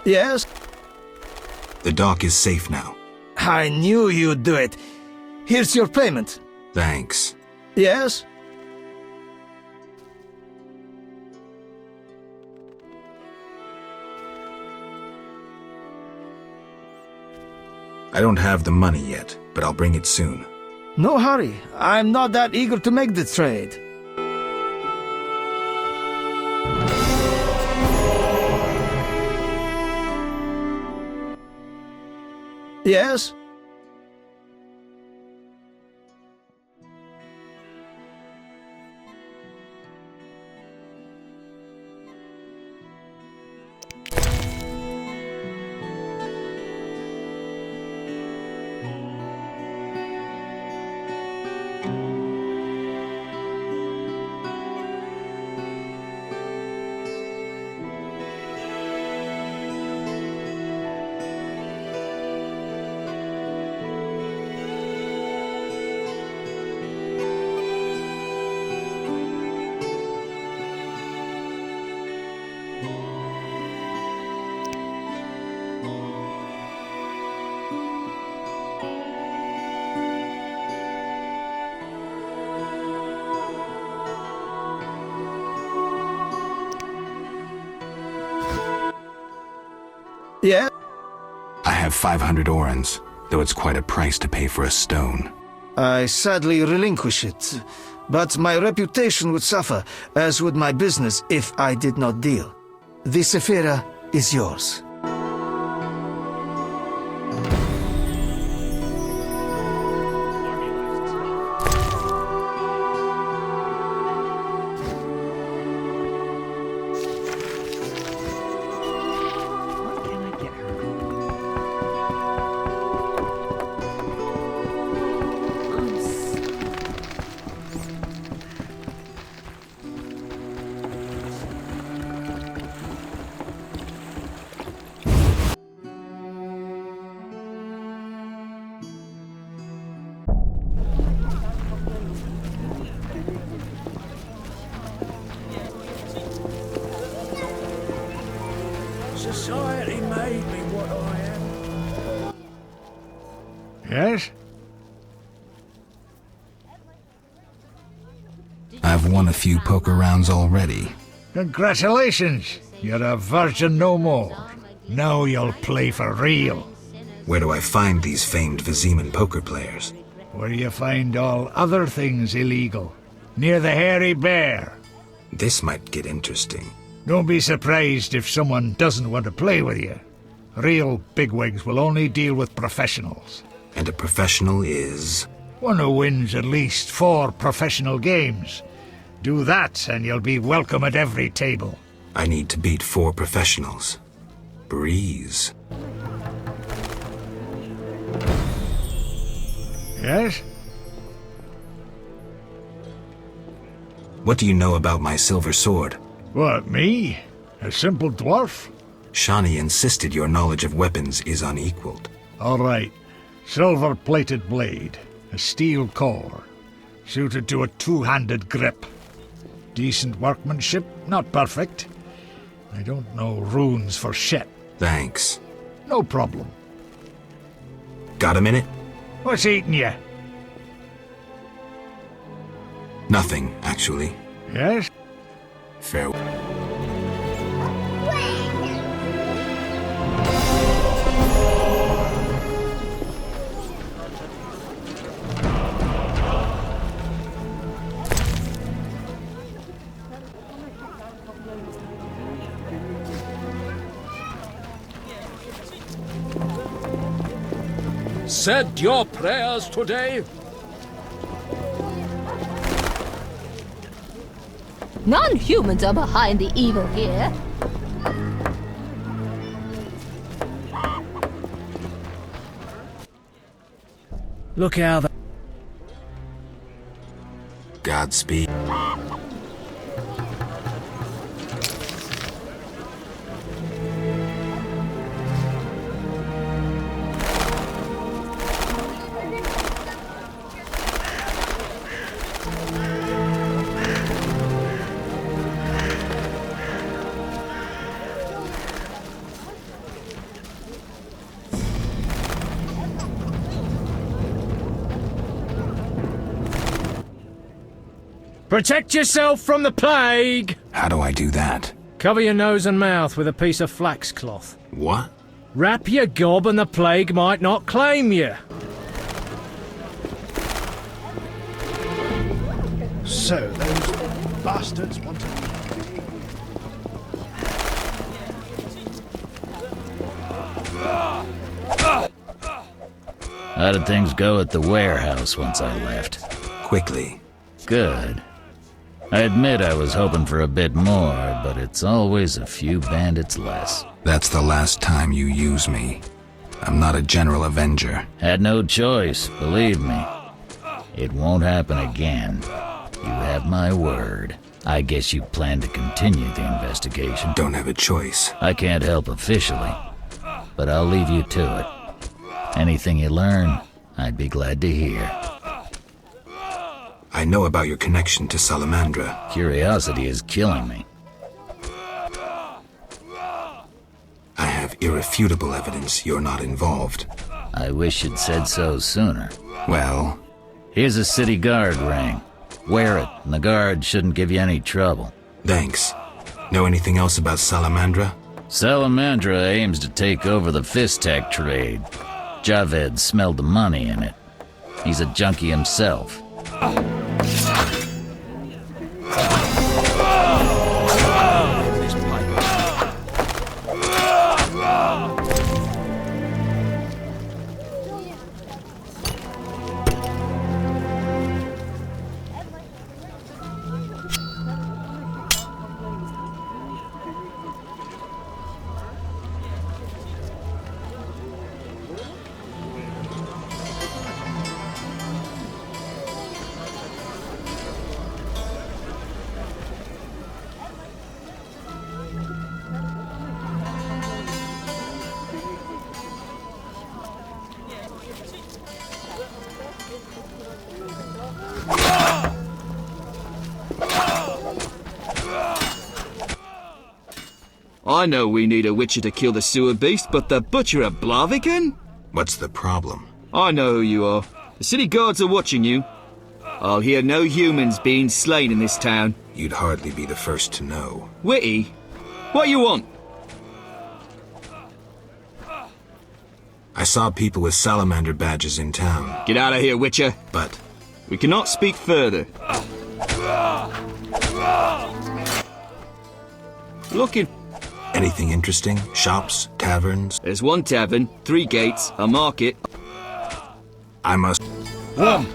Yes? The dock is safe now. I knew you'd do it. Here's your payment. Thanks. Yes? I don't have the money yet, but I'll bring it soon. No hurry. I'm not that eager to make the trade. Yes? Yeah? I have 500 orens, though it's quite a price to pay for a stone. I sadly relinquish it, But my reputation would suffer, as would my business if I did not deal. The Sephira is yours. Society made me what I am. Yes? I've won a few poker rounds already. Congratulations! You're a virgin no more. Now you'll play for real. Where do I find these famed Viziman poker players? Where you find all other things illegal. Near the Hairy Bear. This might get interesting. Don't be surprised if someone doesn't want to play with you. Real bigwigs will only deal with professionals. And a professional is? One who wins at least 4 professional games. Do that and you'll be welcome at every table. I need to beat 4 professionals. Breeze. Yes? What do you know about my silver sword? What, me? A simple dwarf? Shani insisted your knowledge of weapons is unequaled. All right. Silver-plated blade. A steel core. Suited to a 2-handed grip. Decent workmanship, not perfect. I don't know runes for shit. Thanks. No problem. Got a minute? What's eating you? Nothing, actually. Yes? Farewell. Said your prayers today? Non-humans are behind the evil here. Look how the... Godspeed. Protect yourself from the plague! How do I do that? Cover your nose and mouth with a piece of flax cloth. What? Wrap your gob and the plague might not claim you. So, those bastards want to... How did things go at the warehouse once I left? Quickly. Good. I admit I was hoping for a bit more, but it's always a few bandits less. That's the last time you use me. I'm not a general avenger. Had no choice, believe me. It won't happen again. You have my word. I guess you plan to continue the investigation. Don't have a choice. I can't help officially, but I'll leave you to it. Anything you learn, I'd be glad to hear. I know about your connection to Salamandra. Curiosity is killing me. I have irrefutable evidence you're not involved. I wish you'd said so sooner. Well? Here's a city guard ring. Wear it, and the guard shouldn't give you any trouble. Thanks. Know anything else about Salamandra? Salamandra aims to take over the Fistek trade. Javed smelled the money in it. He's a junkie himself. I know we need a witcher to kill the sewer beast, but the Butcher of Blaviken? What's the problem? I know who you are. The city guards are watching you. I'll hear no humans being slain in this town. You'd hardly be the first to know. Witty? What you want? I saw people with salamander badges in town. Get out of here, Witcher. But we cannot speak further. Looking. Anything interesting? Shops? Taverns? There's one tavern, 3 gates, a market. I must... 1,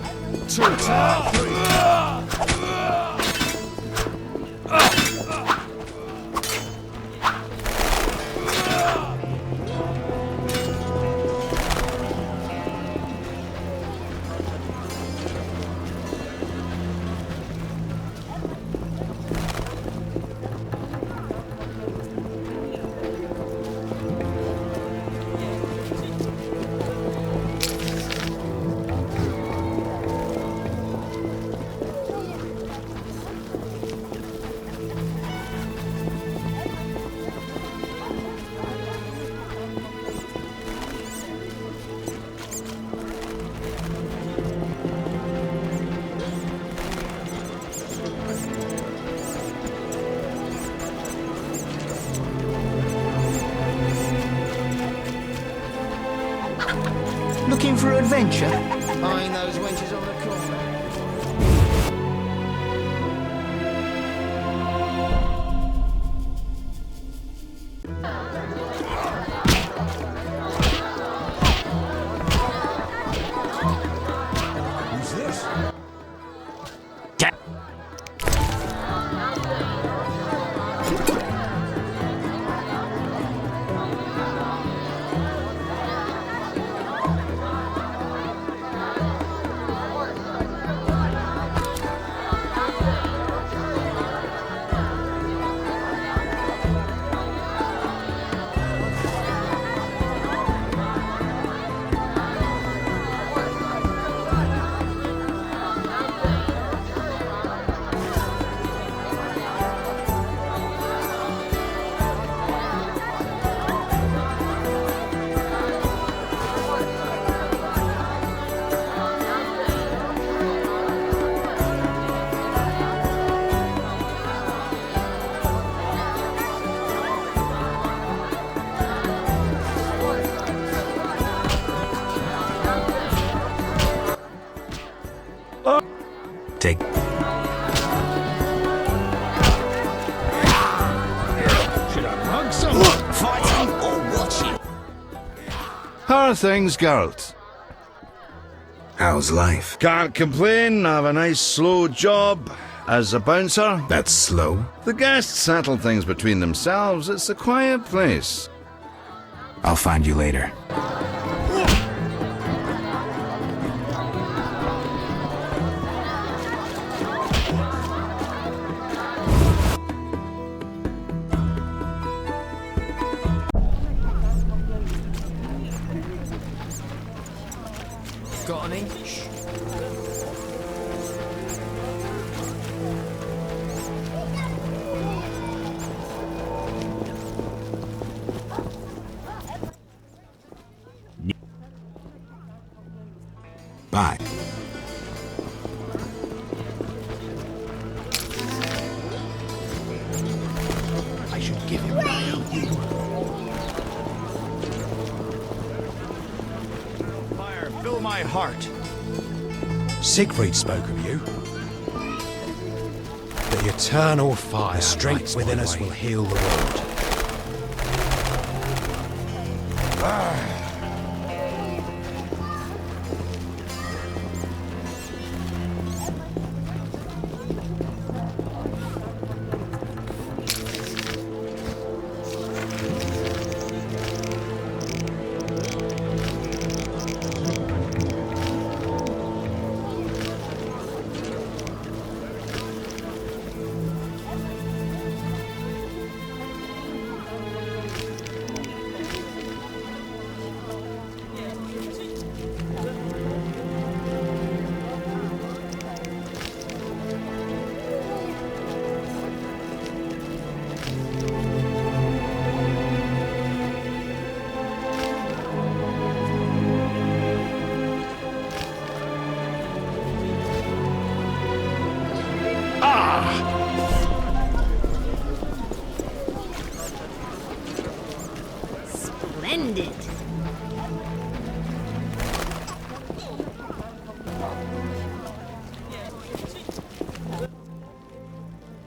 2, 3. Looking for adventure? Eyeing those wenches on the corner. Who's this? Take... Should I mug someone? Fighting or watching? How are things, Geralt? How's life? Can't complain. I have a nice slow job as a bouncer. That's slow? The guests settle things between themselves. It's a quiet place. I'll find you later. Got any? Bye. I should give him my help. Fire, fill my heart. Siegfried spoke of you. The eternal fire straight within us will heal the world. it.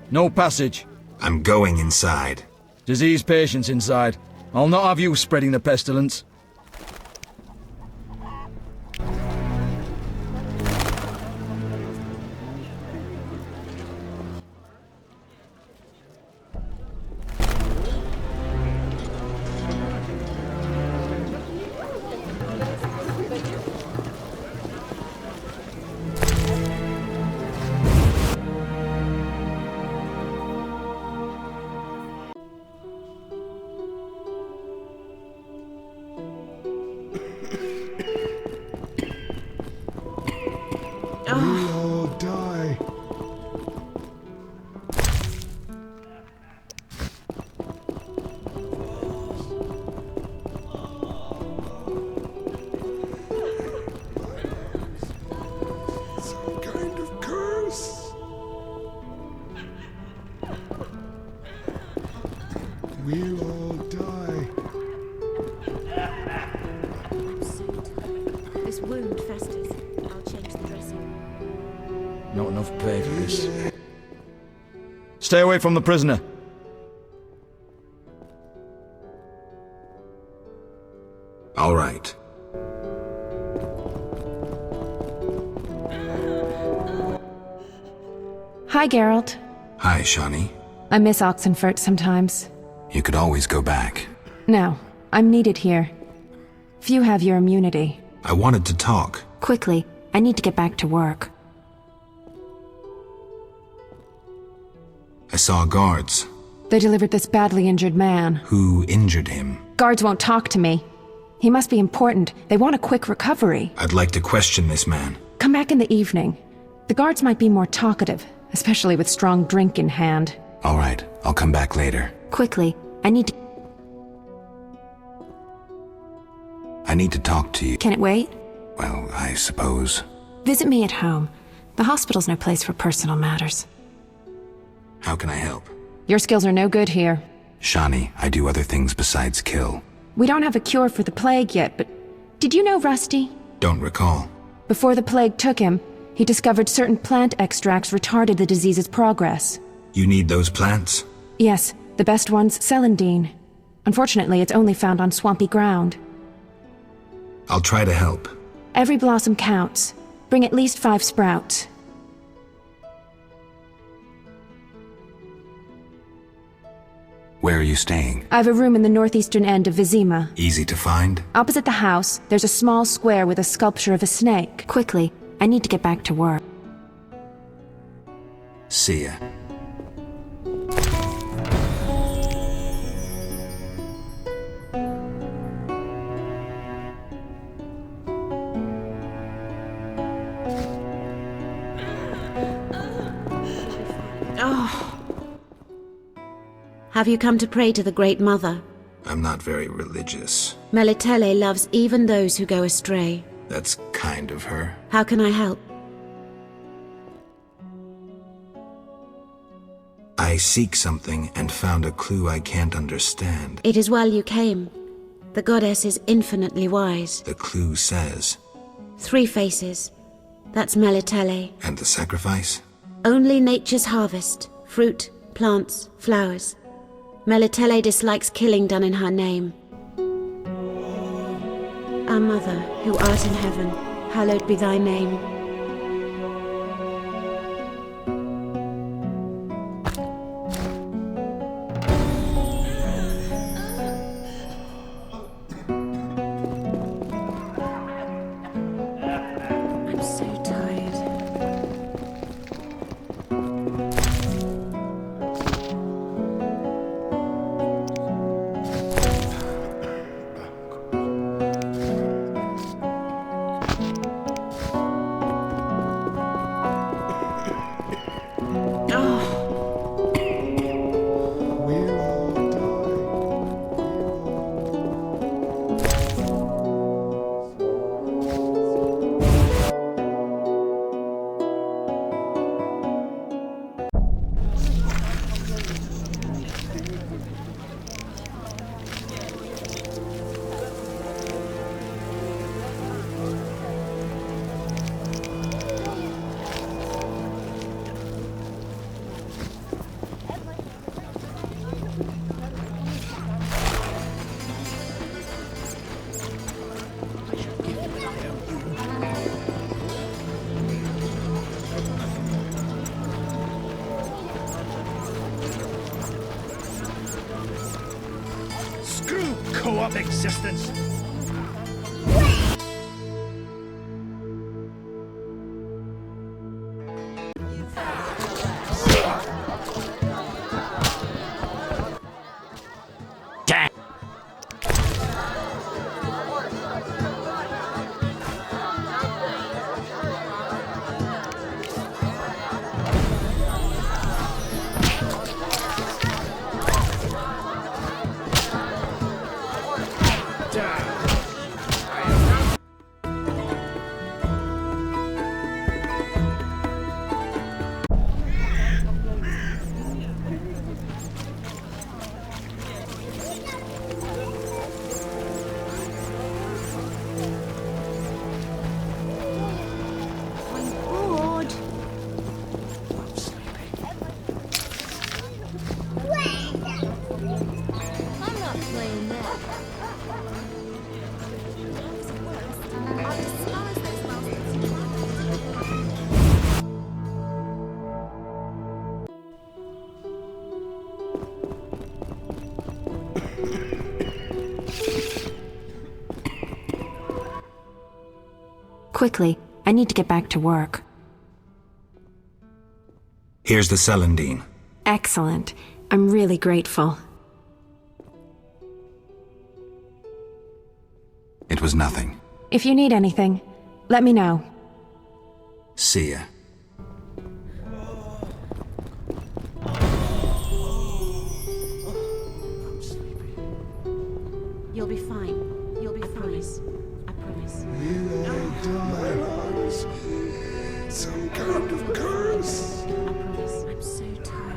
No passage. I'm going inside. Disease patients inside. I'll not have you spreading the pestilence. all die. Some kind of curse. We'll all die. This wound festers. I'll change the dressing. Not enough pay for this. Stay away from the prisoner. All right. Hi, Geralt. Hi, Shani. I miss Oxenfurt sometimes. You could always go back. No, I'm needed here. Few have your immunity. I wanted to talk. Quickly, I need to get back to work. I saw guards. They delivered this badly injured man. Who injured him? Guards won't talk to me. He must be important. They want a quick recovery. I'd like to question this man. Come back in the evening. The guards might be more talkative, especially with strong drink in hand. All right, I'll come back later. Quickly, I need to talk to you. Can it wait? Well, I suppose. Visit me at home. The hospital's no place for personal matters. How can I help? Your skills are no good here. Shani, I do other things besides kill. We don't have a cure for the plague yet, but did you know Rusty? Don't recall. Before the plague took him, he discovered certain plant extracts retarded the disease's progress. You need those plants? Yes, the best one's celandine. Unfortunately, it's only found on swampy ground. I'll try to help. Every blossom counts. Bring at least 5 sprouts. Where are you staying? I have a room in the northeastern end of Vizima. Easy to find? Opposite the house, there's a small square with a sculpture of a snake. Quickly, I need to get back to work. See ya. Oh. Have you come to pray to the Great Mother? I'm not very religious. Melitele loves even those who go astray. That's kind of her. How can I help? I seek something and found a clue I can't understand. It is well you came. The goddess is infinitely wise. The clue says. 3 faces. That's Melitele. And the sacrifice? Only nature's harvest. Fruit, plants, flowers. Melitele dislikes killing done in her name. Our Mother, who art in heaven, hallowed be thy name. I'm so tired. up existence. Quickly, I need to get back to work. Here's the Celandine. Excellent. I'm really grateful. It was nothing. If you need anything, let me know. See ya. You'll be fine. You'll be fine. I promise. Some kind of curse. I promise. I'm so tired.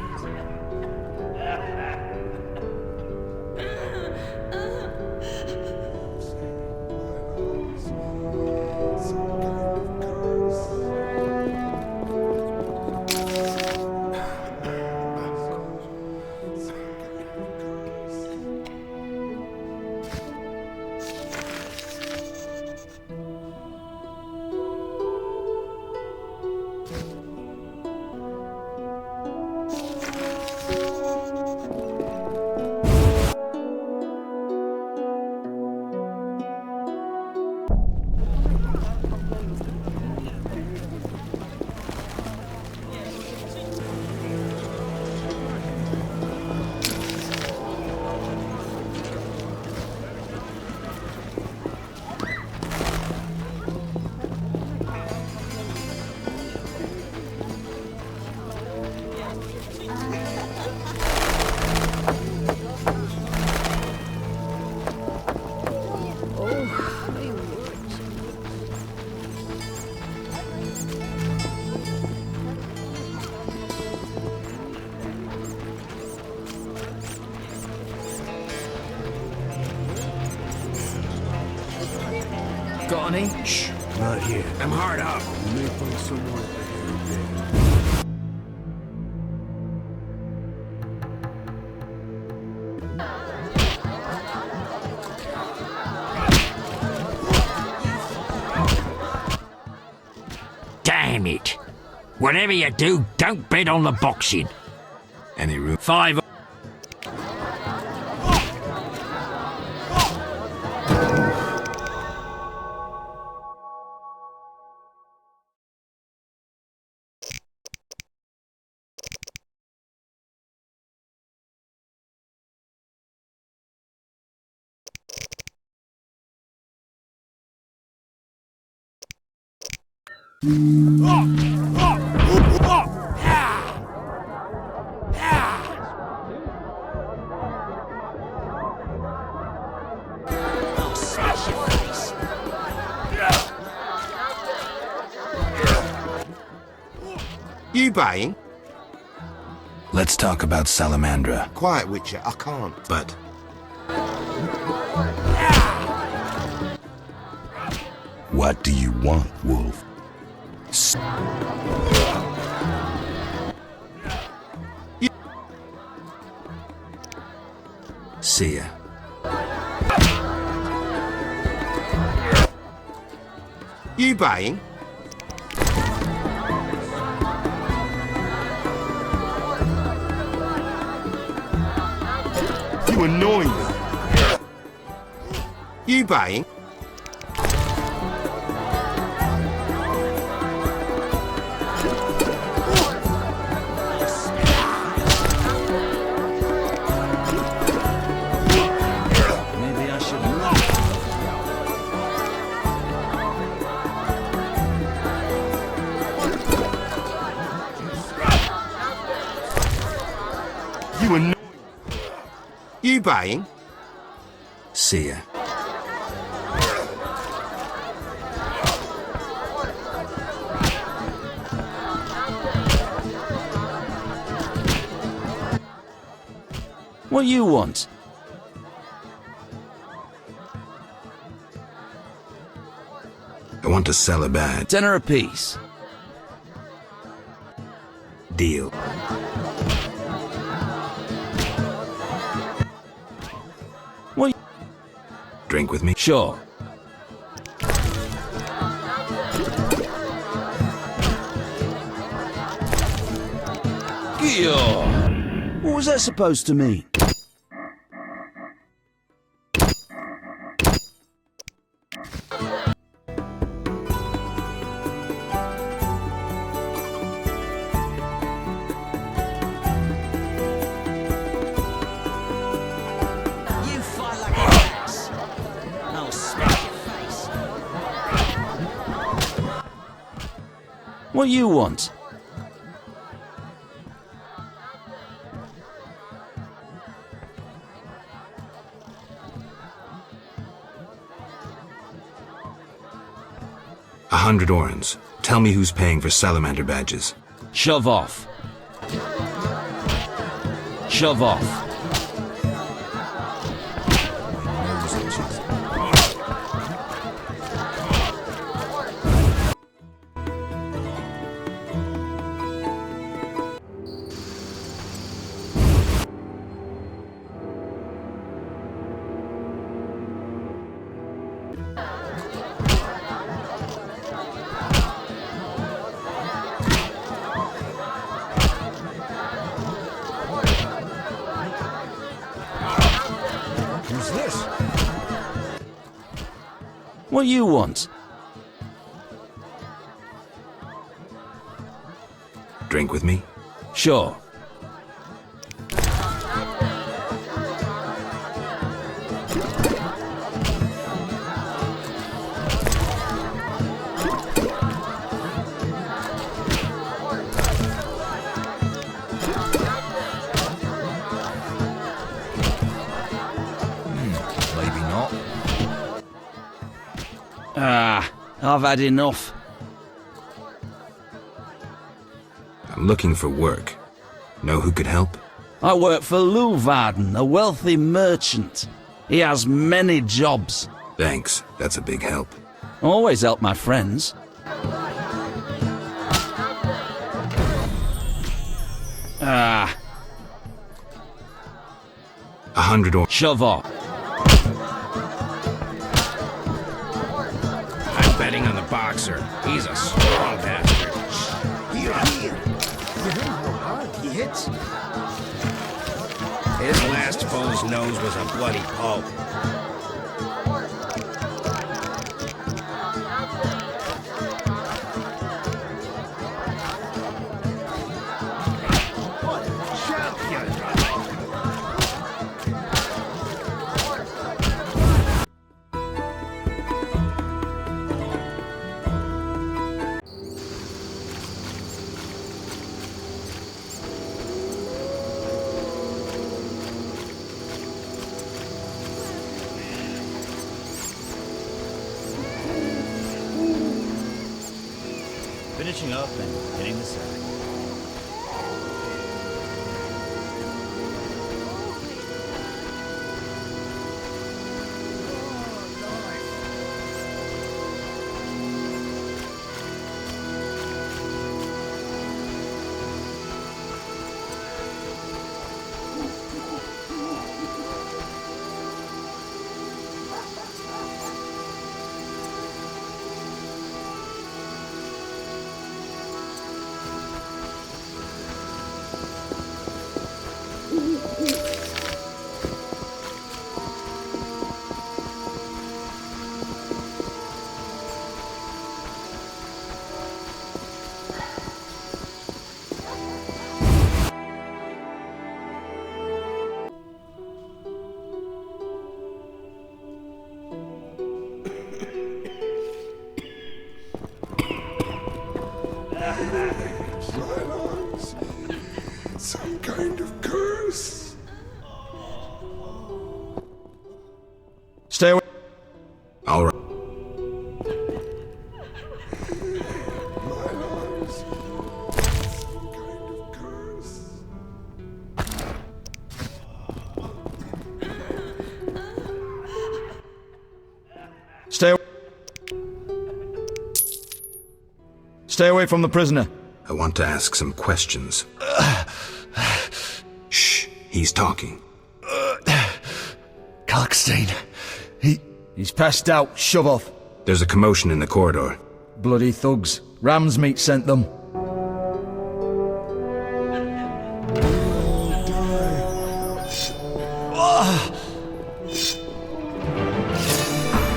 Got any? Shh, not here. I'm hard up. You may find someone at the Damn it. Whatever you do, don't bet on the boxing. Any room? 5. You buying? Let's talk about Salamandra. Quiet, Witcher, I can't. But what do you want, Wolf? See ya. You buying? You annoy me. You buying? Maybe I should not. You annoying. You buying? See ya. What you want? I want to sell a badge. Tenner apiece. Deal. What? Drink with me? Sure. What was that supposed to mean? You fight like an axe. I'll smack your face. What you want? $100 orens. Tell me who's paying for salamander badges. Shove off. Shove off. Who's this? What you want? Drink with me? Sure. Maybe not. I've had enough. I'm looking for work. Know who could help? I work for Leuwarden, a wealthy merchant. He has many jobs. Thanks. That's a big help. Always help my friends. $100 orens. Shove off. I'm betting on the boxer. He's a strong bastard. Here, here. You hear how hard he hits? His last foe's nose was a bloody pulp. Finishing up and hitting the sack. kind of curse. Stay away. All right. Stay away from the prisoner. I want to ask some questions. Shh, he's talking. Kalkstein. He's passed out. Shove off. There's a commotion in the corridor. Bloody thugs. Ramsmeat sent them.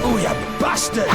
Oh, you bastard!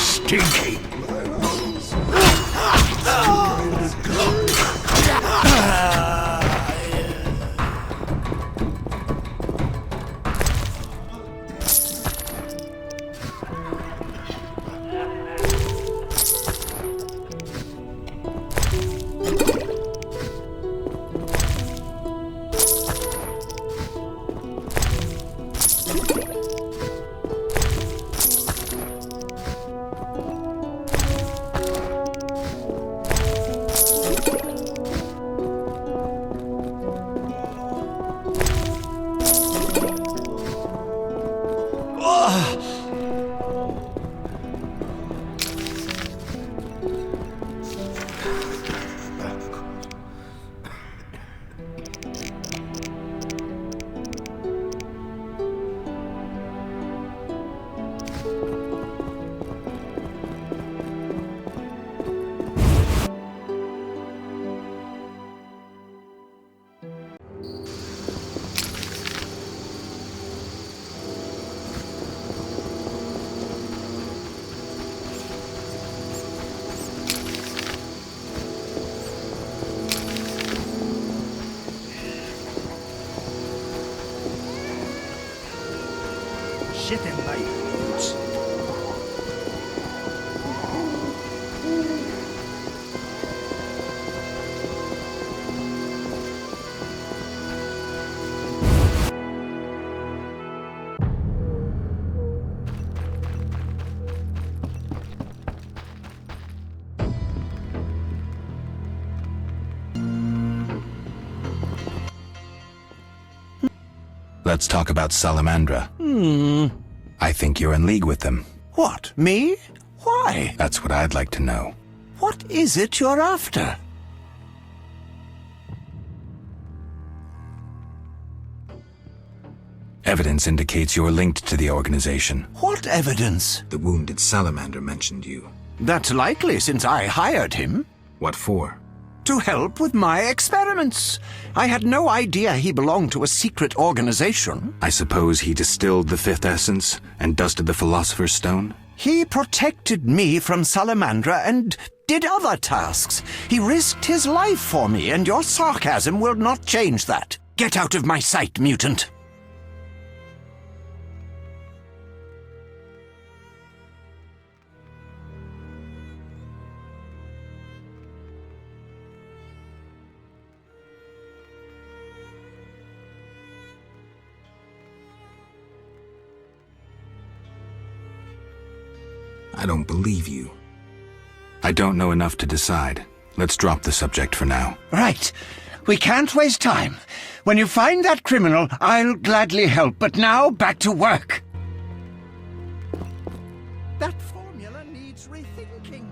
Stinky. Shit in my boots. Let's talk about Salamandra. I think you're in league with them. What, me? Why? That's what I'd like to know. What is it you're after? Evidence indicates you're linked to the organization. What evidence? The wounded salamander mentioned you. That's likely, since I hired him. What for? To help with my experiments. I had no idea he belonged to a secret organization. I suppose he distilled the fifth essence and dusted the Philosopher's Stone? He protected me from Salamandra and did other tasks. He risked his life for me, and your sarcasm will not change that. Get out of my sight, mutant. I don't believe you. I don't know enough to decide. Let's drop the subject for now. Right. We can't waste time. When you find that criminal, I'll gladly help. But now, back to work. That formula needs rethinking.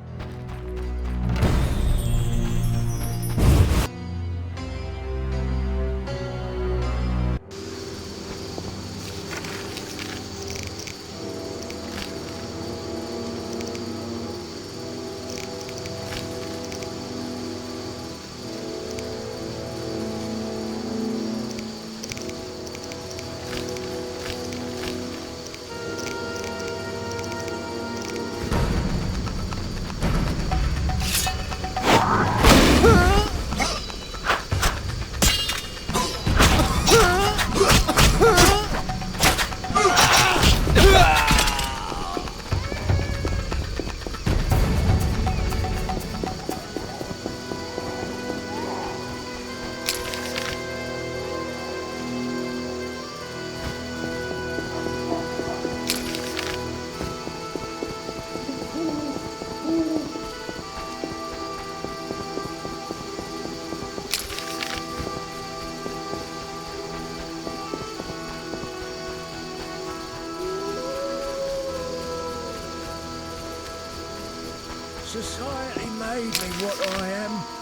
made me what I am.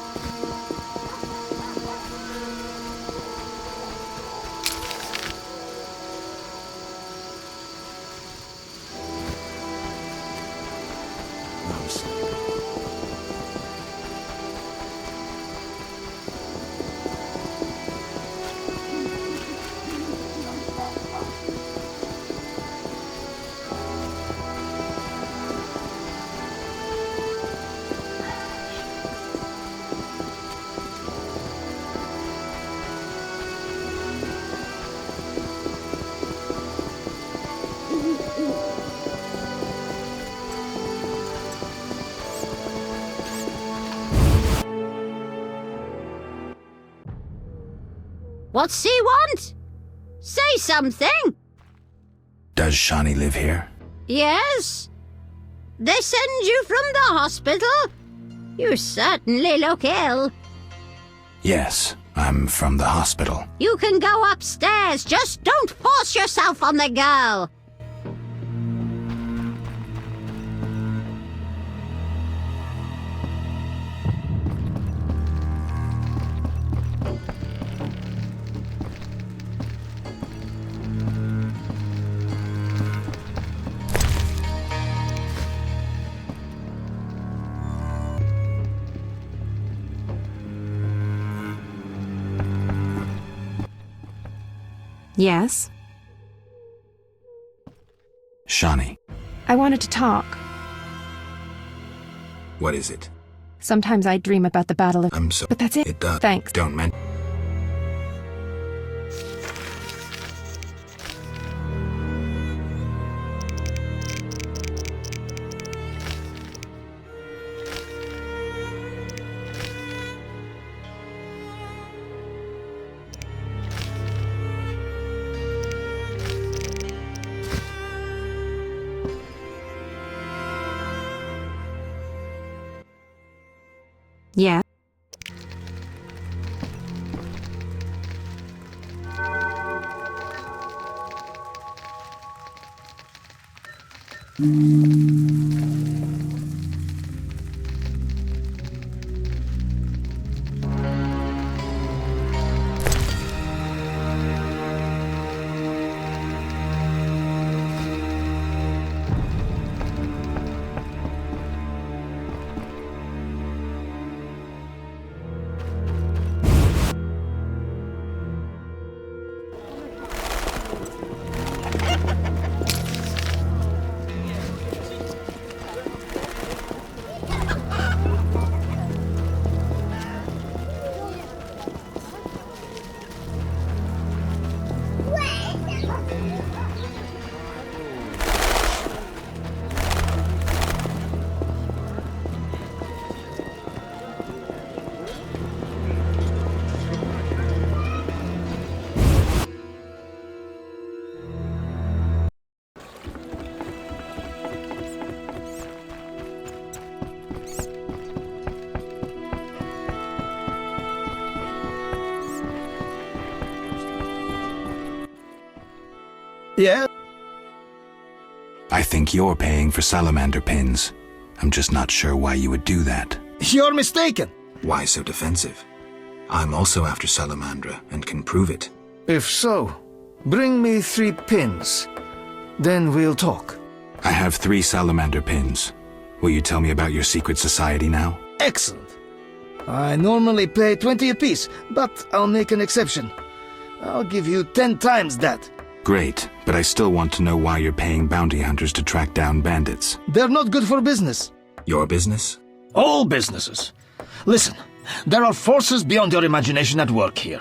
What's he want? Say something! Does Shawnee live here? Yes? They send you from the hospital? You certainly look ill. Yes, I'm from the hospital. You can go upstairs, just don't force yourself on the girl. Yes? Shawnee, I wanted to talk. what is it? Sometimes I dream about the Battle of... I'm so... But that's it. It does. Thanks. Don't mention... Yeah? Yeah? I think you're paying for salamander pins. I'm just not sure why you would do that. You're mistaken. Why so defensive? I'm also after Salamandra and can prove it. If so, bring me 3 pins. Then we'll talk. I have 3 salamander pins. Will you tell me about your secret society now? Excellent. I normally pay 20 apiece, but I'll make an exception. I'll give you 10 times that. Great, but I still want to know why you're paying bounty hunters to track down bandits. They're not good for business. Your business? All businesses. Listen, there are forces beyond your imagination at work here.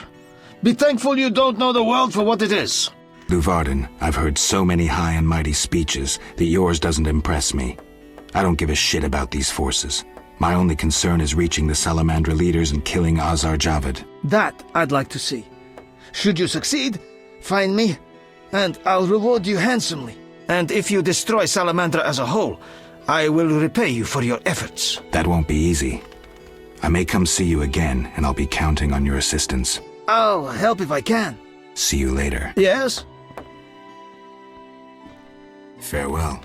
Be thankful you don't know the world for what it is. Luvarden, I've heard so many high and mighty speeches that yours doesn't impress me. I don't give a shit about these forces. My only concern is reaching the Salamandra leaders and killing Azar Javed. That I'd like to see. Should you succeed, find me, and I'll reward you handsomely. And if you destroy Salamandra as a whole, I will repay you for your efforts. That won't be easy. I may come see you again, and I'll be counting on your assistance. I'll help if I can. See you later. Yes? Farewell.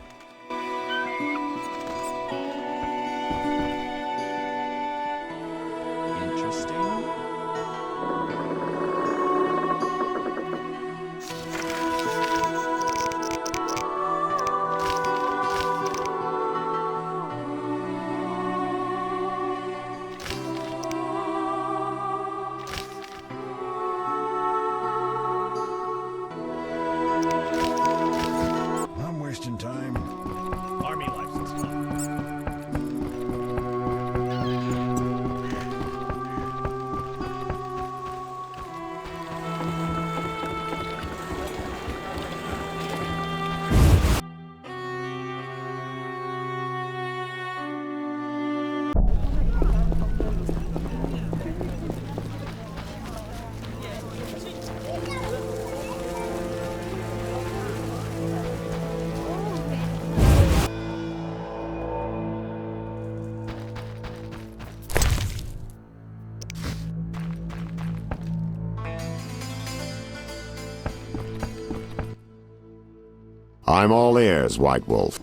I'm all ears, White Wolf.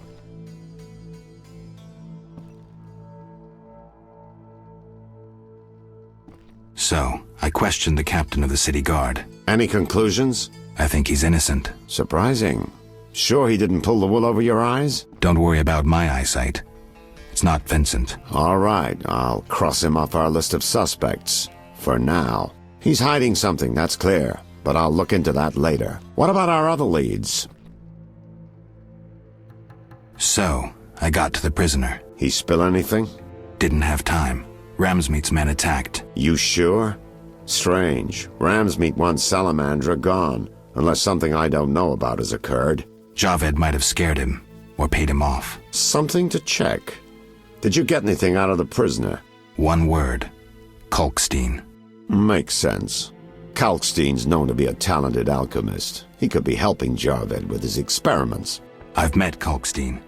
So, I questioned the captain of the city guard. Any conclusions? I think he's innocent. Surprising. Sure he didn't pull the wool over your eyes? Don't worry about my eyesight. It's not Vincent. All right, I'll cross him off our list of suspects. For now. He's hiding something, that's clear. But I'll look into that later. What about our other leads? So, I got to the prisoner. He spill anything? Didn't have time. Ramsmeet's men attacked. You sure? Strange. Ramsmeet wants Salamandra gone, unless something I don't know about has occurred. Javed might have scared him, or paid him off. Something to check. Did you get anything out of the prisoner? One word. Kalkstein. Makes sense. Kalkstein's known to be a talented alchemist. He could be helping Javed with his experiments. I've met Kalkstein.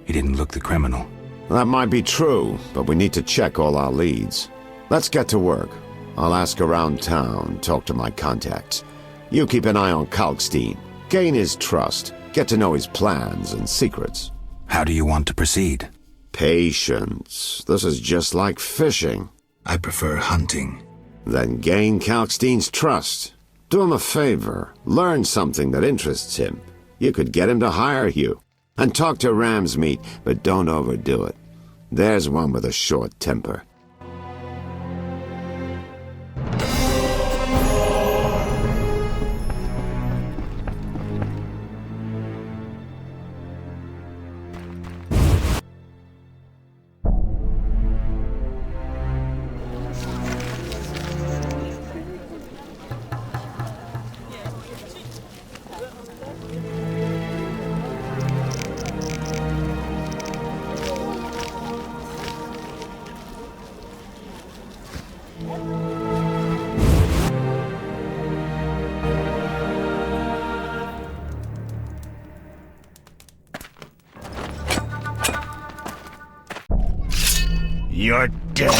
He didn't look the criminal. That might be true, but we need to check all our leads. Let's get to work. I'll ask around town, talk to my contacts. You keep an eye on Kalkstein. Gain his trust. Get to know his plans and secrets. How do you want to proceed? Patience. This is just like fishing. I prefer hunting. Then gain Kalkstein's trust. Do him a favor. Learn something that interests him. You could get him to hire you. And talk to Ramsmeet, but don't overdo it. There's one with a short temper. You're dead.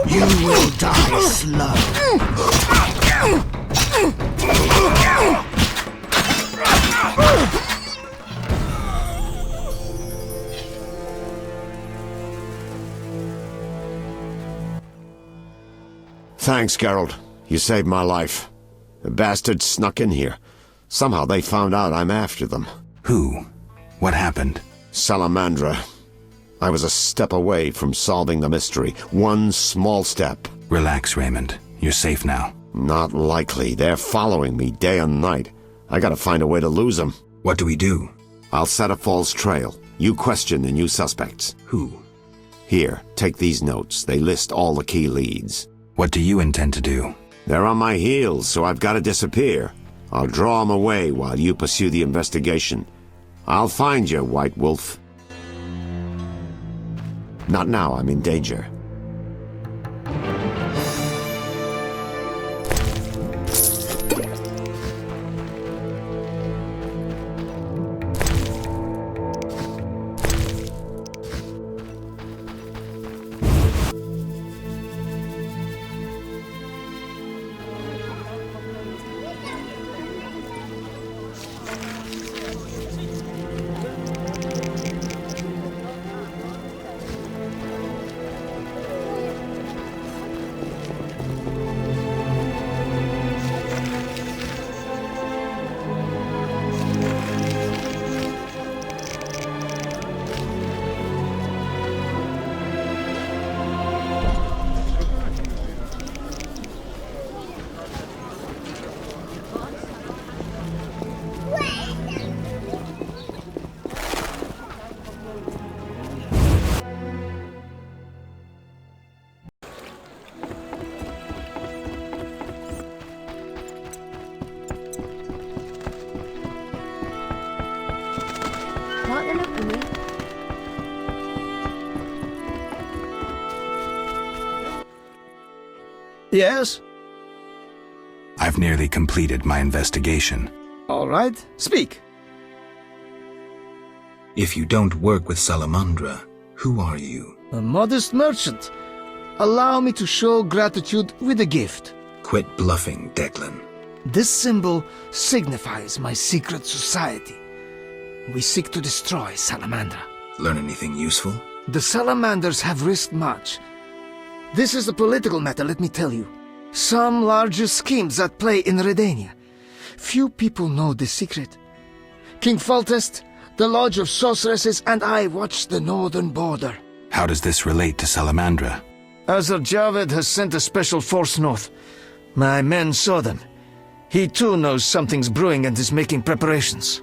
You will die slow. Thanks, Geralt. You saved my life. The bastards snuck in here. Somehow they found out I'm after them. Who? What happened? Salamandra. I was a step away from solving the mystery. One small step. Relax, Raymond. You're safe now. Not likely. They're following me day and night. I gotta find a way to lose them. What do we do? I'll set a false trail. You question the new suspects. Who? Here, take these notes. They list all the key leads. What do you intend to do? They're on my heels, so I've got to disappear. I'll draw them away while you pursue the investigation. I'll find you, White Wolf. Not now, I'm in danger. like the look of me. Yes? I've nearly completed my investigation. All right, speak. If you don't work with Salamandra, who are you? A modest merchant. Allow me to show gratitude with a gift. Quit bluffing, Declan. This symbol signifies my secret society. We seek to destroy Salamandra. Learn anything useful? The Salamanders have risked much. This is a political matter, let me tell you. Some larger schemes at play in Redania. Few people know this secret. King Foltest, the Lodge of Sorceresses, and I watch the northern border. How does this relate to Salamandra? Azar Javed has sent a special force north. My men saw them. He too knows something's brewing and is making preparations.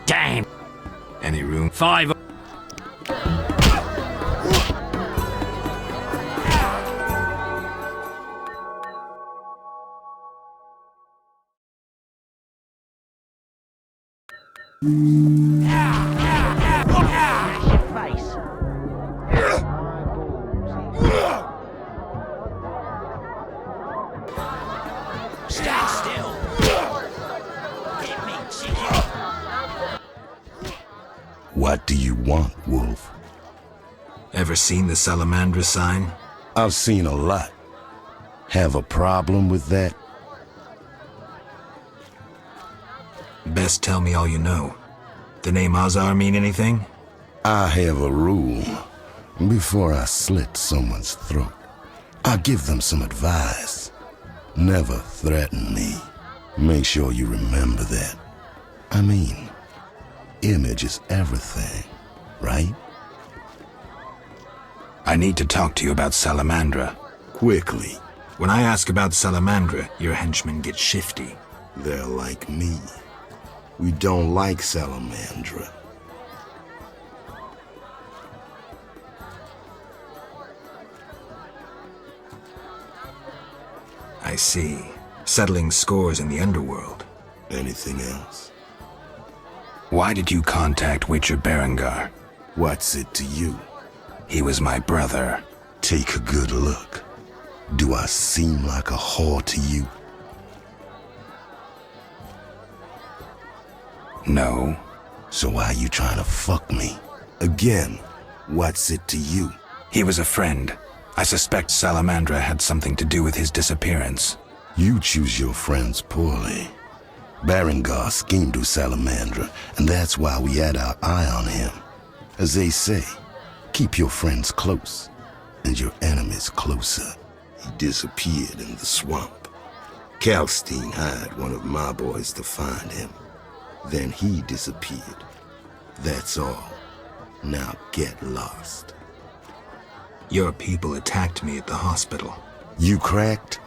Damn. Any room? 5. Stand still. Hit me, chicken. What do you want, Wolf? Ever seen the Salamandra sign? I've seen a lot. Have a problem with that? Best tell me all you know. The name Azar mean anything? I have a rule. Before I slit someone's throat, I give them some advice. Never threaten me. Make sure you remember that. I mean, image is everything, right? I need to talk to you about Salamandra. Quickly. When I ask about Salamandra, your henchmen get shifty. They're like me. We don't like Salamandra. I see. Settling scores in the underworld. Anything else? Why did you contact Witcher Berengar? What's it to you? He was my brother. Take a good look. Do I seem like a whore to you? No. So why are you trying to fuck me? Again, what's it to you? He was a friend. I suspect Salamandra had something to do with his disappearance. You choose your friends poorly. Berengar schemed with Salamandra, and that's why we had our eye on him. As they say, keep your friends close, and your enemies closer. He disappeared in the swamp. Kalkstein hired one of my boys to find him. Then he disappeared. That's all. Now get lost. Your people attacked me at the hospital. You cracked?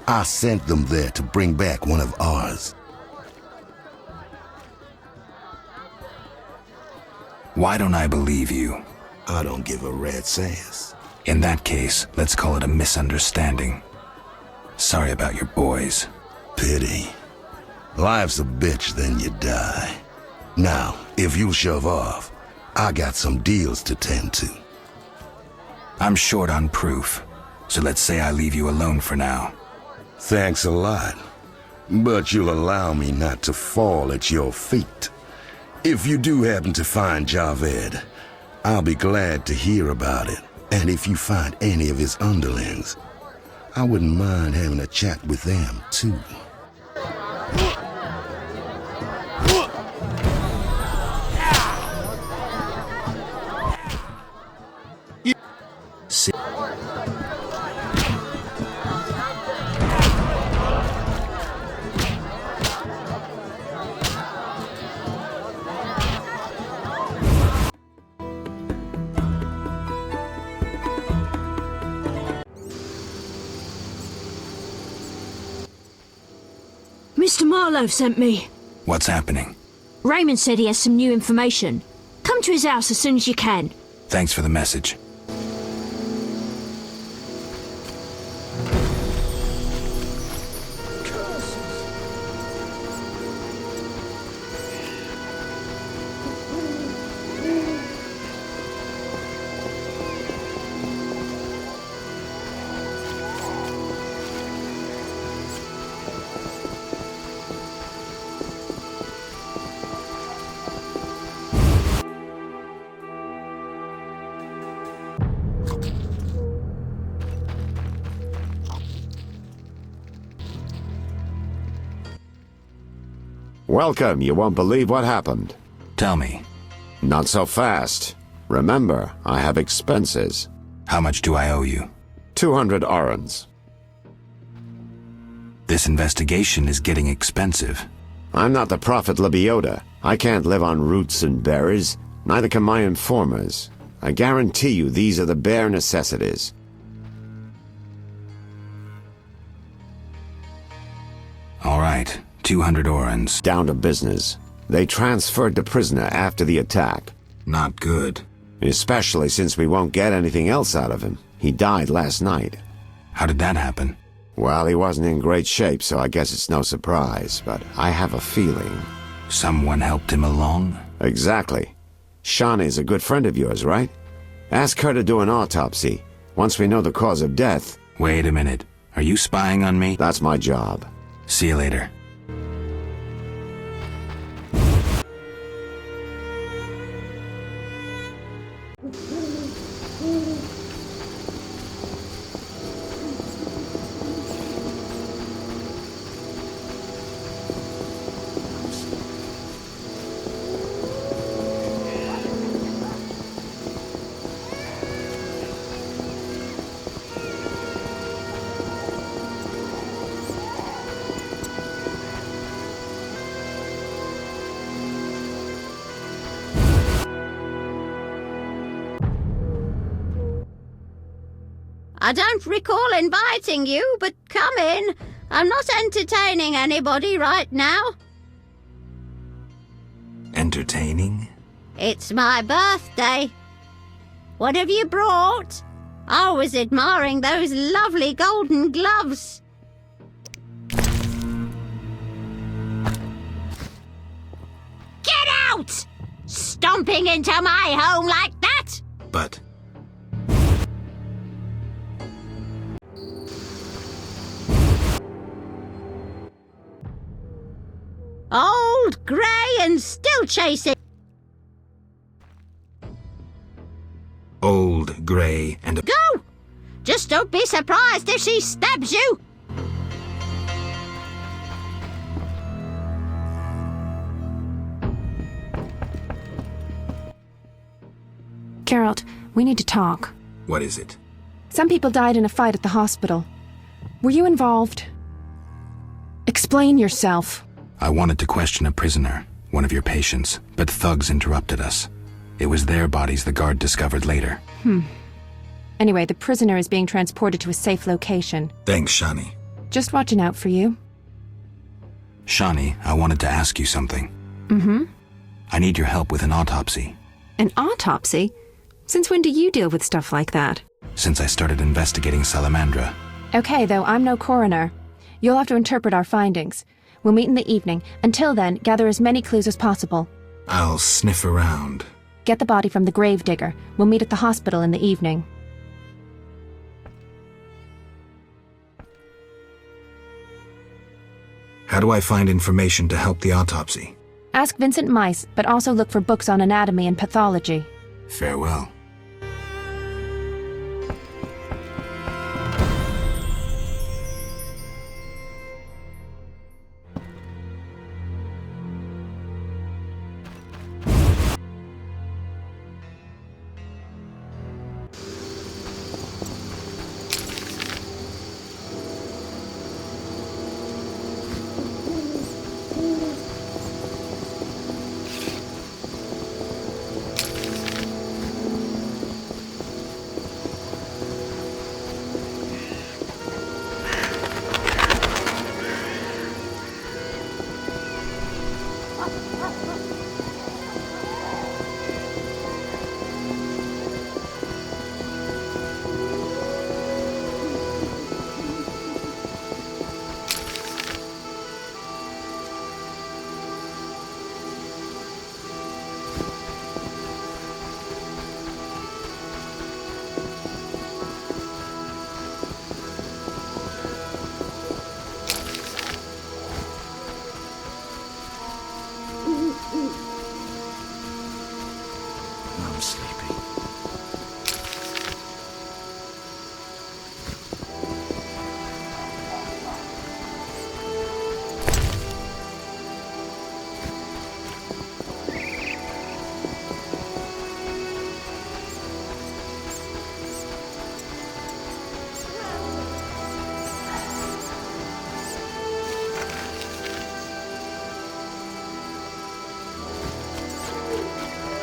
I sent them there to bring back one of ours. Why don't I believe you? I don't give a rat's ass. In that case, let's call it a misunderstanding. Sorry about your boys. Pity. Life's a bitch, then you die. Now, if you shove off, I got some deals to tend to. I'm short on proof. So let's say I leave you alone for now. Thanks a lot. But you'll allow me not to fall at your feet. If you do happen to find Javed, I'll be glad to hear about it. And if you find any of his underlings, I wouldn't mind having a chat with them, too. Mr. Marlowe sent me. What's happening? Raymond said he has some new information. Come to his house as soon as you can. Thanks for the message. Welcome. You won't believe what happened. Tell me. Not so fast. Remember, I have expenses. How much do I owe you? 200 orens. This investigation is getting expensive. I'm not the Prophet Lebioda. I can't live on roots and berries. Neither can my informers. I guarantee you these are the bare necessities. All right. 200 orens. Down to business. They transferred the prisoner after the attack. Not good. Especially since we won't get anything else out of him. He died last night. How did that happen? Well, he wasn't in great shape, so I guess it's no surprise, but I have a feeling. Someone helped him along? Exactly. Shani's a good friend of yours, right? Ask her to do an autopsy. Once we know the cause of death... Wait a minute. Are you spying on me? That's my job. See you later. I don't recall inviting you, but come in. I'm not entertaining anybody right now. Entertaining? It's my birthday. What have you brought? I was admiring those lovely golden gloves. Get out! Stomping into my home like that? But... Old, grey, and still chasing. Old, grey, and... Go! Just don't be surprised if she stabs you. Geralt, we need to talk. What is it? Some people died in a fight at the hospital. Were you involved? Explain yourself. I wanted to question a prisoner, one of your patients, but thugs interrupted us. It was their bodies the guard discovered later. Anyway, the prisoner is being transported to a safe location. Thanks, Shani. Just watching out for you. Shani, I wanted to ask you something. I need your help with an autopsy. An autopsy? Since when do you deal with stuff like that? Since I started investigating Salamandra. Okay, though I'm no coroner. You'll have to interpret our findings. We'll meet in the evening. Until then, gather as many clues as possible. I'll sniff around. Get the body from the gravedigger. We'll meet at the hospital in the evening. How do I find information to help the autopsy? Ask Vincent Mice, but also look for books on anatomy and pathology. Farewell. I'm sleepy.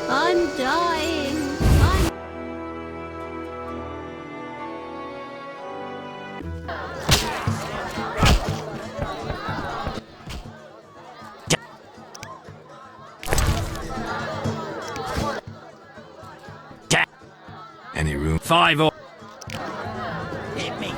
I'm dying. Any room? 5 or... Hit me,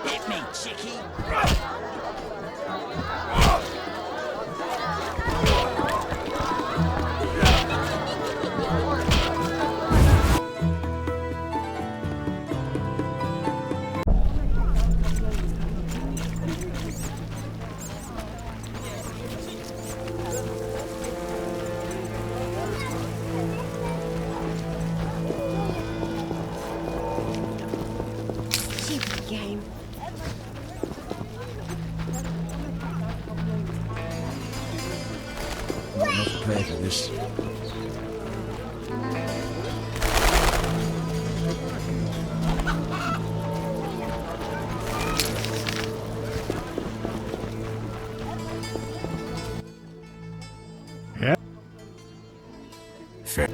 Hit me, chickie. Stupid game. I'm not prepared for this. Yeah. Fair.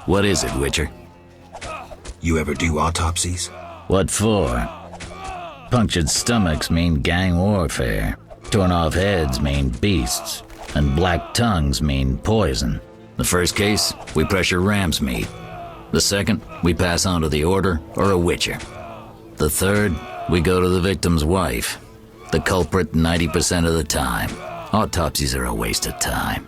What is it, Witcher? You ever do autopsies? What for? Punctured stomachs mean gang warfare. Torn off heads mean beasts. And black tongues mean poison. The first case, we pressure ram's meat. The second, we pass on to the Order or a Witcher. The third, we go to the victim's wife. The culprit 90% of the time. Autopsies are a waste of time.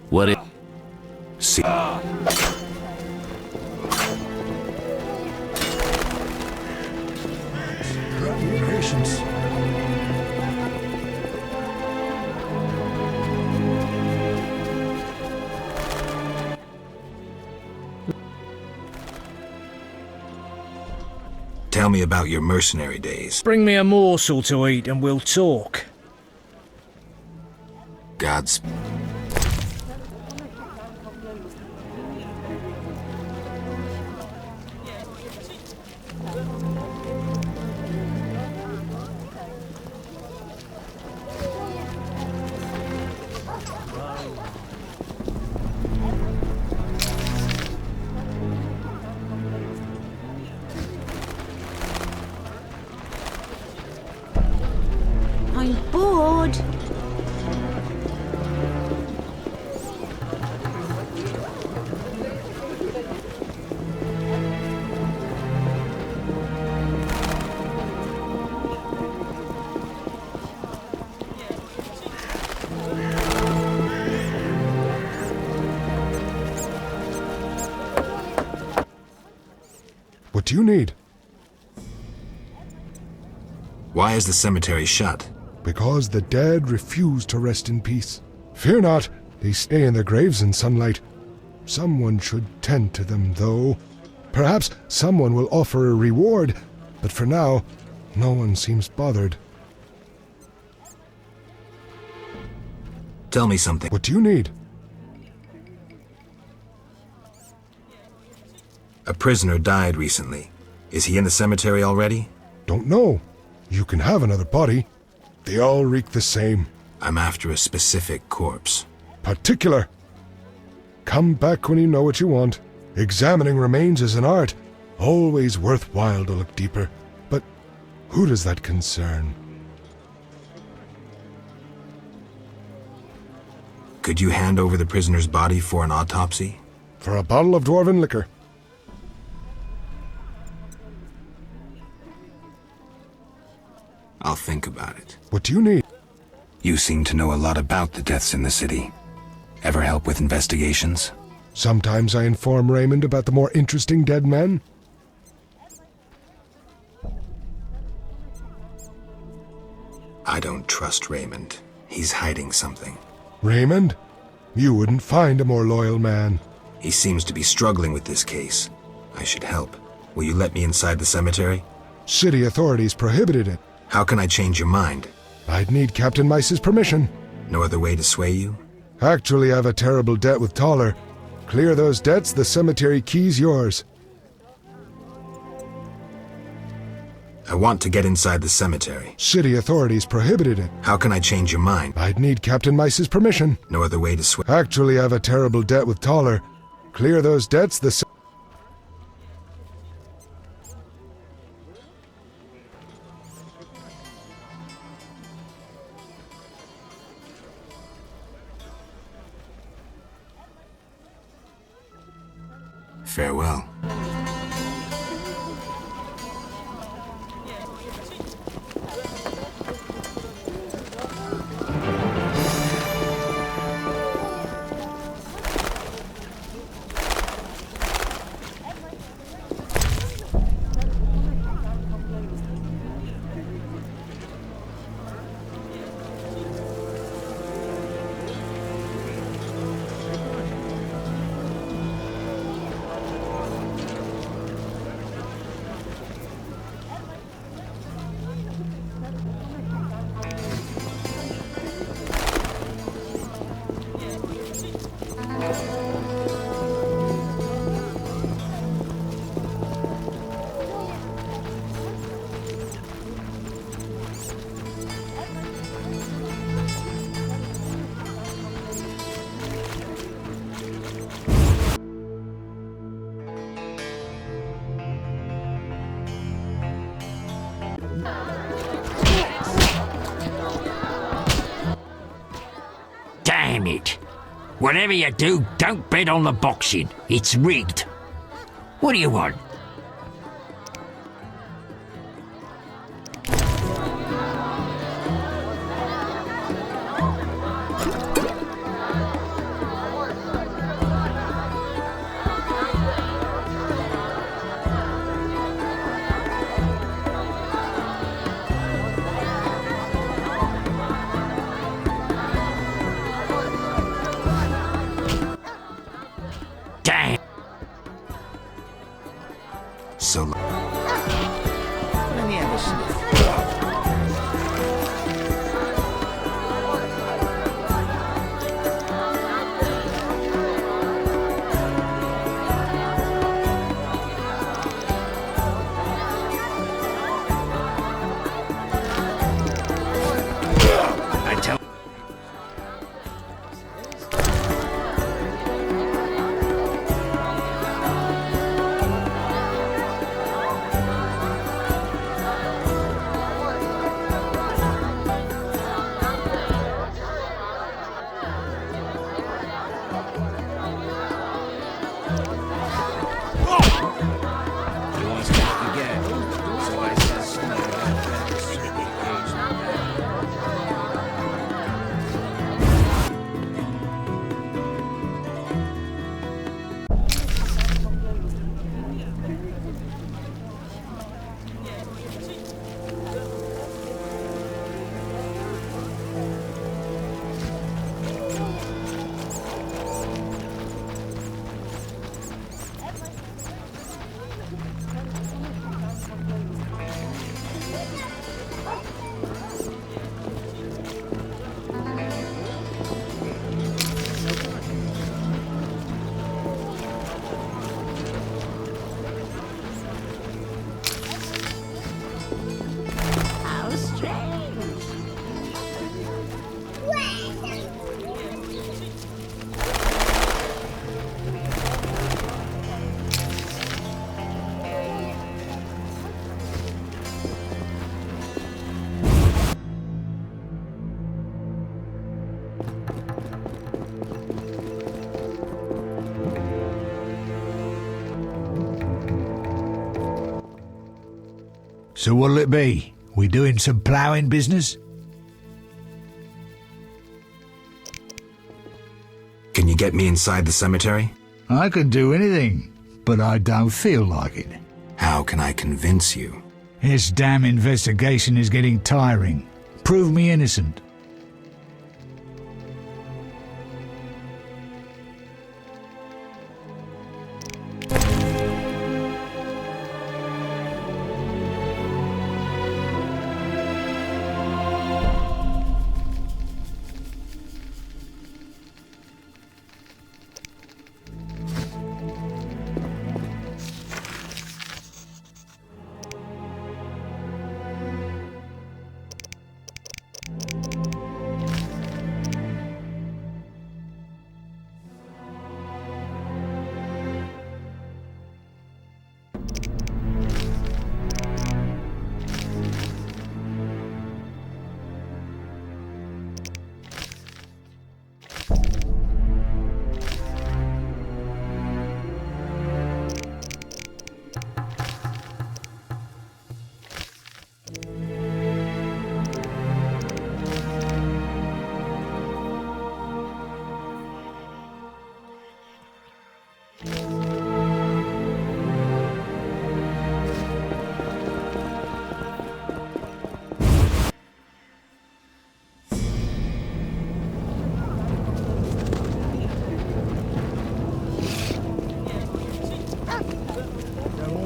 What if... See. Patience. Tell me about your mercenary days. Bring me a morsel to eat and we'll talk. God's... I'm bored. What do you need? Why is the cemetery shut? Because the dead refuse to rest in peace. Fear not, they stay in their graves in sunlight. Someone should tend to them, though. Perhaps someone will offer a reward, but for now, no one seems bothered. Tell me something. What do you need? A prisoner died recently. Is he in the cemetery already? Don't know. You can have another body. They all reek the same. I'm after a specific corpse. Particular. Come back when you know what you want. Examining remains is an art. Always worthwhile to look deeper. But who does that concern? Could you hand over the prisoner's body for an autopsy? For a bottle of dwarven liquor. I'll think about it. What do you need? You seem to know a lot about the deaths in the city. Ever help with investigations? Sometimes I inform Raymond about the more interesting dead men. I don't trust Raymond. He's hiding something. Raymond? You wouldn't find a more loyal man. He seems to be struggling with this case. I should help. Will you let me inside the cemetery? City authorities prohibited it. How can I change your mind? I'd need Captain Mice's permission. No other way to sway you? Actually, I have a terrible debt with Toller. Clear those debts, the cemetery key's yours. I want to get inside the cemetery. City authorities prohibited it. How can I change your mind? I'd need Captain Mice's permission. No other way to sway. Actually, I have a terrible debt with Toller. Clear those debts, the Farewell. Damn it. Whatever you do, don't bet on the boxing. It's rigged. What do you want? Damn. So Let me have a sniff. I tell. You want to speak again? So I says something about that. Certain engagement. How strange. So what'll it be? We doing some ploughing business? can you get me inside the cemetery? I can do anything, but I don't feel like it. How can I convince you? This damn investigation is getting tiring. Prove me innocent.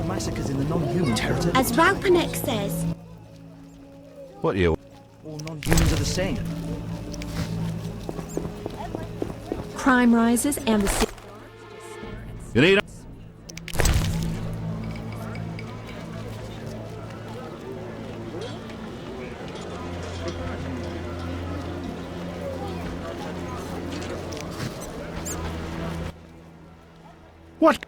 Massacres in the non-human territory. As Raupanek says. What you? All non-humans are the same. Crime rises and the You need What?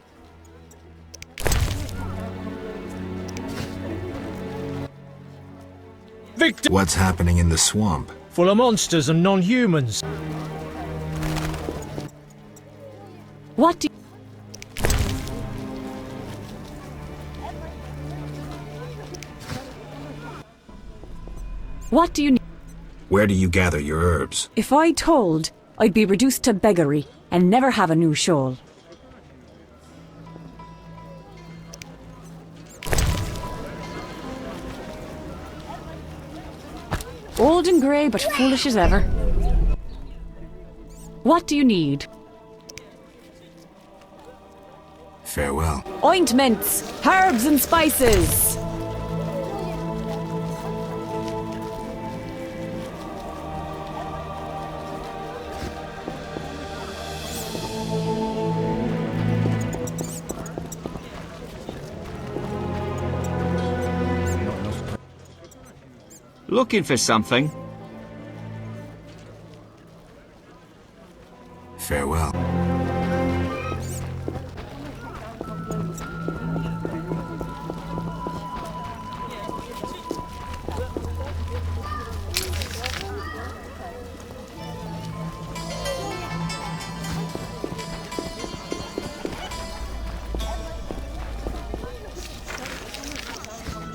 Victor! What's happening in the swamp? Full of monsters and non-humans. What do you need? Where do you gather your herbs? If I told, I'd be reduced to beggary and never have a new shawl. Old and grey, but foolish as ever. What do you need? Farewell. Ointments, herbs and spices. Looking for something? Farewell.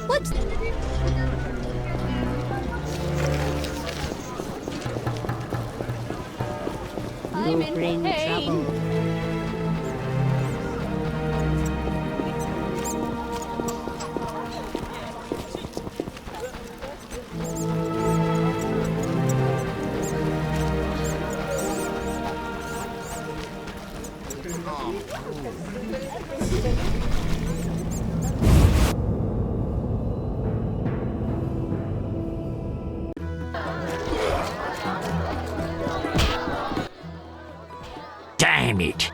What? I'm in pain. Damn it!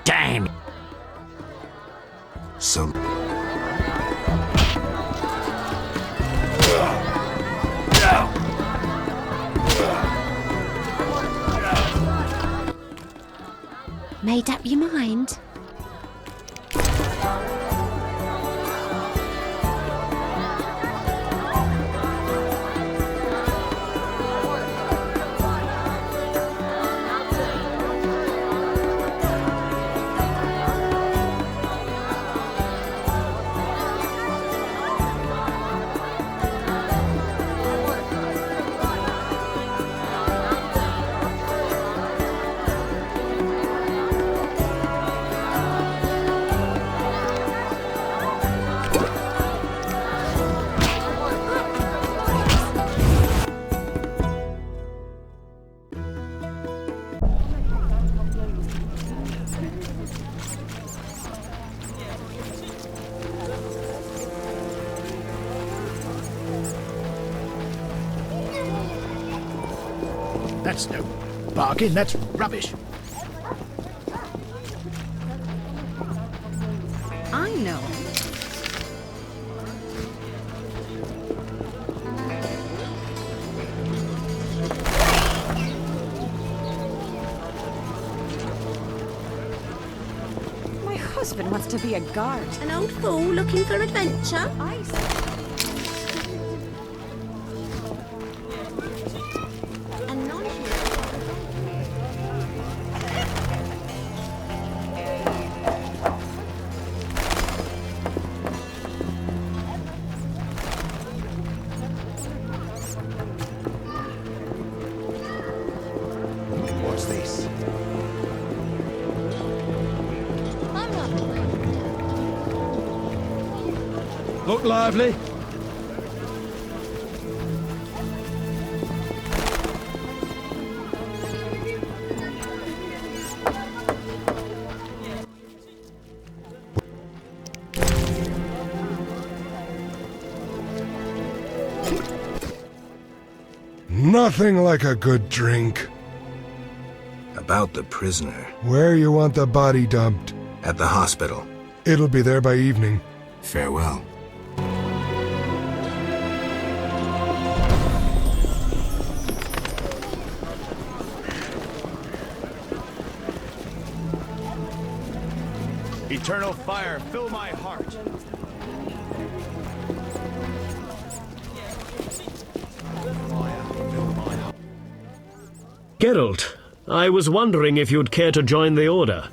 Damn! So... Made up your mind? That's no bargain, that's rubbish. I know. My husband wants to be a guard. An old fool looking for adventure? I And non What's this? Look lively. Nothing like a good drink. About the prisoner. Where you want the body dumped? At the hospital. It'll be there by evening. Farewell. Eternal fire, fill my heart. Geralt, I was wondering if you'd care to join the Order.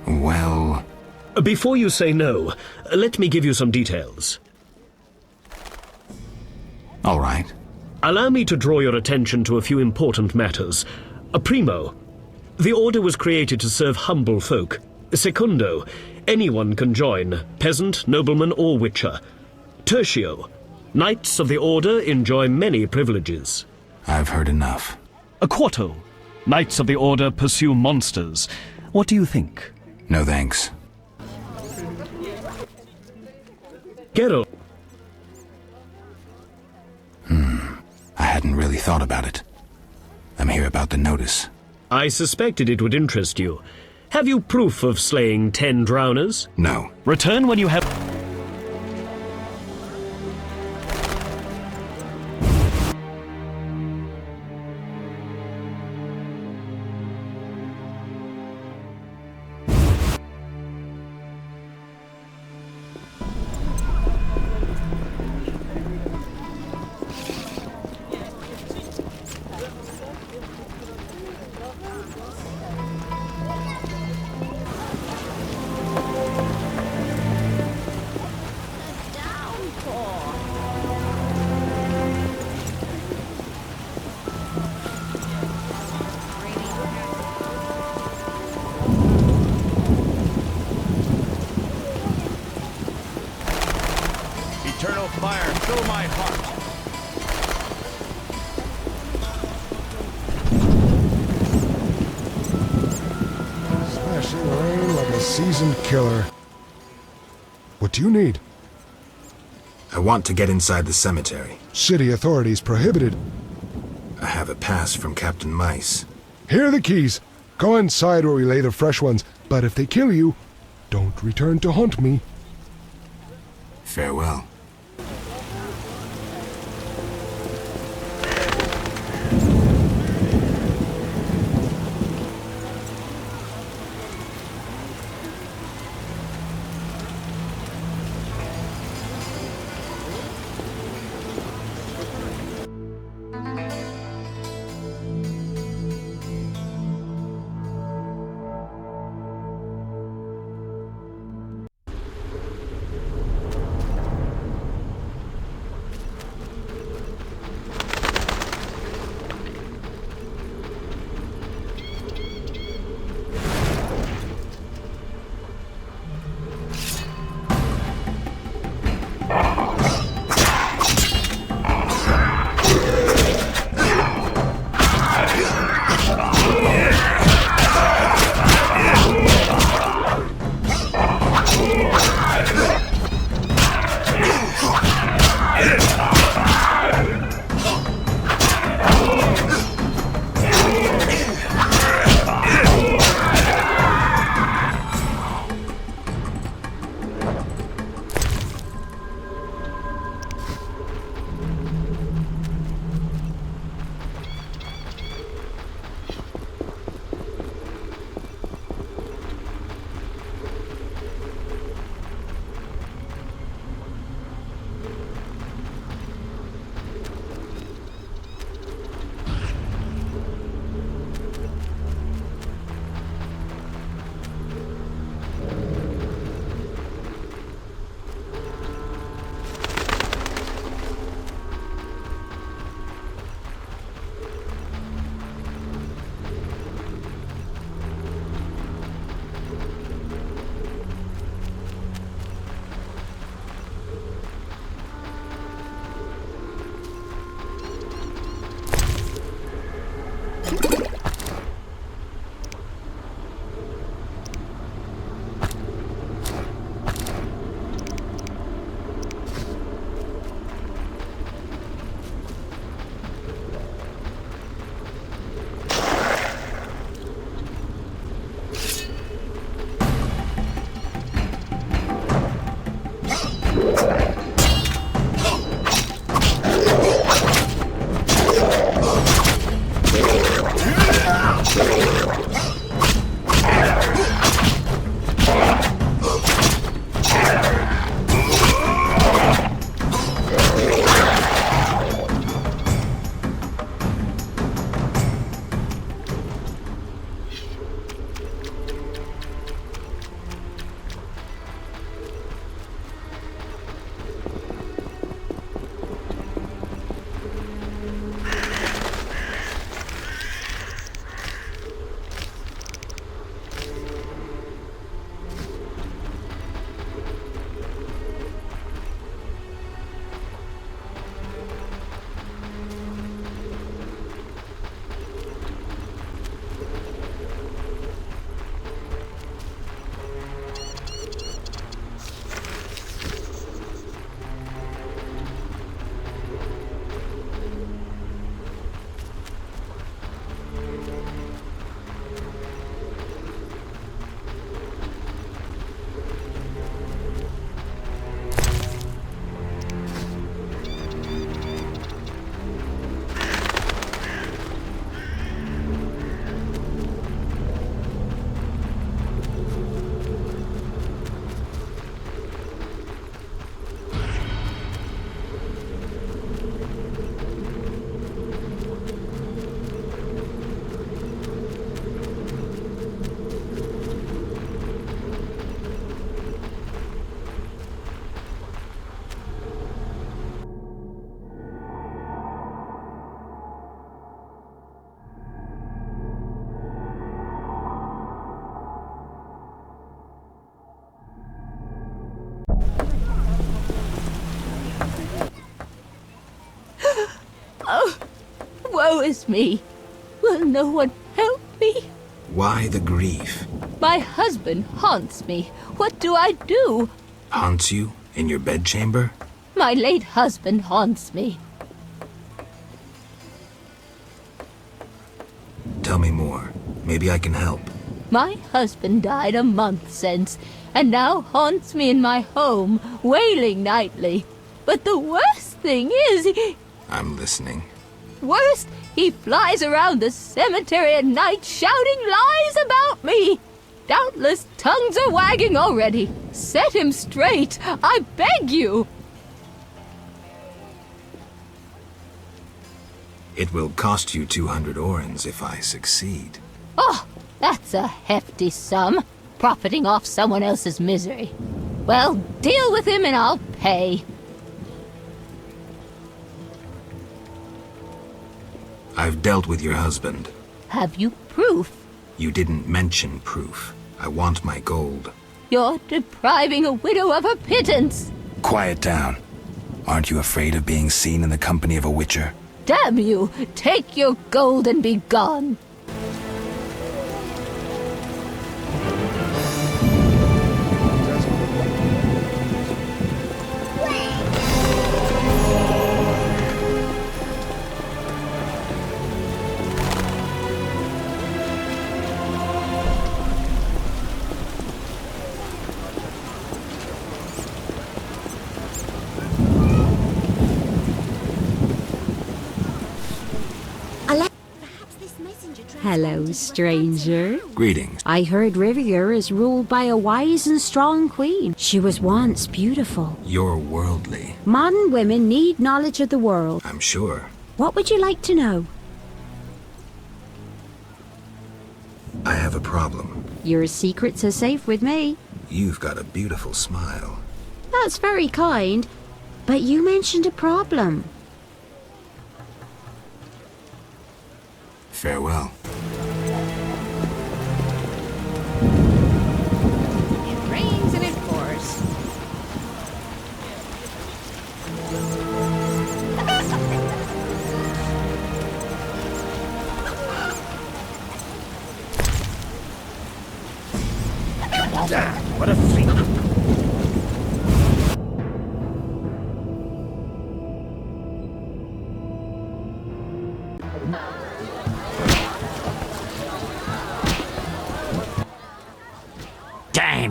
Well... Before you say no, let me give you some details. All right. Allow me to draw your attention to a few important matters. Primo, the Order was created to serve humble folk. Secundo, anyone can join, peasant, nobleman, or witcher. Tertio, Knights of the Order enjoy many privileges. I've heard enough. Quarto, Knights of the Order pursue monsters. What do you think? No thanks. Geralt. I hadn't really thought about it. I'm here about the notice. I suspected it would interest you. Have you proof of slaying 10 drowners? No. Return when you have... Eternal fire, fill my heart. Slashing rain like a seasoned killer. What do you need? I want to get inside the cemetery. City authorities prohibited. I have a pass from Captain Mice. Here are the keys. Go inside where we lay the fresh ones, but if they kill you, don't return to haunt me. Farewell. woe is me. Will no one help me? Why the grief? My husband haunts me. What do I do? Haunts you? In your bedchamber? My late husband haunts me. Tell me more. Maybe I can help. My husband died a month since, and now haunts me in my home, wailing nightly. But the worst thing is, I'm listening. worst, he flies around the cemetery at night shouting lies about me. Doubtless tongues are wagging already. Set him straight, I beg you. It will cost you 200 orens if I succeed. Oh, that's a hefty sum, profiting off someone else's misery. Well, deal with him and I'll pay. I've dealt with your husband. Have you proof? You didn't mention proof. I want my gold. You're depriving a widow of her pittance. Quiet down. Aren't you afraid of being seen in the company of a witcher? Damn you! Take your gold and be gone. Hello, stranger. Greetings. I heard Rivia is ruled by a wise and strong queen. She was once beautiful. You're worldly. Modern women need knowledge of the world. I'm sure. What would you like to know? I have a problem. Your secrets are safe with me. You've got a beautiful smile. That's very kind. But you mentioned a problem. Farewell. It rains and it pours. Damn, what a freak. Damn.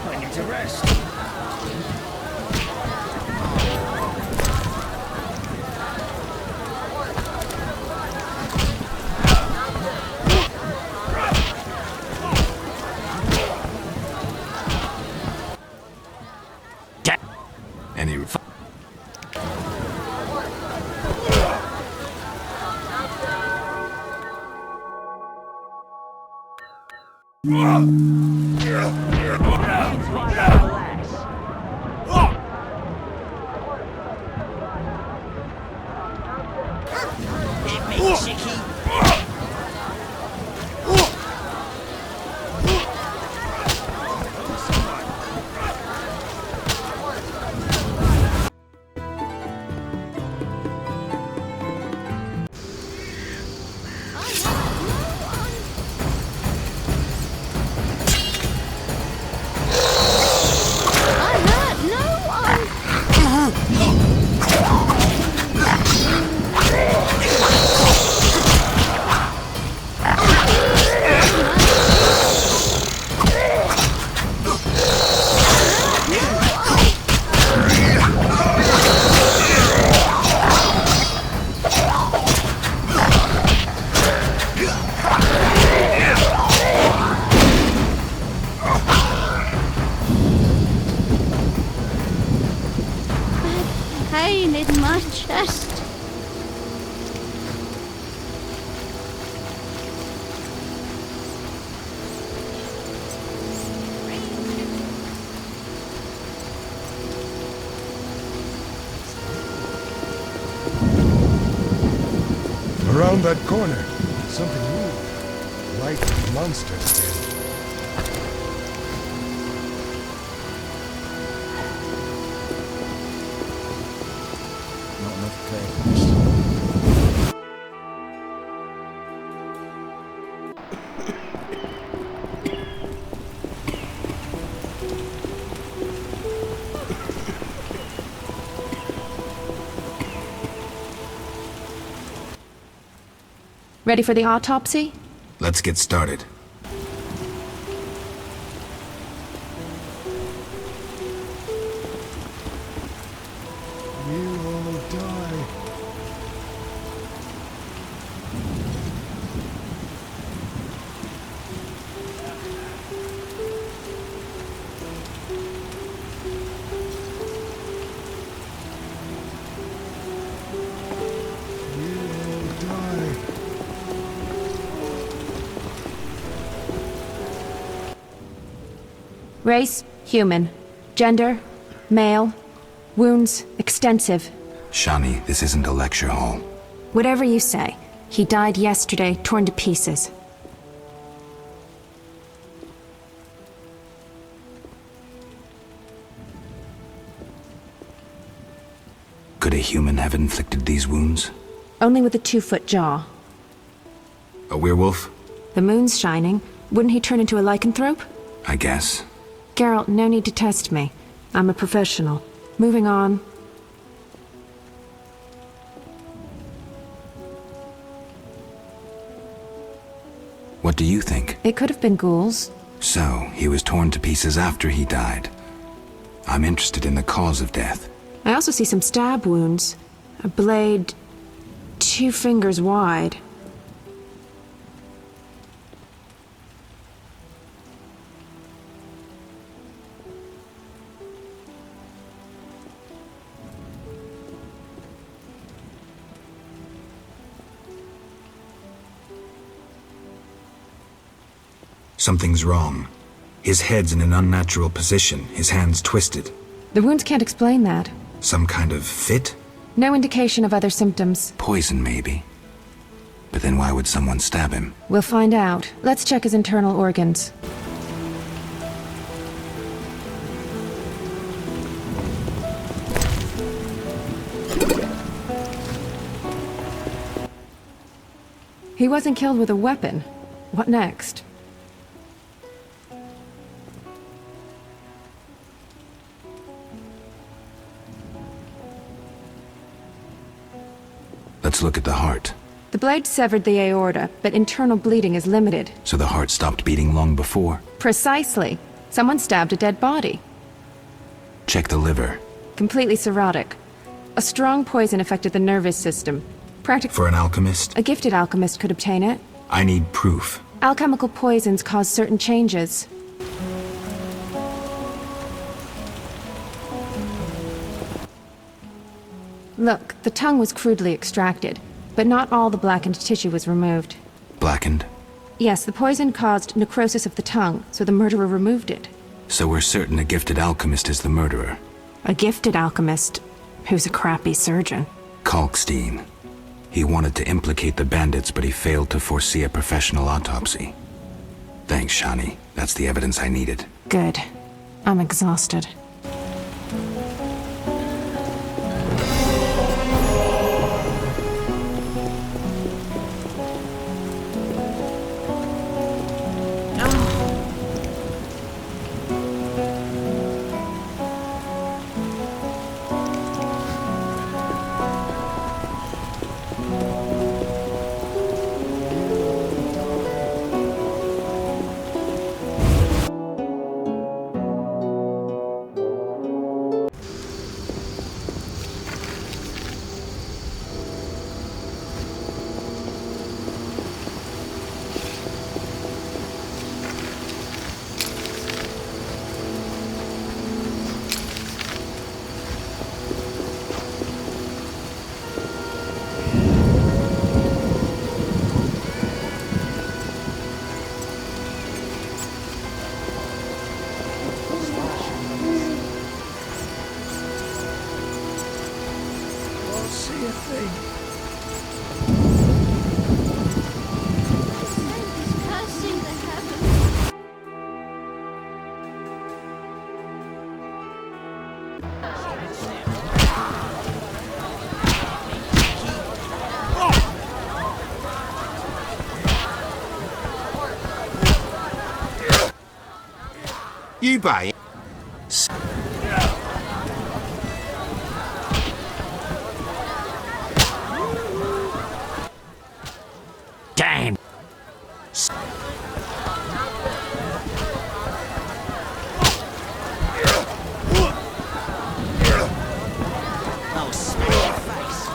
I need to rest. Any... Hit me, chickie. pain in my chest. Around that corner, something moved. Like monsters did. Not enough clearance. Ready for the autopsy? Let's get started. We'll all die. We'll die. Race, human. Gender, male. Wounds, extensive. Shani, this isn't a lecture hall. Whatever you say. He died yesterday, torn to pieces. Could a human have inflicted these wounds? Only with a 2-foot jaw. A werewolf? The moon's shining. Wouldn't he turn into a lycanthrope? I guess. Geralt, no need to test me. I'm a professional. Moving on. What do you think? It could have been ghouls. So, he was torn to pieces after he died. I'm interested in the cause of death. I also see some stab wounds. A blade 2 fingers wide. Something's wrong. His head's in an unnatural position, his hands twisted. The wounds can't explain that. Some kind of fit? No indication of other symptoms. Poison, maybe. But then why would someone stab him? We'll find out. Let's check his internal organs. He wasn't killed with a weapon. What next? Let's look at the heart. The blade severed the aorta, but internal bleeding is limited. So the heart stopped beating long before? Precisely. Someone stabbed a dead body. Check the liver. Completely cirrhotic. A strong poison affected the nervous system. For an alchemist? A gifted alchemist could obtain it. I need proof. Alchemical poisons cause certain changes. Look, the tongue was crudely extracted, but not all the blackened tissue was removed. Blackened? Yes, the poison caused necrosis of the tongue, so the murderer removed it. So we're certain a gifted alchemist is the murderer. A gifted alchemist, who's a crappy surgeon. Kalkstein. He wanted to implicate the bandits, but he failed to foresee a professional autopsy. Thanks, Shani. That's the evidence I needed. Good. I'm exhausted. Cursing the heavens. You buy it. Damn. I'll smack your face.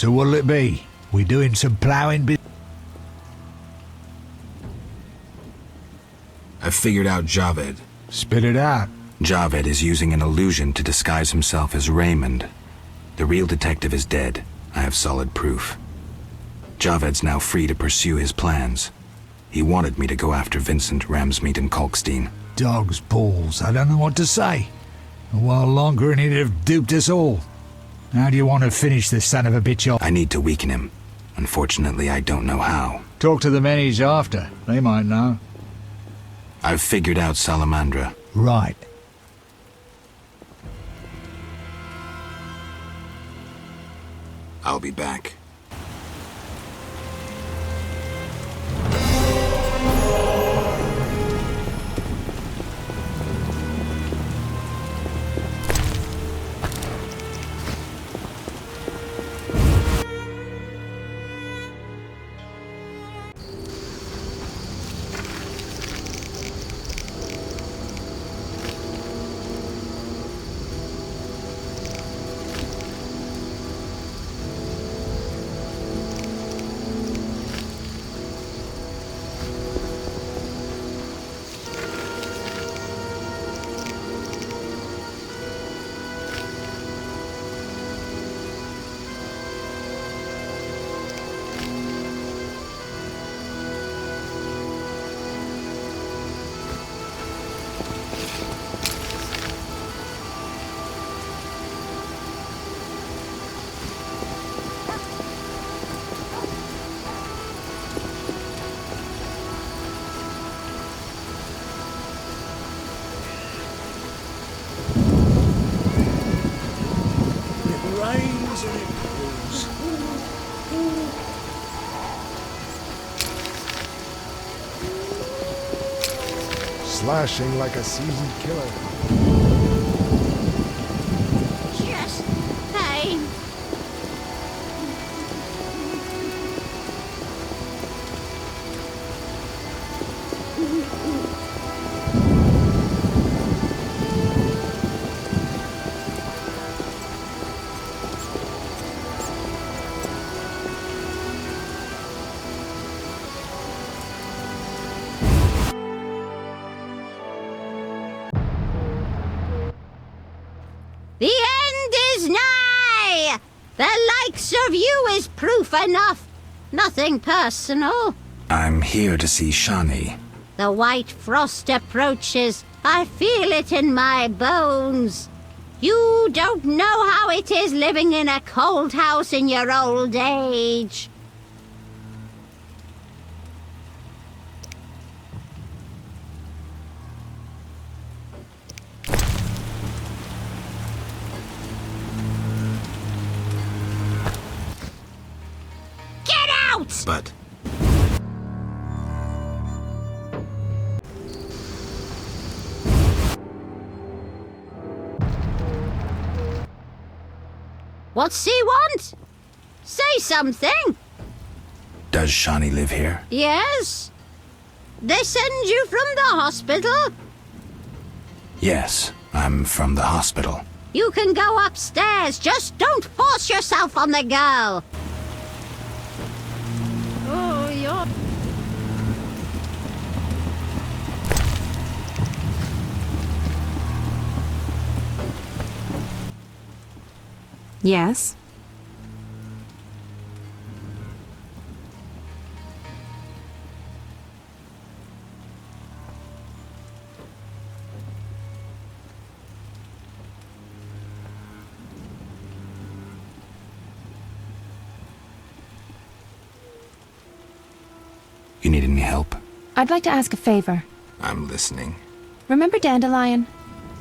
So what'll it be? We doing some ploughing? I've figured out Javed. Spit it out. Javed is using an illusion to disguise himself as Raymond. The real detective is dead. I have solid proof. Javed's now free to pursue his plans. He wanted me to go after Vincent, Ramsmeet, and Kalkstein. Dog's balls. I don't know what to say. A while longer and he'd have duped us all. How do you want to finish this son of a bitch off? I need to weaken him. Unfortunately, I don't know how. Talk to the men he's after. They might know. I've figured out Salamandra. Right. I'll be back. Slashing like a seasoned killer. Just pain. The end is nigh! The likes of you is proof enough. Nothing personal. I'm here to see Shani. The white frost approaches. I feel it in my bones. You don't know how it is living in a cold house in your old age. But What's he want? Say something. does Shani live here? Yes? They send you from the hospital? Yes, I'm from the hospital. You can go upstairs. Just don't force yourself on the girl. Oh, you're... Yes? You need any help? I'd like to ask a favor. I'm listening. Remember Dandelion?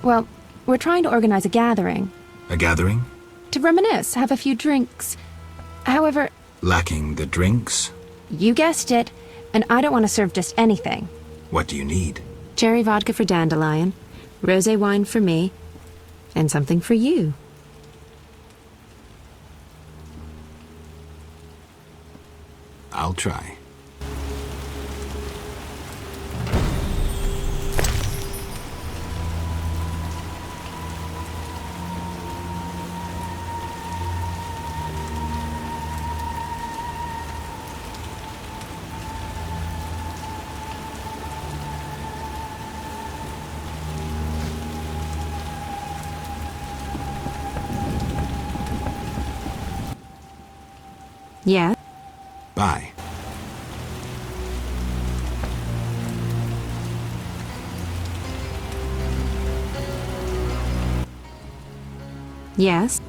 Well, we're trying to organize a gathering. A gathering? To reminisce, have a few drinks. However... Lacking the drinks? You guessed it, and I don't want to serve just anything. What do you need? Cherry vodka for Dandelion, rosé wine for me, and something for you. I'll try. Yeah? Bye. Yes?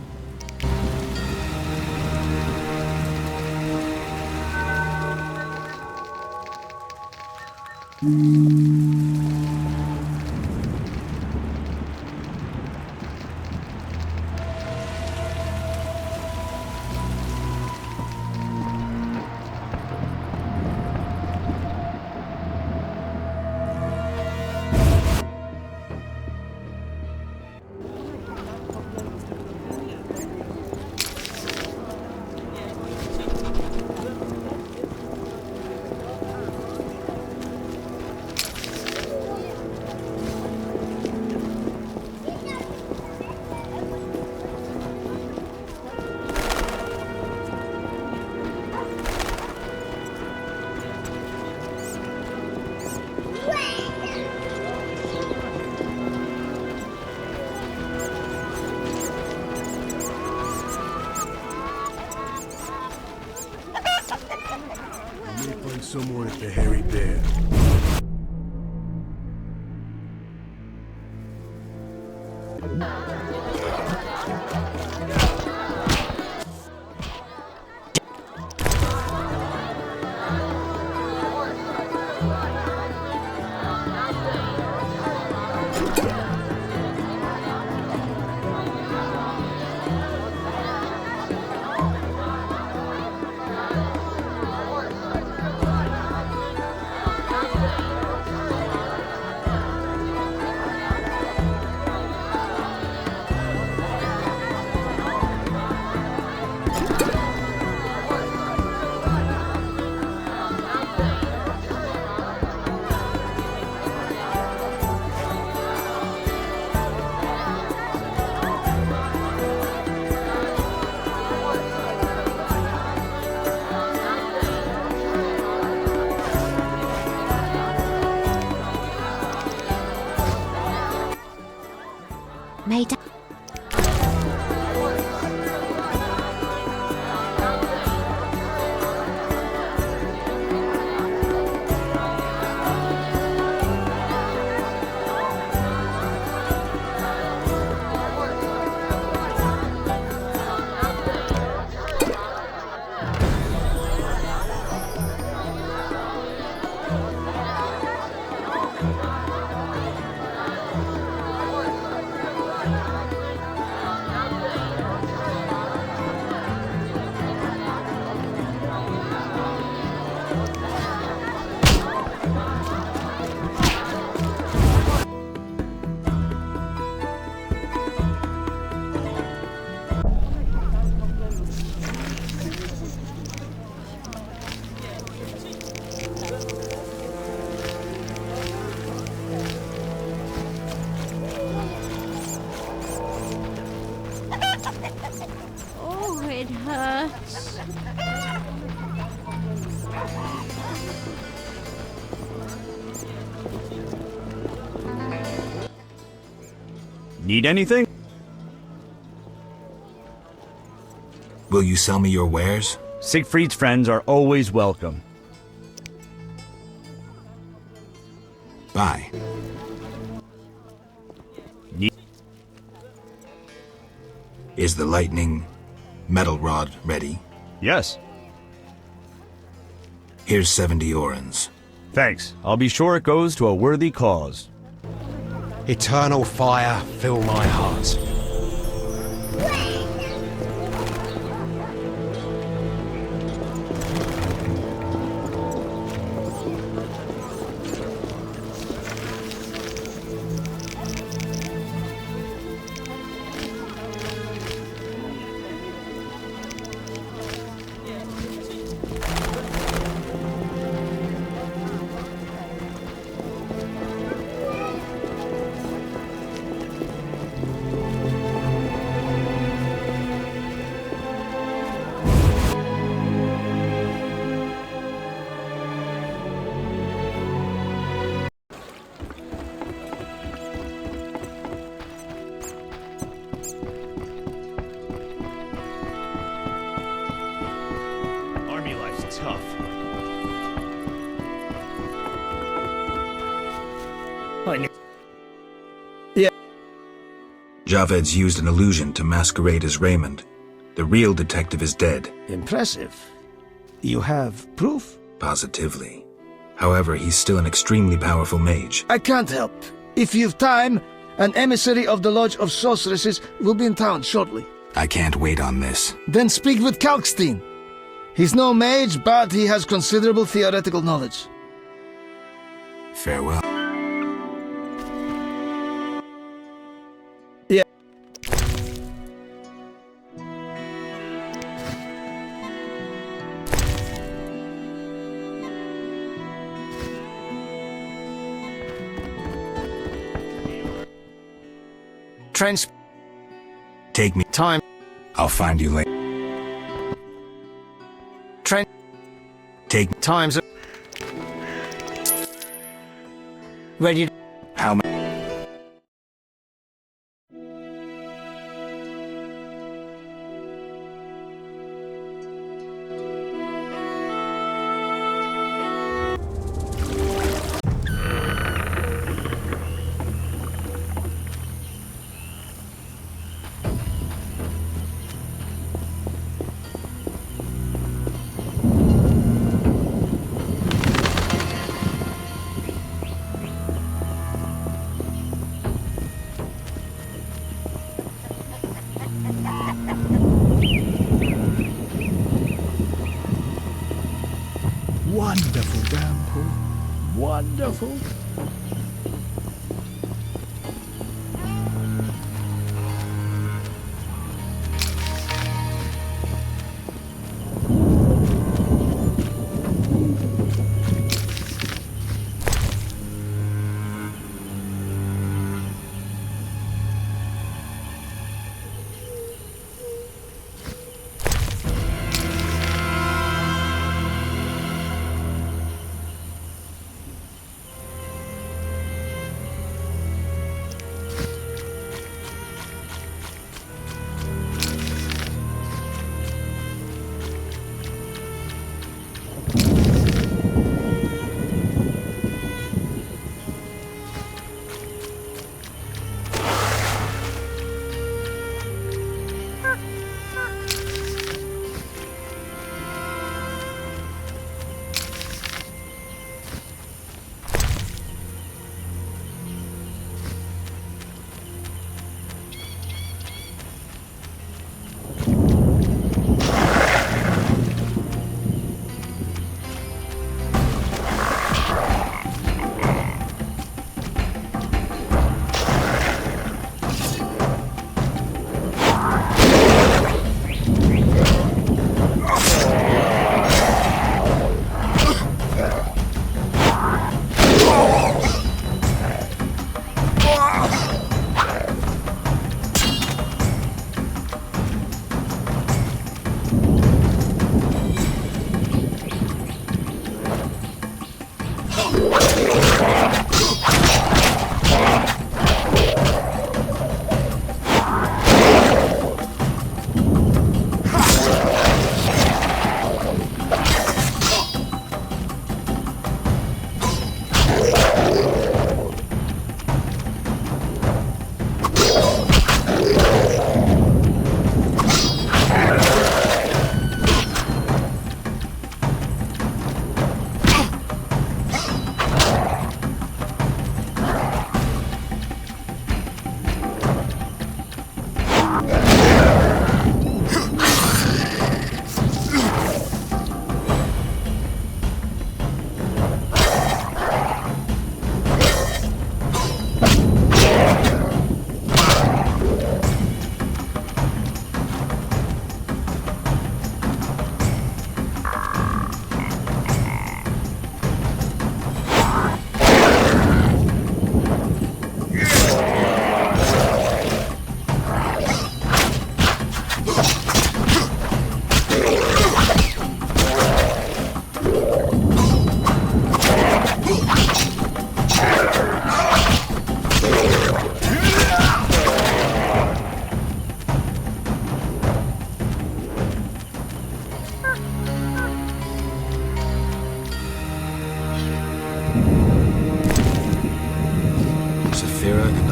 Someone at the Hairy Bear. Made up. Oh, it hurts. Need anything? Will you sell me your wares? Siegfried's friends are always welcome. Bye. Is the lightning metal rod ready? Yes. Here's 70 orens. Thanks. I'll be sure it goes to a worthy cause. Eternal fire, fill my heart. Javed's used an illusion to masquerade as Raymond. The real detective is dead. Impressive. You have proof? Positively. However, he's still an extremely powerful mage. I can't help. If you've time, an emissary of the Lodge of Sorceresses will be in town shortly. I can't wait on this. Then speak with Kalkstein. He's no mage, but he has considerable theoretical knowledge. Farewell. Yeah. Take me. Time. I'll find you later. Take times. Ready. How many? Wonderful, Downpour. Wonderful.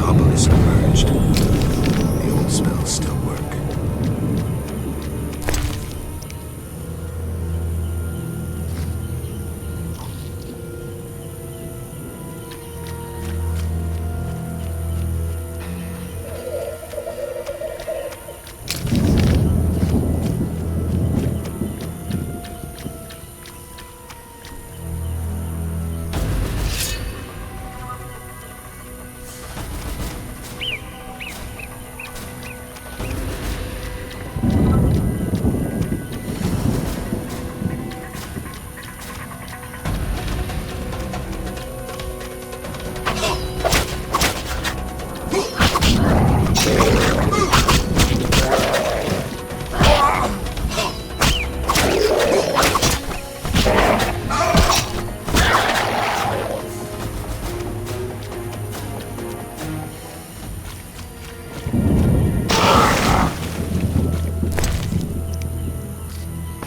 obelisk emerged. The old spells still work.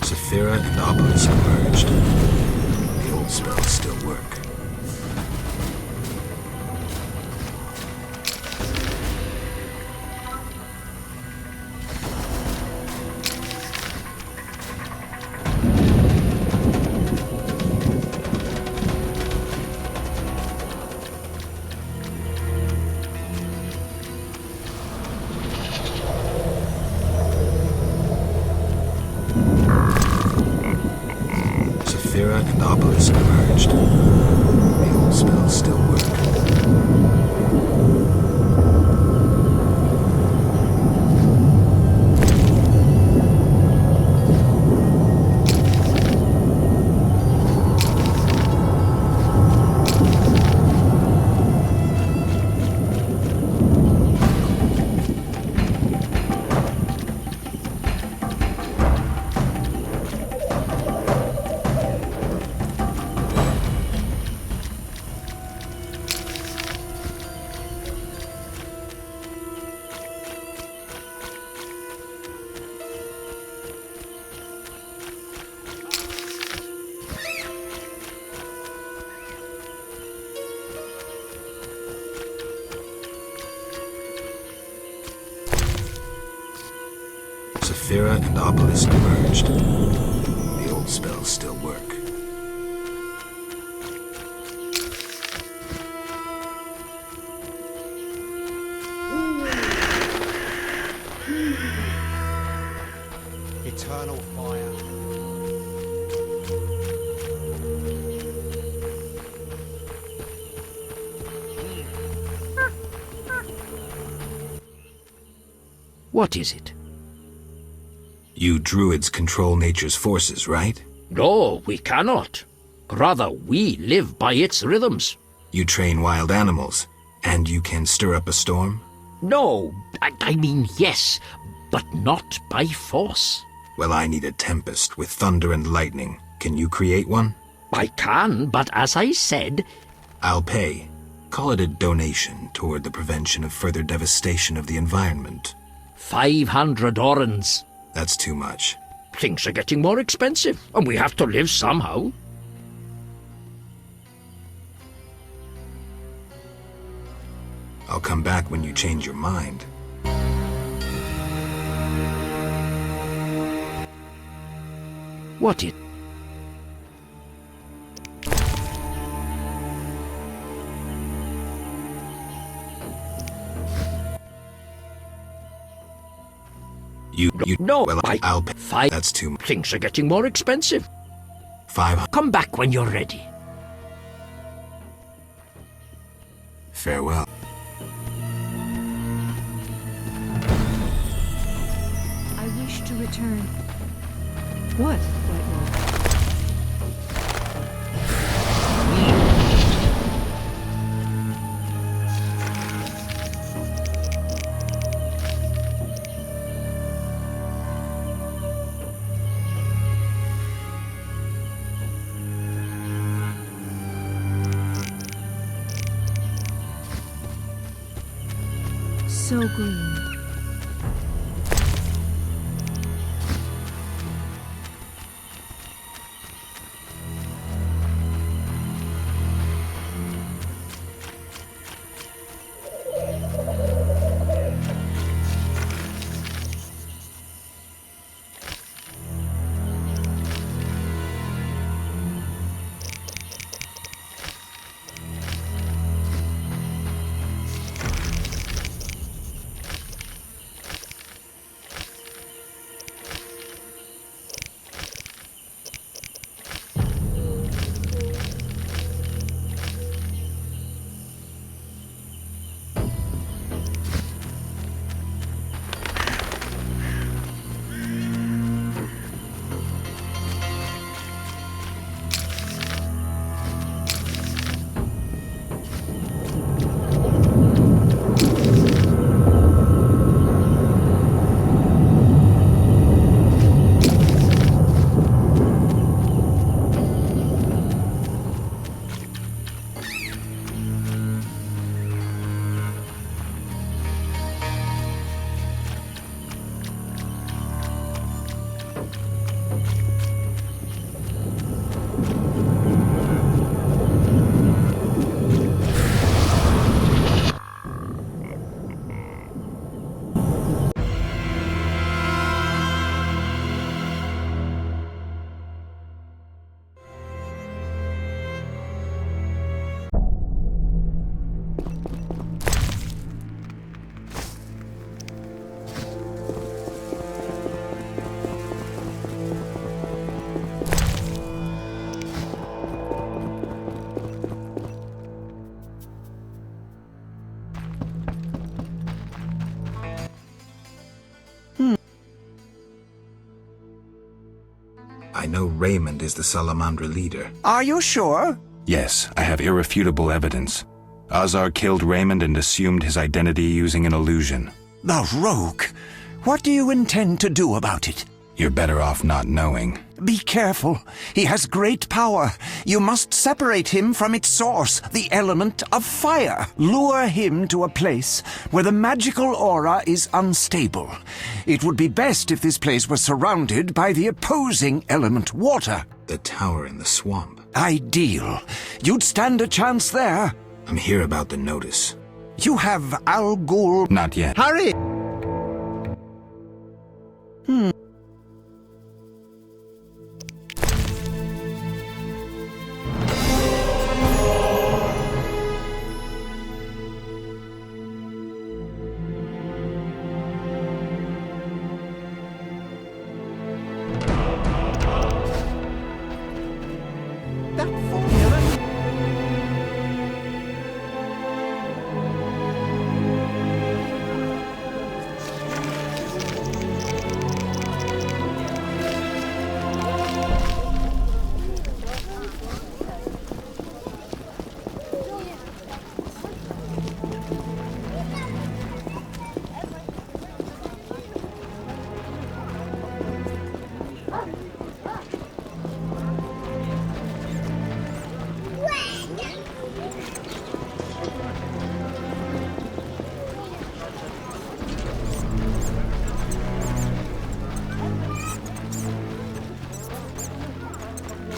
Saphira and Obelisk merged. The old spells still work. Saphira and Obelisk merged. The old spells still work. Saphira and Obelisk merged. The old spells still work. Eternal fire. What is it? You druids control nature's forces, right? No, we cannot. Rather, we live by its rhythms. You train wild animals, and you can stir up a storm? No, I mean yes, but not by force. Well, I need a tempest with thunder and lightning. Can you create one? I can, but as I said... I'll pay. Call it a donation toward the prevention of further devastation of the environment. 500 orens. That's too much. Things are getting more expensive, and we have to live somehow. I'll come back when you change your mind. What is... You no, well, I'll pay. 5. That's too much. Things are getting more expensive. 500. Come back when you're ready. Farewell. I wish to return. What, White Wolf? So green. know Raymond is the Salamandra leader. Are you sure? Yes, I have irrefutable evidence. Azar killed Raymond and assumed his identity using an illusion. The rogue! What do you intend to do about it? You're better off not knowing. Be careful. He has great power. You must separate him from its source, the element of fire. Lure him to a place where the magical aura is unstable. It would be best if this place was surrounded by the opposing element, water. The tower in the swamp. Ideal. You'd stand a chance there. I'm here about the notice. You have Al Ghul... Not yet. Hurry!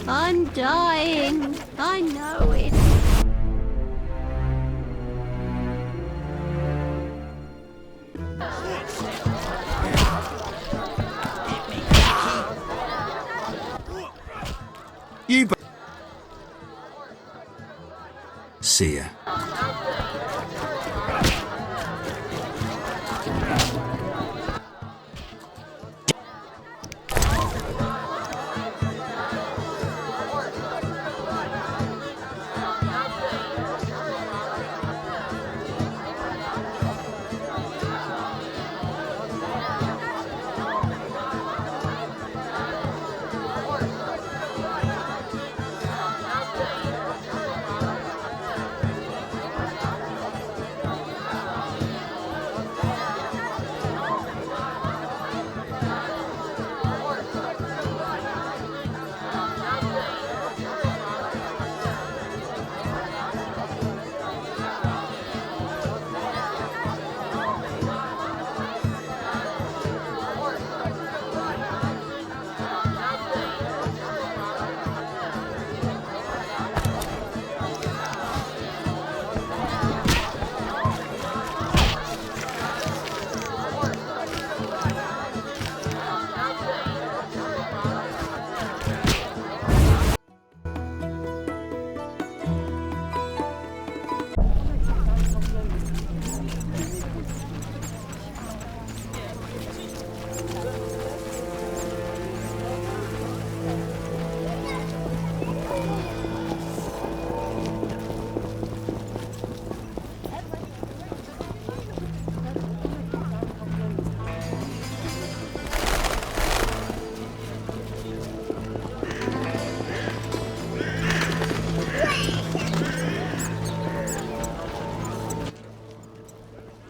I'm dying. I know it. You... See ya.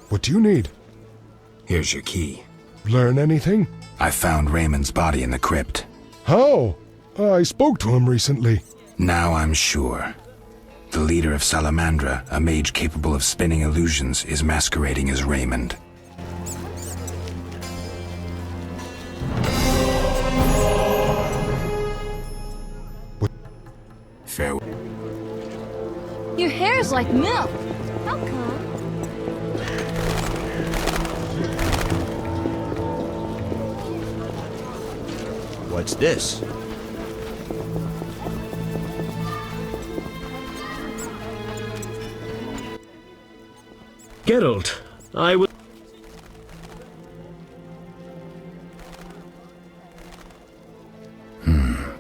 What do you need? Here's your key. Learn anything? I found Raymond's body in the crypt. How? I spoke to him recently. Now I'm sure. The leader of Salamandra, a mage capable of spinning illusions, is masquerading as Raymond. Farewell. Your hair's like milk. How come? What's this? Geralt, I will...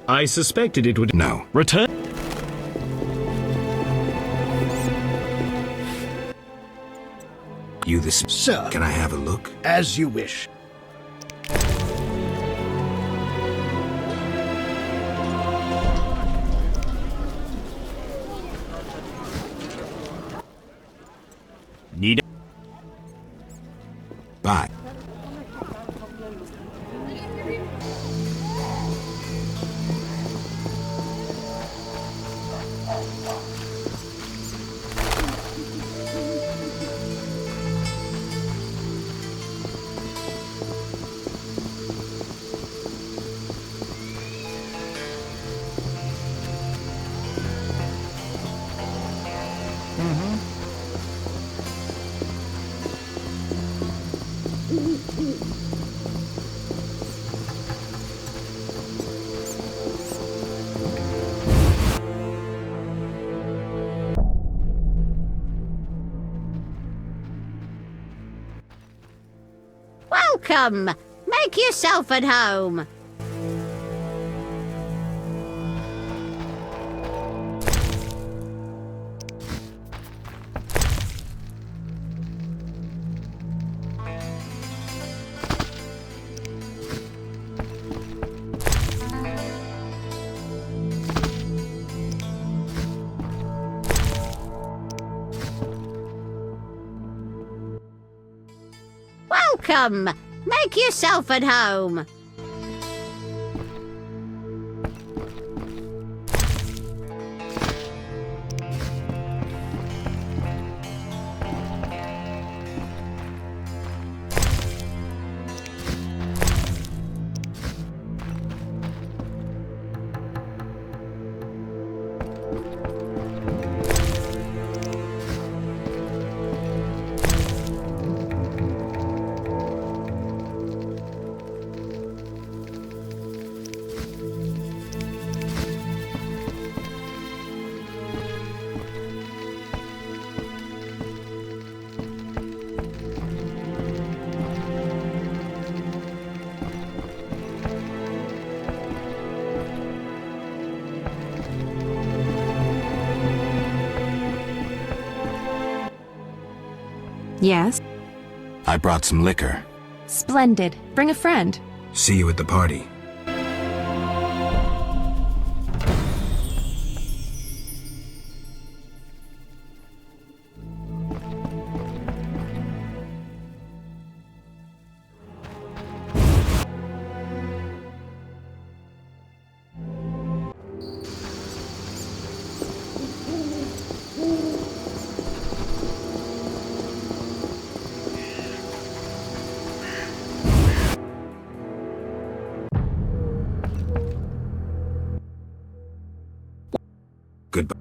I suspected it would... No. Return... You this... Sir. Can I have a look? As you wish. Welcome! Make yourself at home. Welcome! Make yourself at home. Yes? I brought some liquor. Splendid. Bring a friend. See you at the party. Goodbye.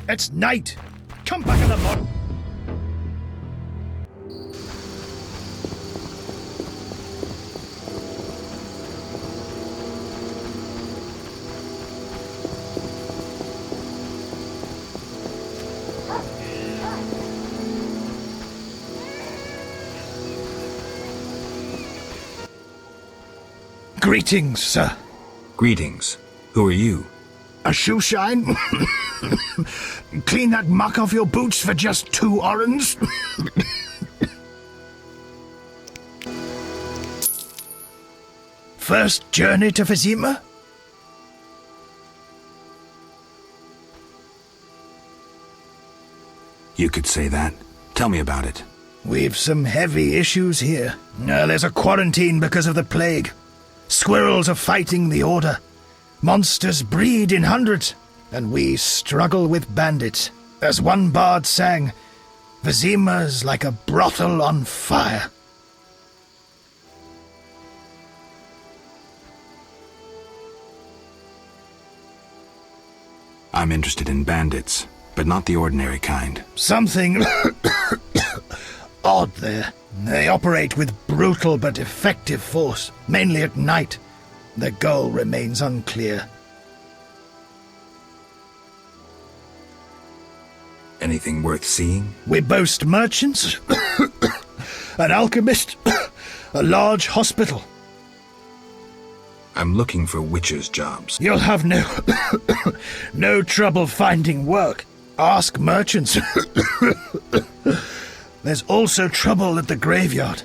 It's night. Come back in the morning. Greetings, sir. Greetings. Who are you? A shoe shine? Clean that muck off your boots for just 2 orens? First journey to Vizima? You could say that. Tell me about it. We've some heavy issues here. There's a quarantine because of the plague. Squirrels are fighting the Order. Monsters breed in hundreds, and we struggle with bandits. As one bard sang, Vizima's like a brothel on fire. I'm interested in bandits, but not the ordinary kind. Something odd there. They operate with brutal but effective force, mainly at night. Their goal remains unclear. Anything worth seeing? We boast merchants, an alchemist, a large hospital. I'm looking for witches' jobs. You'll have no trouble finding work. Ask merchants. There's also trouble at the graveyard.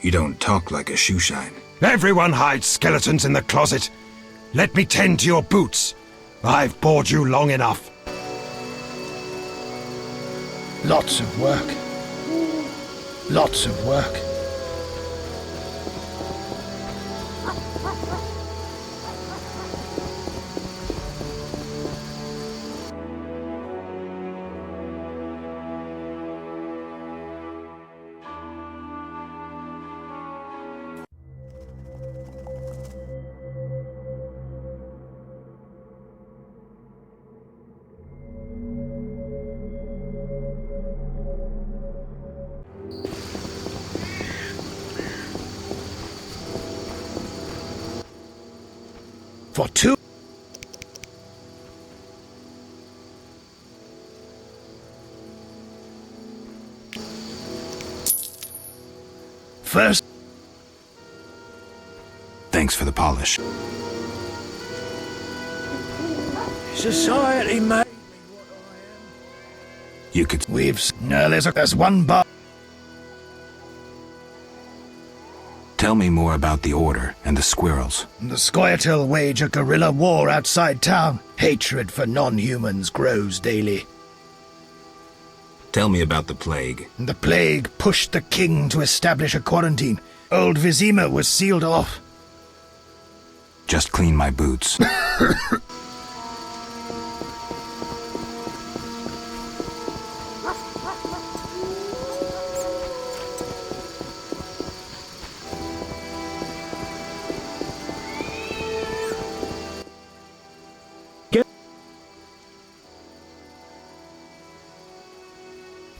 You don't talk like a shoeshine. Everyone hides skeletons in the closet. Let me tend to your boots. I've bored you long enough. Lots of work. Lots of work. For 2. First. Thanks for the polish. Society made me You could. There's one bar. Tell me more about the Order and the squirrels. The Scoia'tael wage a guerrilla war outside town. Hatred for non-humans grows daily. Tell me about the plague. The plague pushed the king to establish a quarantine. Old Vizima was sealed off. Just clean my boots.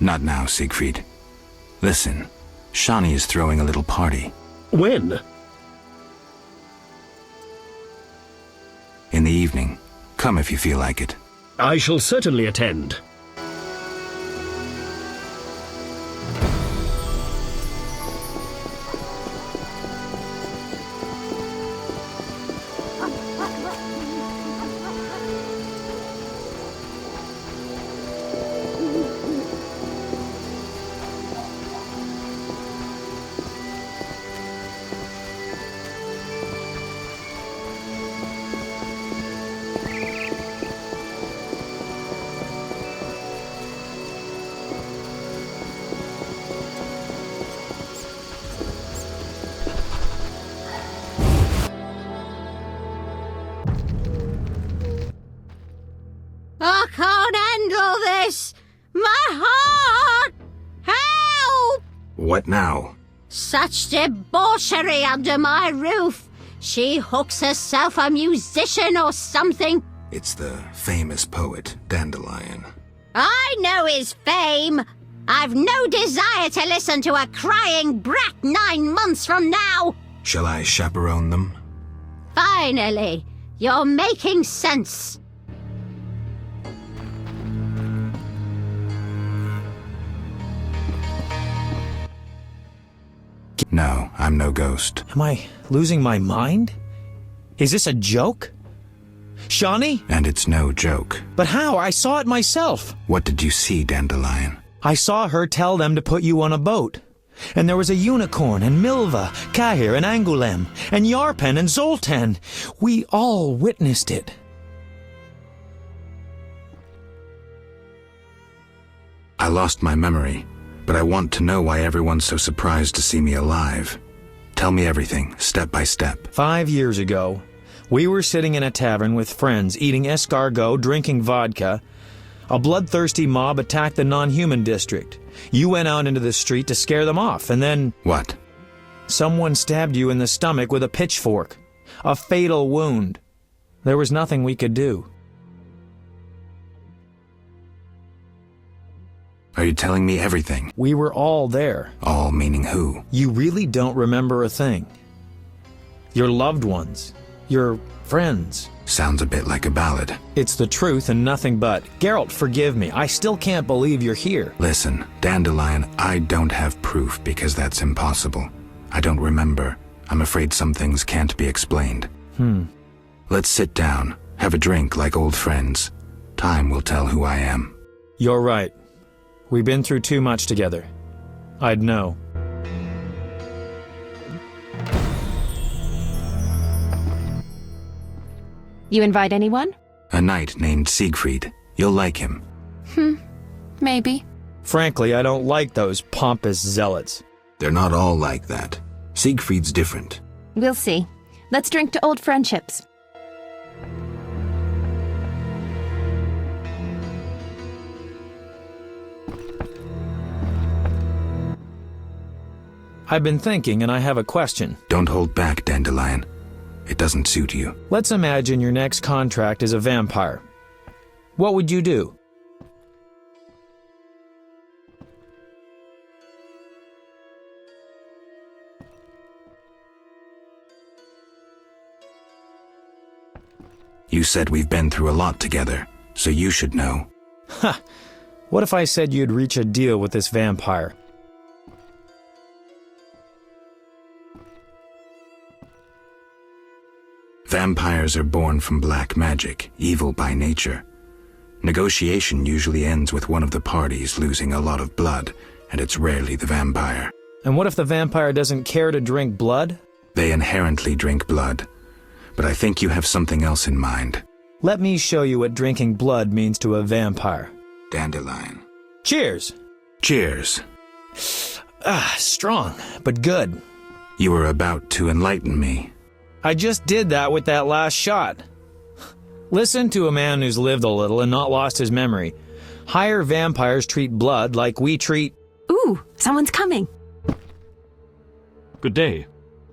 Not now, Siegfried. Listen, Shani is throwing a little party. When? In the evening. Come if you feel like it. I shall certainly attend. I can't handle this! My heart! Help! What now? Such debauchery under my roof! She hooks herself a musician or something. It's the famous poet, Dandelion. I know his fame. I've no desire to listen to a crying brat 9 months from now. Shall I chaperone them? Finally, you're making sense. No, I'm no ghost. Am I losing my mind? Is this a joke? Shani? And it's no joke. But how? I saw it myself. What did you see, Dandelion? I saw her tell them to put you on a boat. And there was a unicorn, and Milva, Kahir, and Angulem, and Yarpen, and Zoltan. We all witnessed it. I lost my memory, but I want to know why everyone's so surprised to see me alive. Tell me everything, step by step. 5 years ago, we were sitting in a tavern with friends, eating escargot, drinking vodka. A bloodthirsty mob attacked the non-human district. You went out into the street to scare them off, and then... What? Someone stabbed you in the stomach with a pitchfork. A fatal wound. There was nothing we could do. Are you telling me everything? We were all there. All meaning who? You really don't remember a thing. Your loved ones. Your friends. Sounds a bit like a ballad. It's the truth and nothing but. Geralt, forgive me. I still can't believe you're here. Listen, Dandelion, I don't have proof because that's impossible. I don't remember. I'm afraid some things can't be explained. Let's sit down, have a drink like old friends. Time will tell who I am. You're right. We've been through too much together. I'd know. You invite anyone? A knight named Siegfried. You'll like him. Maybe. Frankly, I don't like those pompous zealots. They're not all like that. Siegfried's different. We'll see. Let's drink to old friendships. I've been thinking, and I have a question. Don't hold back, Dandelion. It doesn't suit you. Let's imagine your next contract is a vampire. What would you do? You said we've been through a lot together, so you should know. Ha! What if I said you'd reach a deal with this vampire? Vampires are born from black magic, evil by nature. Negotiation usually ends with one of the parties losing a lot of blood, and it's rarely the vampire. And what if the vampire doesn't care to drink blood? They inherently drink blood, but I think you have something else in mind. Let me show you what drinking blood means to a vampire. Dandelion. Cheers! Cheers. Strong, but good. You were about to enlighten me. I just did that with that last shot. Listen to a man who's lived a little and not lost his memory. Higher vampires treat blood like we treat... Ooh, someone's coming. Good day.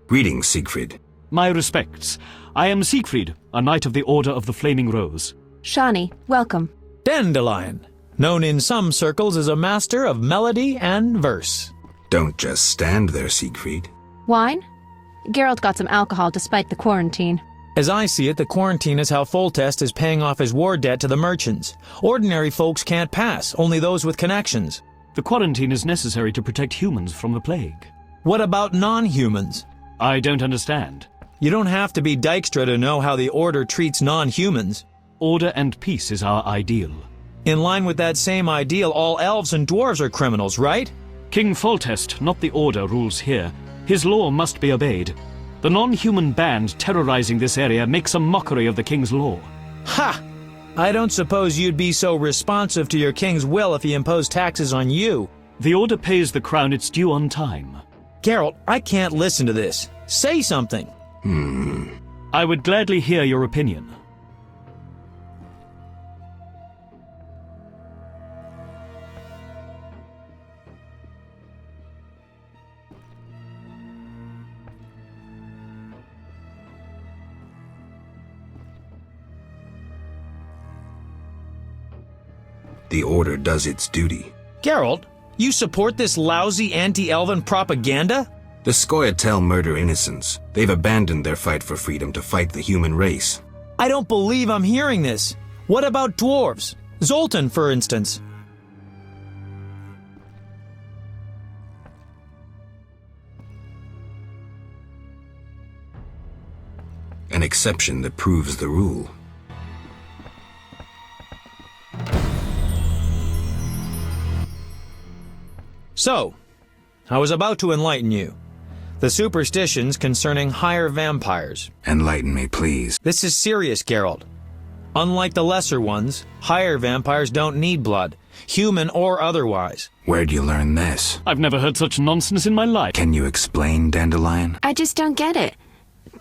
Greetings, Siegfried. My respects. I am Siegfried, a knight of the Order of the Flaming Rose. Shani, welcome. Dandelion, known in some circles as a master of melody and verse. Don't just stand there, Siegfried. Wine? Geralt got some alcohol despite the quarantine. As I see it, the quarantine is how Foltest is paying off his war debt to the merchants. Ordinary folks can't pass, only those with connections. The quarantine is necessary to protect humans from the plague. What about non-humans? I don't understand. You don't have to be Dykstra to know how the Order treats non-humans. Order and peace is our ideal. In line with that same ideal, all elves and dwarves are criminals, right? King Foltest, not the Order, rules here. His law must be obeyed. The non-human band terrorizing this area makes a mockery of the king's law. Ha! I don't suppose you'd be so responsive to your king's will if he imposed taxes on you. The Order pays the crown its due on time. Geralt, I can't listen to this. Say something. I would gladly hear your opinion. The Order does its duty. Geralt, you support this lousy anti-elven propaganda? The Scoia'tael murder innocents. They've abandoned their fight for freedom to fight the human race. I don't believe I'm hearing this. What about dwarves? Zoltan, for instance. An exception that proves the rule. So, I was about to enlighten you. The superstitions concerning higher vampires. Enlighten me, please. This is serious, Geralt. Unlike the lesser ones, higher vampires don't need blood, human or otherwise. Where'd you learn this? I've never heard such nonsense in my life. Can you explain, Dandelion? I just don't get it.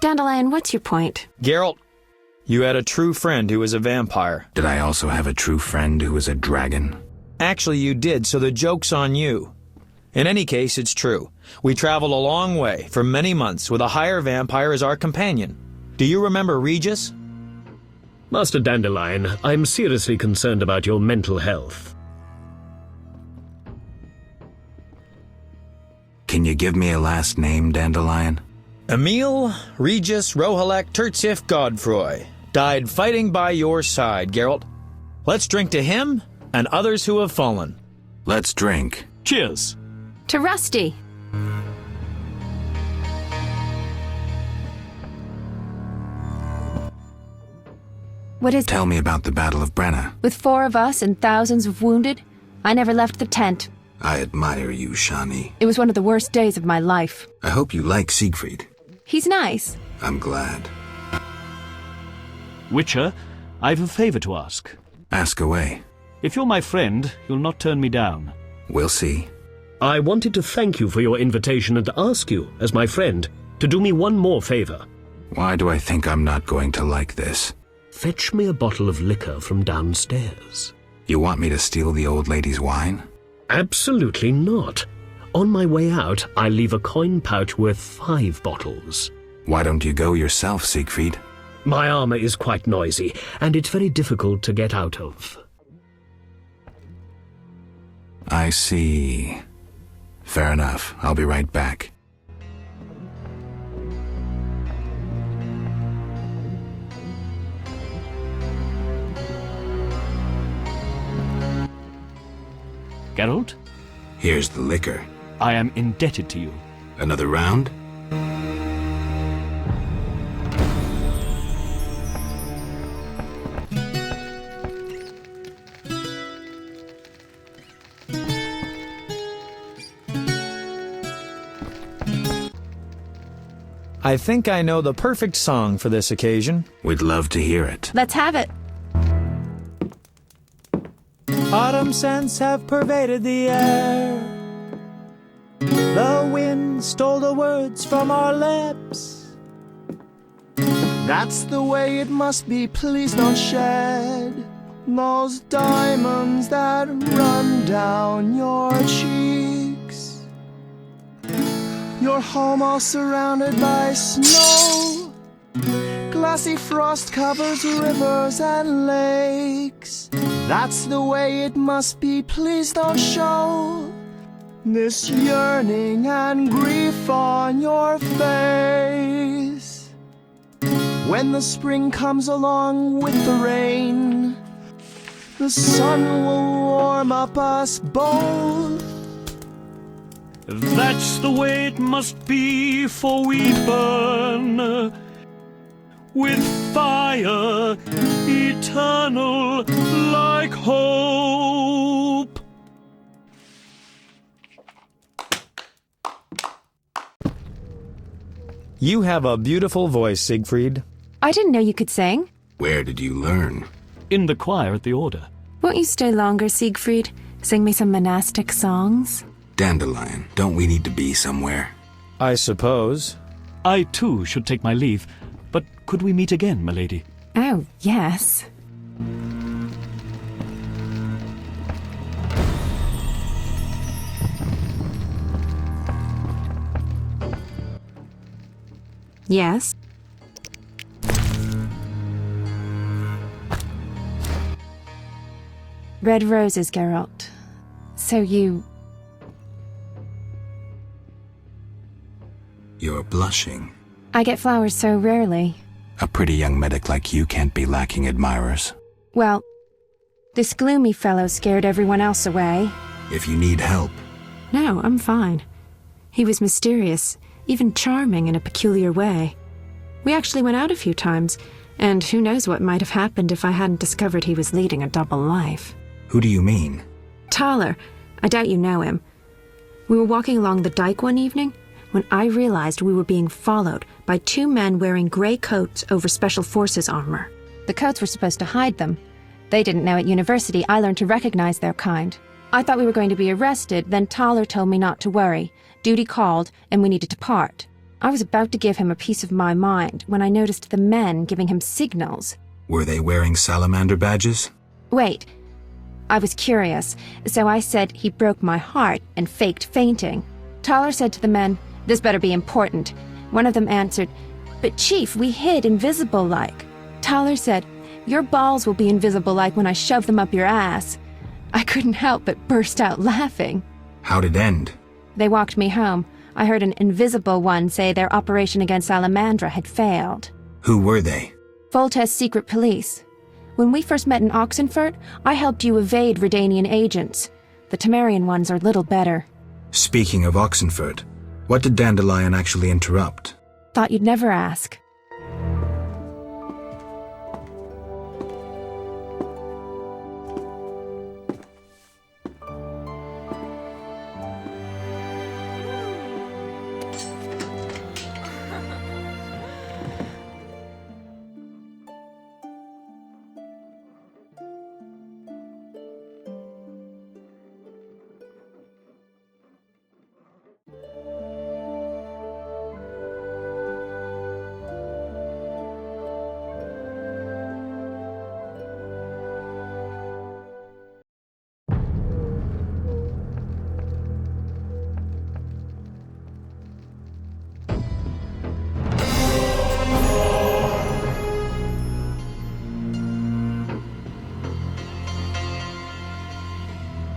Dandelion, what's your point? Geralt, you had a true friend who was a vampire. Did I also have a true friend who was a dragon? Actually, you did, so the joke's on you. In any case, it's true. We traveled a long way, for many months, with a higher vampire as our companion. Do you remember Regis? Master Dandelion, I'm seriously concerned about your mental health. Can you give me a last name, Dandelion? Emil Regis Rohalek Tertsif Godfroy died fighting by your side, Geralt. Let's drink to him and others who have fallen. Let's drink. Cheers. To Rusty. What is it? Tell me about the Battle of Brenna. With 4 of us and thousands of wounded, I never left the tent. I admire you, Shani. It was one of the worst days of my life. I hope you like Siegfried. He's nice. I'm glad. Witcher, I've a favor to ask. Ask away. If you're my friend, you'll not turn me down. We'll see. I wanted to thank you for your invitation and to ask you, as my friend, to do me one more favor. Why do I think I'm not going to like this? Fetch me a bottle of liquor from downstairs. You want me to steal the old lady's wine? Absolutely not. On my way out, I'll leave a coin pouch worth 5 bottles. Why don't you go yourself, Siegfried? My armor is quite noisy, and it's very difficult to get out of. I see. Fair enough. I'll be right back. Geralt, Here's the liquor. I am indebted to you. Another round? I think I know the perfect song for this occasion. We'd love to hear it. Let's have it. Autumn scents have pervaded the air. The wind stole the words from our lips. That's the way it must be, please don't shed those diamonds that run down your cheeks. Your home all surrounded by snow. Glassy frost covers rivers and lakes. That's the way it must be, please don't show this yearning and grief on your face. When the spring comes along with the rain, the sun will warm up us both. That's the way it must be, for we burn with fire eternal like hope. You have a beautiful voice, Siegfried. I didn't know you could sing. Where did you learn? In the choir at the Order. Won't you stay longer, Siegfried? Sing me some monastic songs? Dandelion, don't we need to be somewhere? I suppose. I too should take my leave, but could we meet again, milady? Oh, yes. Yes? Red roses, Geralt. So you... You're blushing. I get flowers so rarely. A pretty young medic like you can't be lacking admirers. Well, this gloomy fellow scared everyone else away. If you need help. No, I'm fine. He was mysterious, even charming in a peculiar way. We actually went out a few times, and who knows what might have happened if I hadn't discovered he was leading a double life. Who do you mean? Thaler. I doubt you know him. We were walking along the dike one evening when I realized we were being followed by two men wearing gray coats over Special Forces armor. The coats were supposed to hide them. They didn't know at university I learned to recognize their kind. I thought we were going to be arrested, then Thaler told me not to worry. Duty called, and we needed to part. I was about to give him a piece of my mind when I noticed the men giving him signals. Were they wearing salamander badges? Wait. I was curious, so I said he broke my heart and faked fainting. Thaler said to the men, "This better be important." One of them answered, "But Chief, we hid invisible-like." Thaler said, "Your balls will be invisible-like when I shove them up your ass." I couldn't help but burst out laughing. How'd it end? They walked me home. I heard an invisible one say their operation against Salamandra had failed. Who were they? Foltest's secret police. When we first met in Oxenfurt, I helped you evade Redanian agents. The Temerian ones are little better. Speaking of Oxenfurt, what did Dandelion actually interrupt? Thought you'd never ask.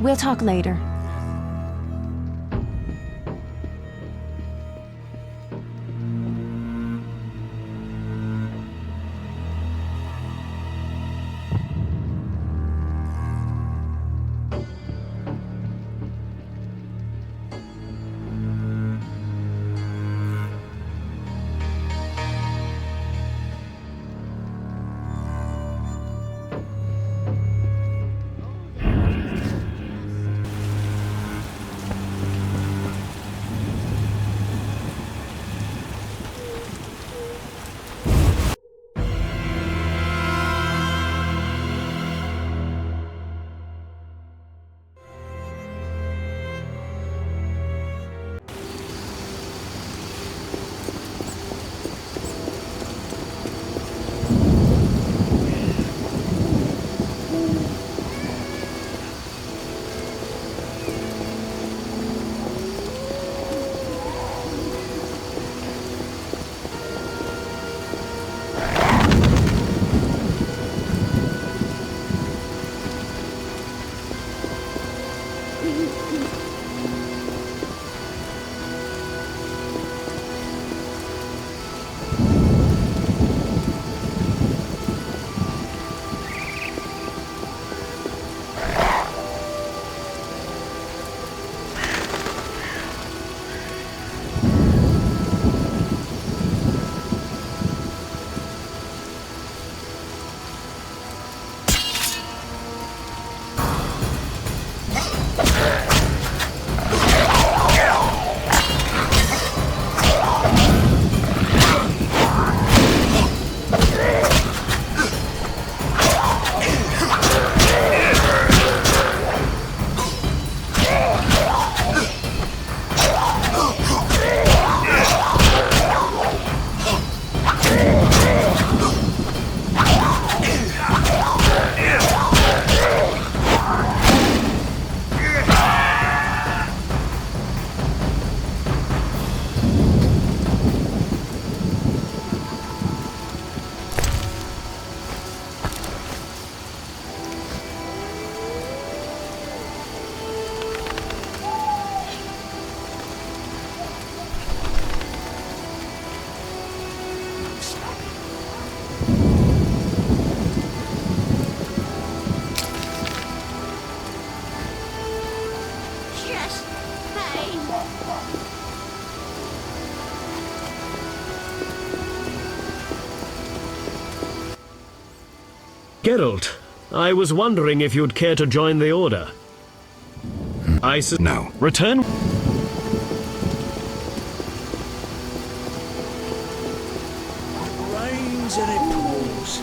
We'll talk later. Geralt, I was wondering if you'd care to join the Order. No. Return. Rains and it pours.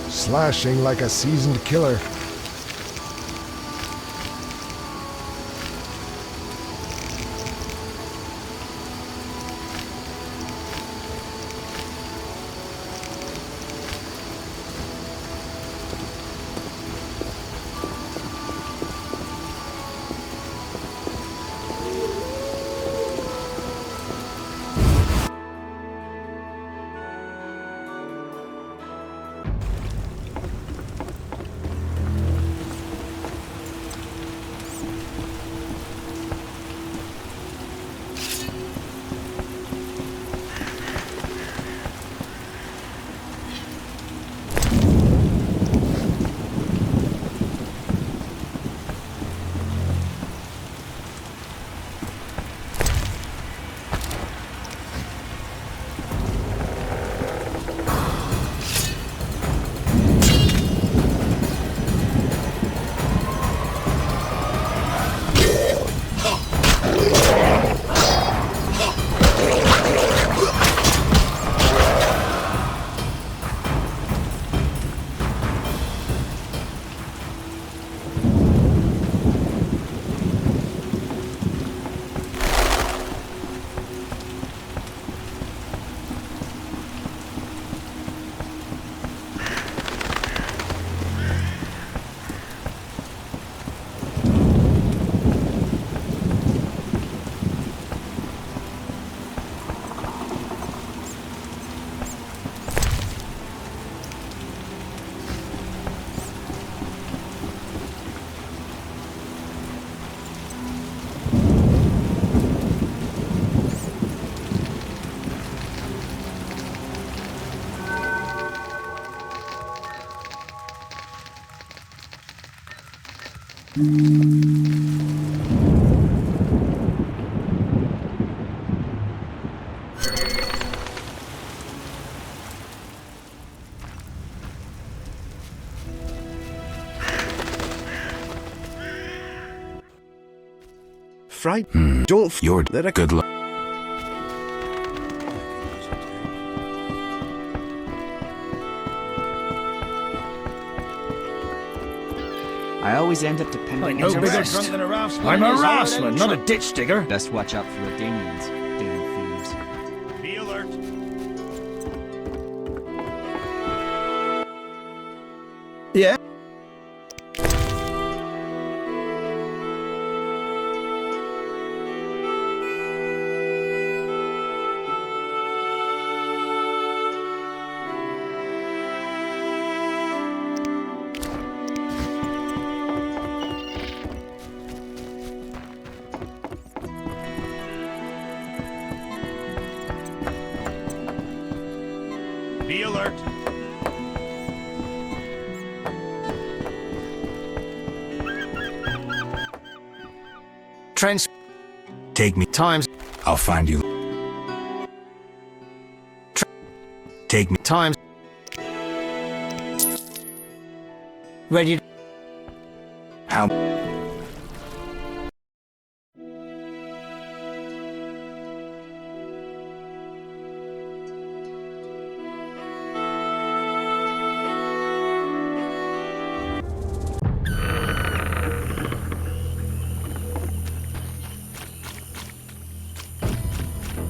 Slashing like a seasoned killer. Don't you're that a good luck. I always end up depending No on the bigger rest. drunk than a raftsman. I'm a raftsman, not a ditch digger. Best watch out for Redanians, damn thieves. Be alert. Yeah? Be alert. Take me times. I'll find you. Take me times. Ready. How?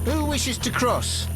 Who wishes to cross?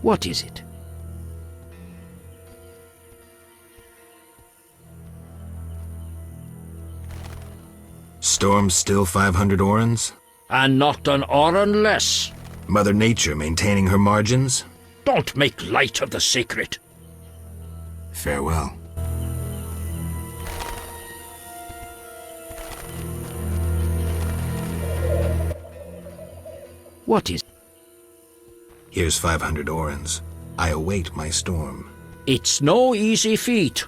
What is it? Storm's still 500 orans? And not an oran less. Mother Nature maintaining her margins? Don't make light of the secret. Farewell. What is... Here's 500 orans. I await my storm. It's no easy feat.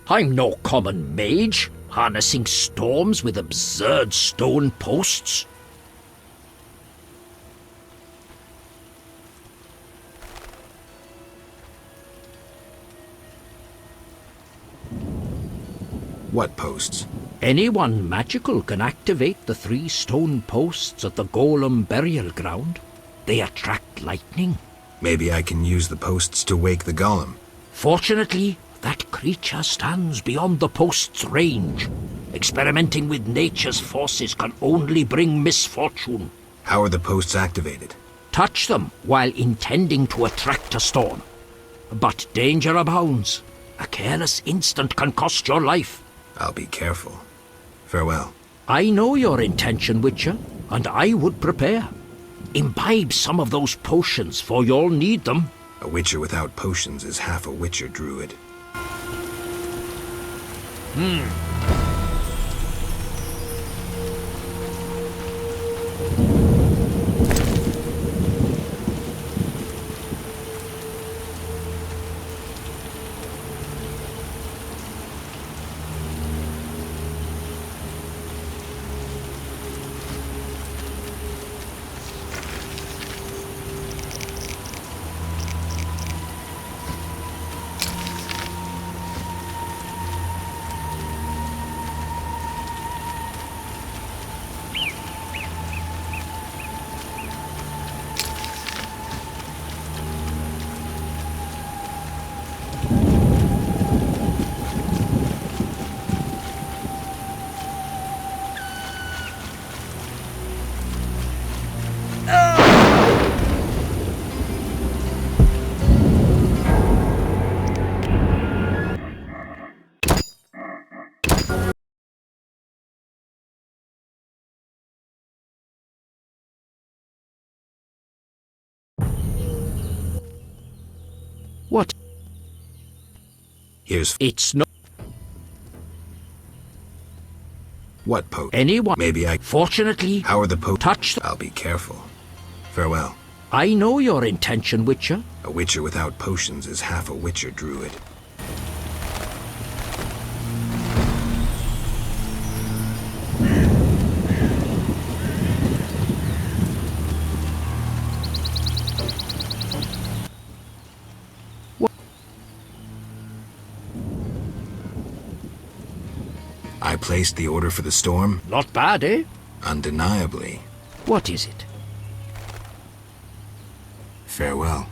I'm no common mage, harnessing storms with absurd stone posts. What posts? Anyone magical can activate the 3 stone posts at the Golem burial ground. They attract lightning. Maybe I can use the posts to wake the golem. Fortunately, that creature stands beyond the post's range. Experimenting with nature's forces can only bring misfortune. How are the posts activated? Touch them while intending to attract a storm. But danger abounds. A careless instant can cost your life. I'll be careful. Farewell. I know your intention, Witcher, and I would prepare. Imbibe some of those potions, for you'll need them. A witcher without potions is half a witcher druid. What? It's not... What post? Anyone... Maybe I... Fortunately... How are the posts? Touch them. I'll be careful. Farewell. I know your intention, Witcher. A witcher without potions is half a witcher druid. I placed the order for the storm? Not bad, eh? Undeniably. What is it? Farewell.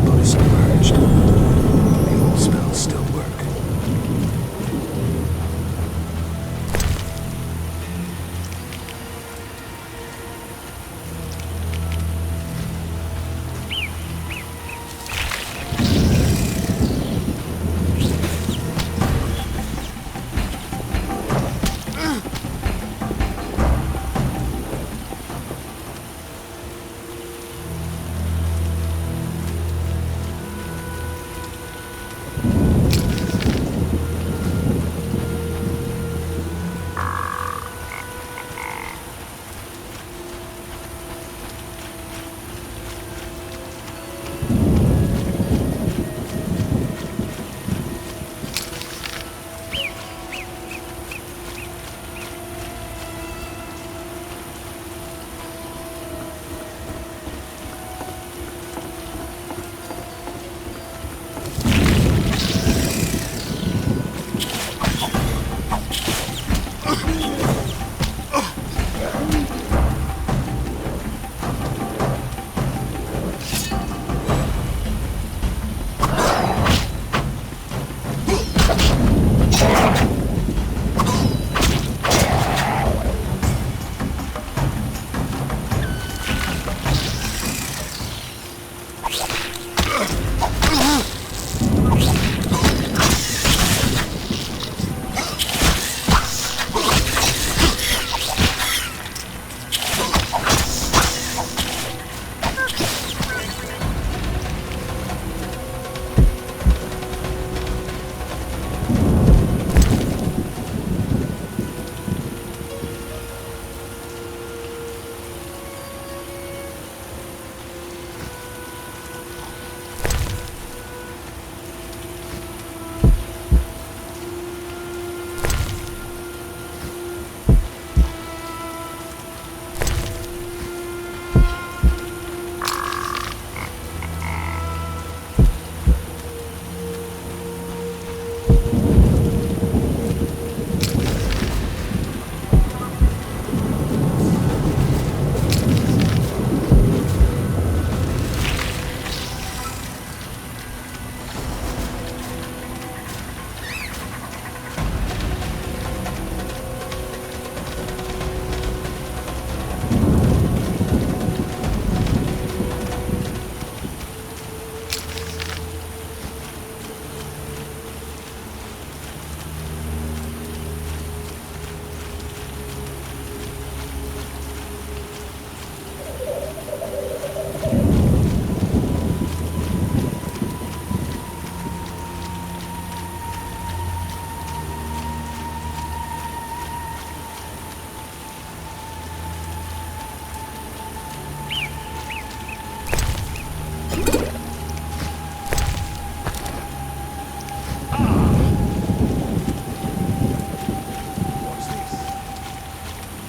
Compote is submerged. The old spells still work.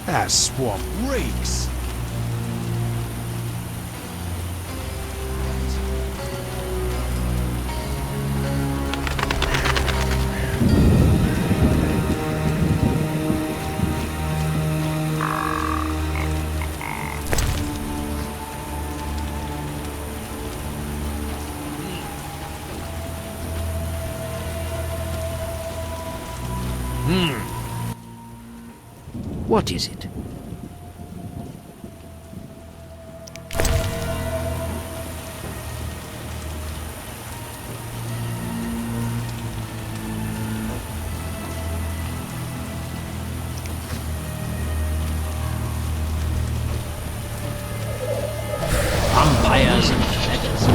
That swamp reeks. What is it? Vampires and feathers.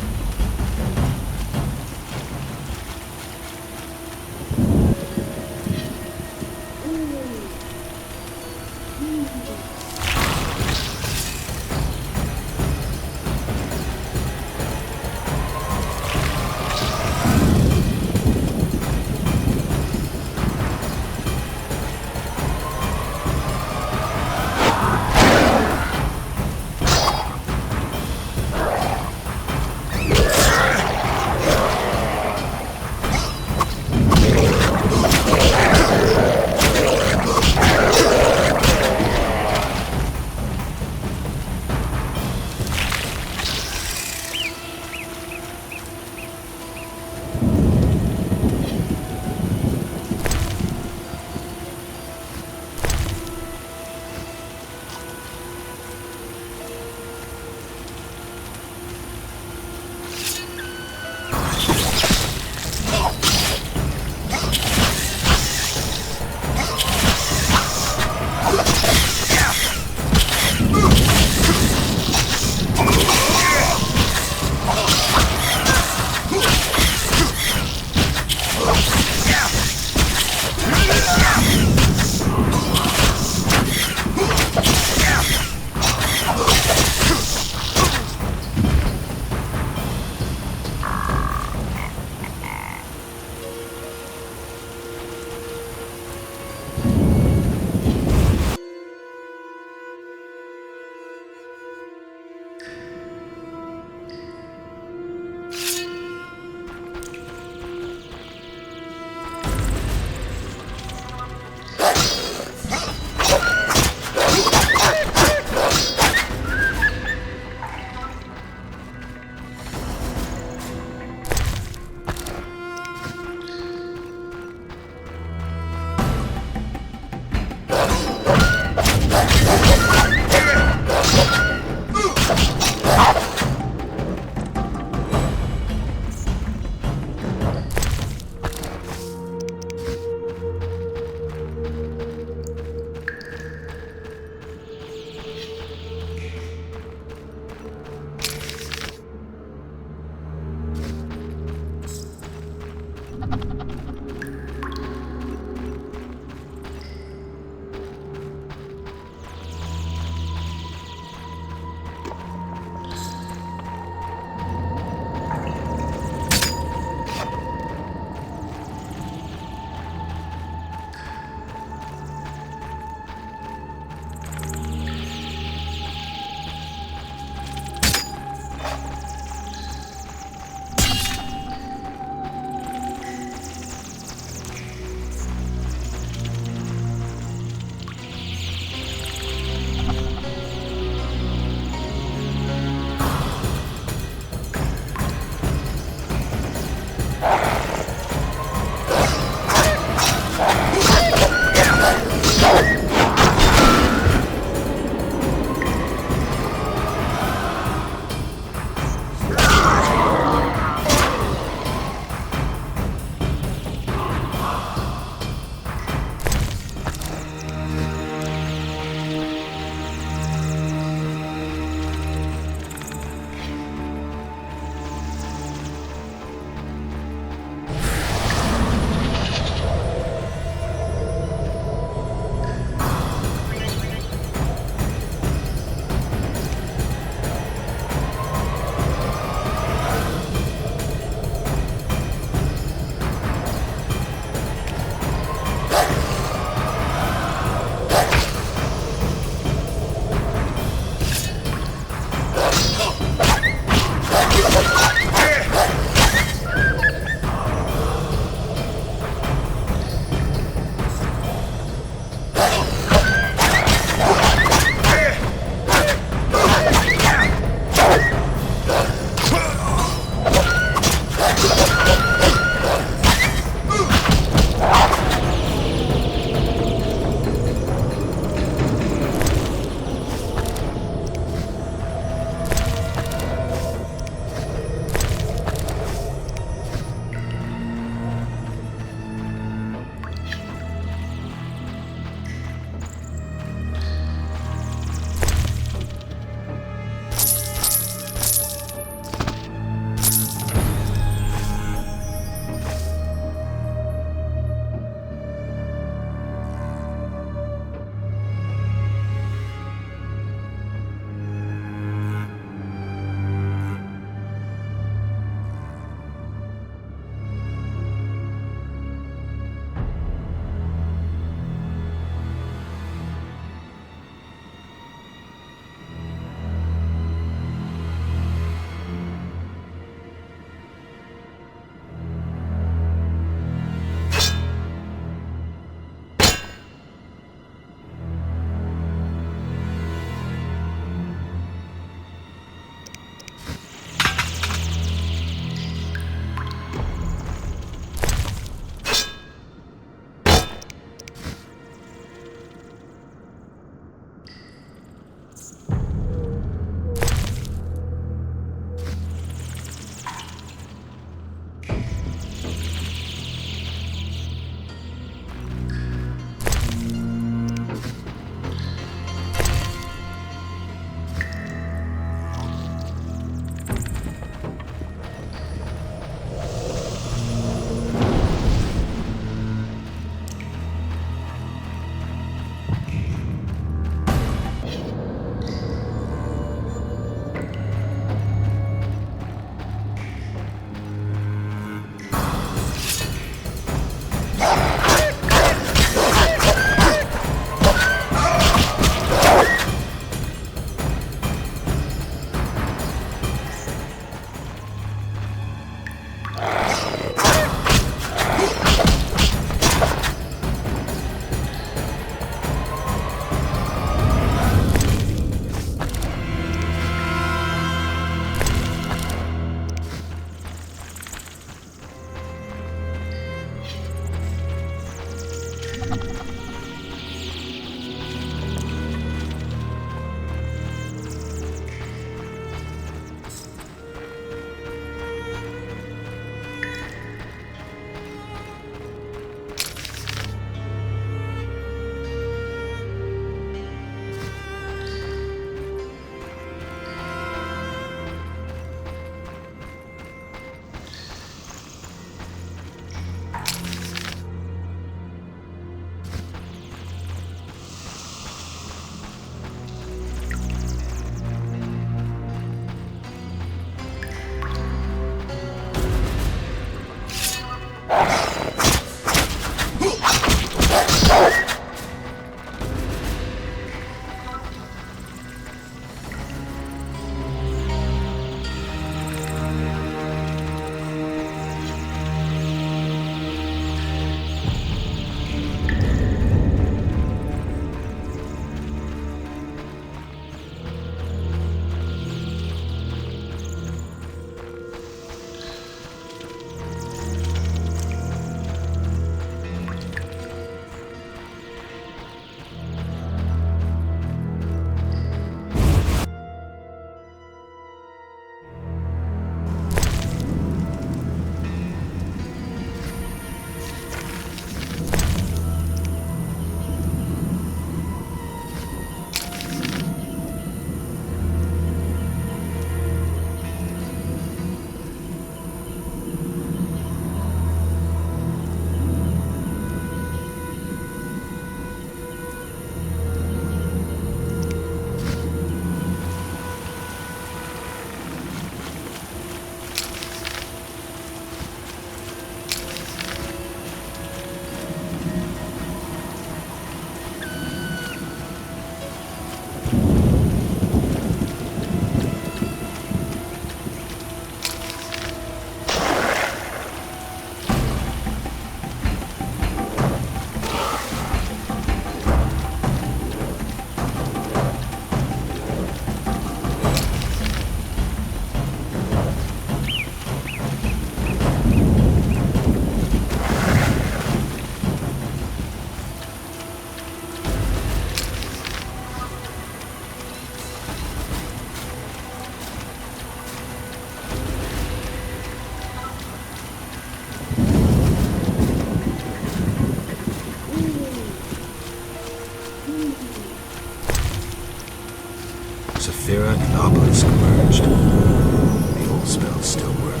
Saphira and Obelisk merged. The old spells still work.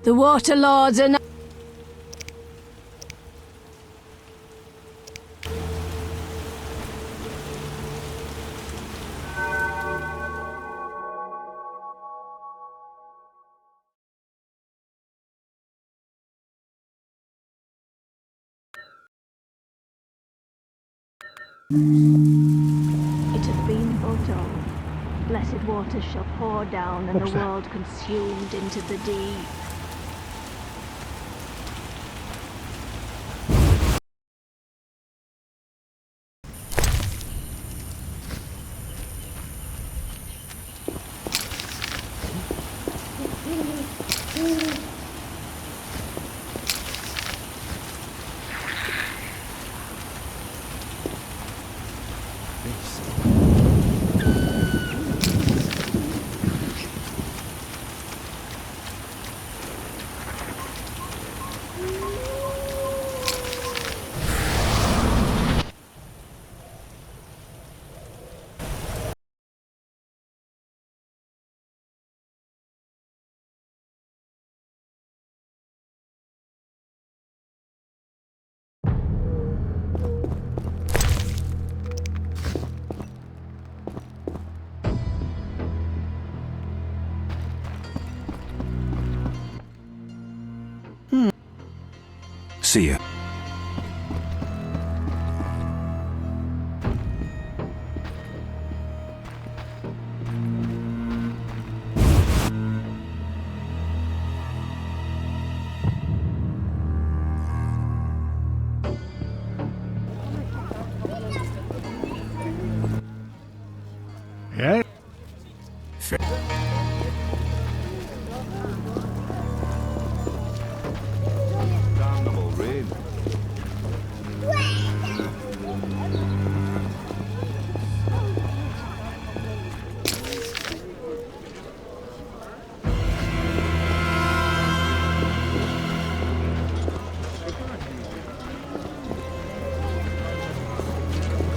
The Water Lords are not... It hath been foretold. Blessed waters shall pour down, and the world consumed into the deep. See ya. Yeah? Damnable rain.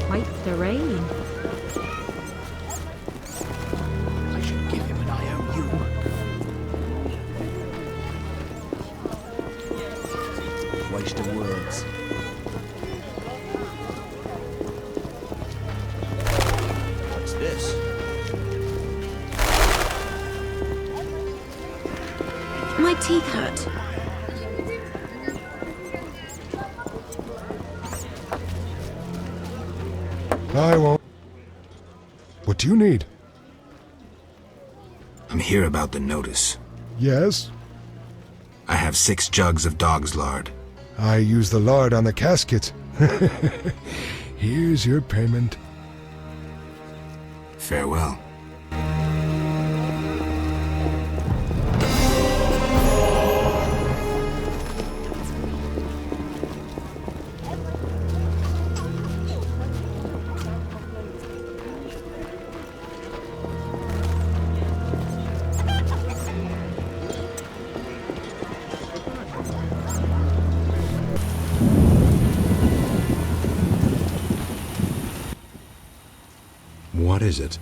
Quite the rain. I should give him an IOU. Waste of words. What's this? My teeth hurt. I won't. What do you need? I'm here about the notice. Yes? I have 6 jugs of dog's lard. I use the lard on the casket. Here's your payment. Farewell. What is it?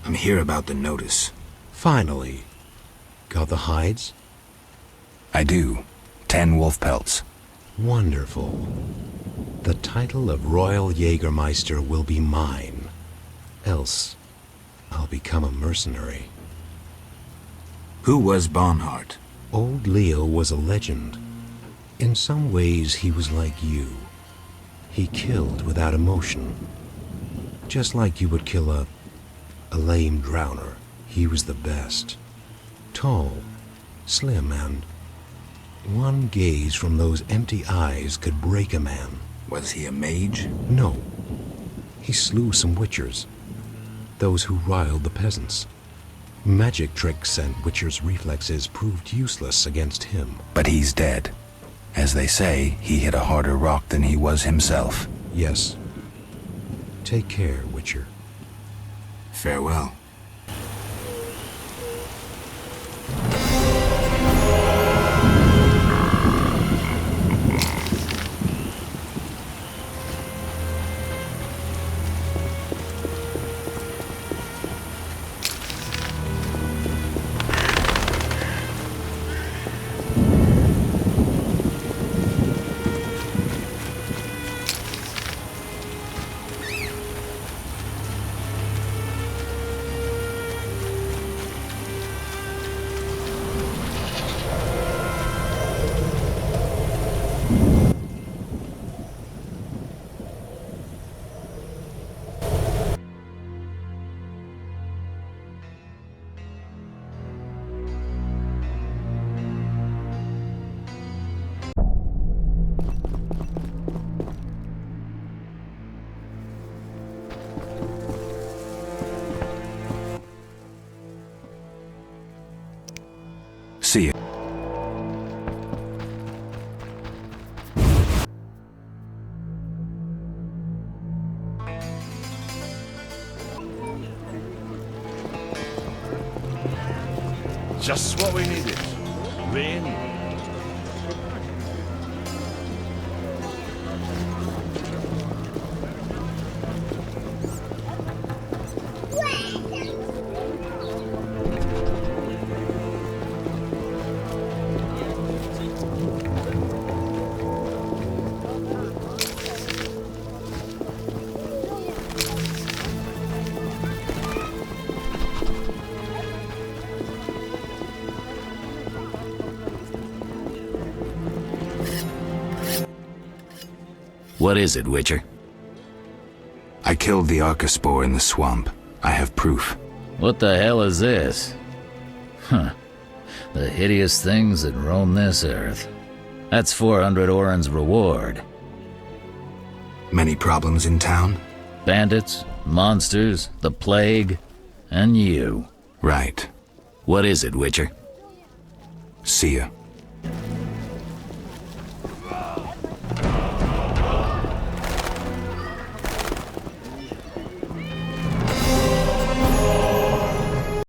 I'm here about the notice. Finally. Got the hides? I do. 10 wolf pelts. Wonderful. The title of Royal Jägermeister will be mine. Else, I'll become a mercenary. Who was Bonhart? Old Leo was a legend. In some ways, he was like you. He killed without emotion. Just like you would kill a lame drowner. He was the best. Tall, slim, and one gaze from those empty eyes could break a man. Was he a mage? No. He slew some witchers. Those who riled the peasants. Magic tricks and Witcher's reflexes proved useless against him. But he's dead. As they say, he hit a harder rock than he was himself. Yes. Take care, Witcher. Farewell. See you. Just what we needed. Rain. What is it, Witcher? I killed the Archospore in the swamp. I have proof. What the hell is this? Huh. The hideous things that roam this earth. That's 400 Oren's reward. Many problems in town? Bandits, monsters, the plague, and you. Right. What is it, Witcher? See ya.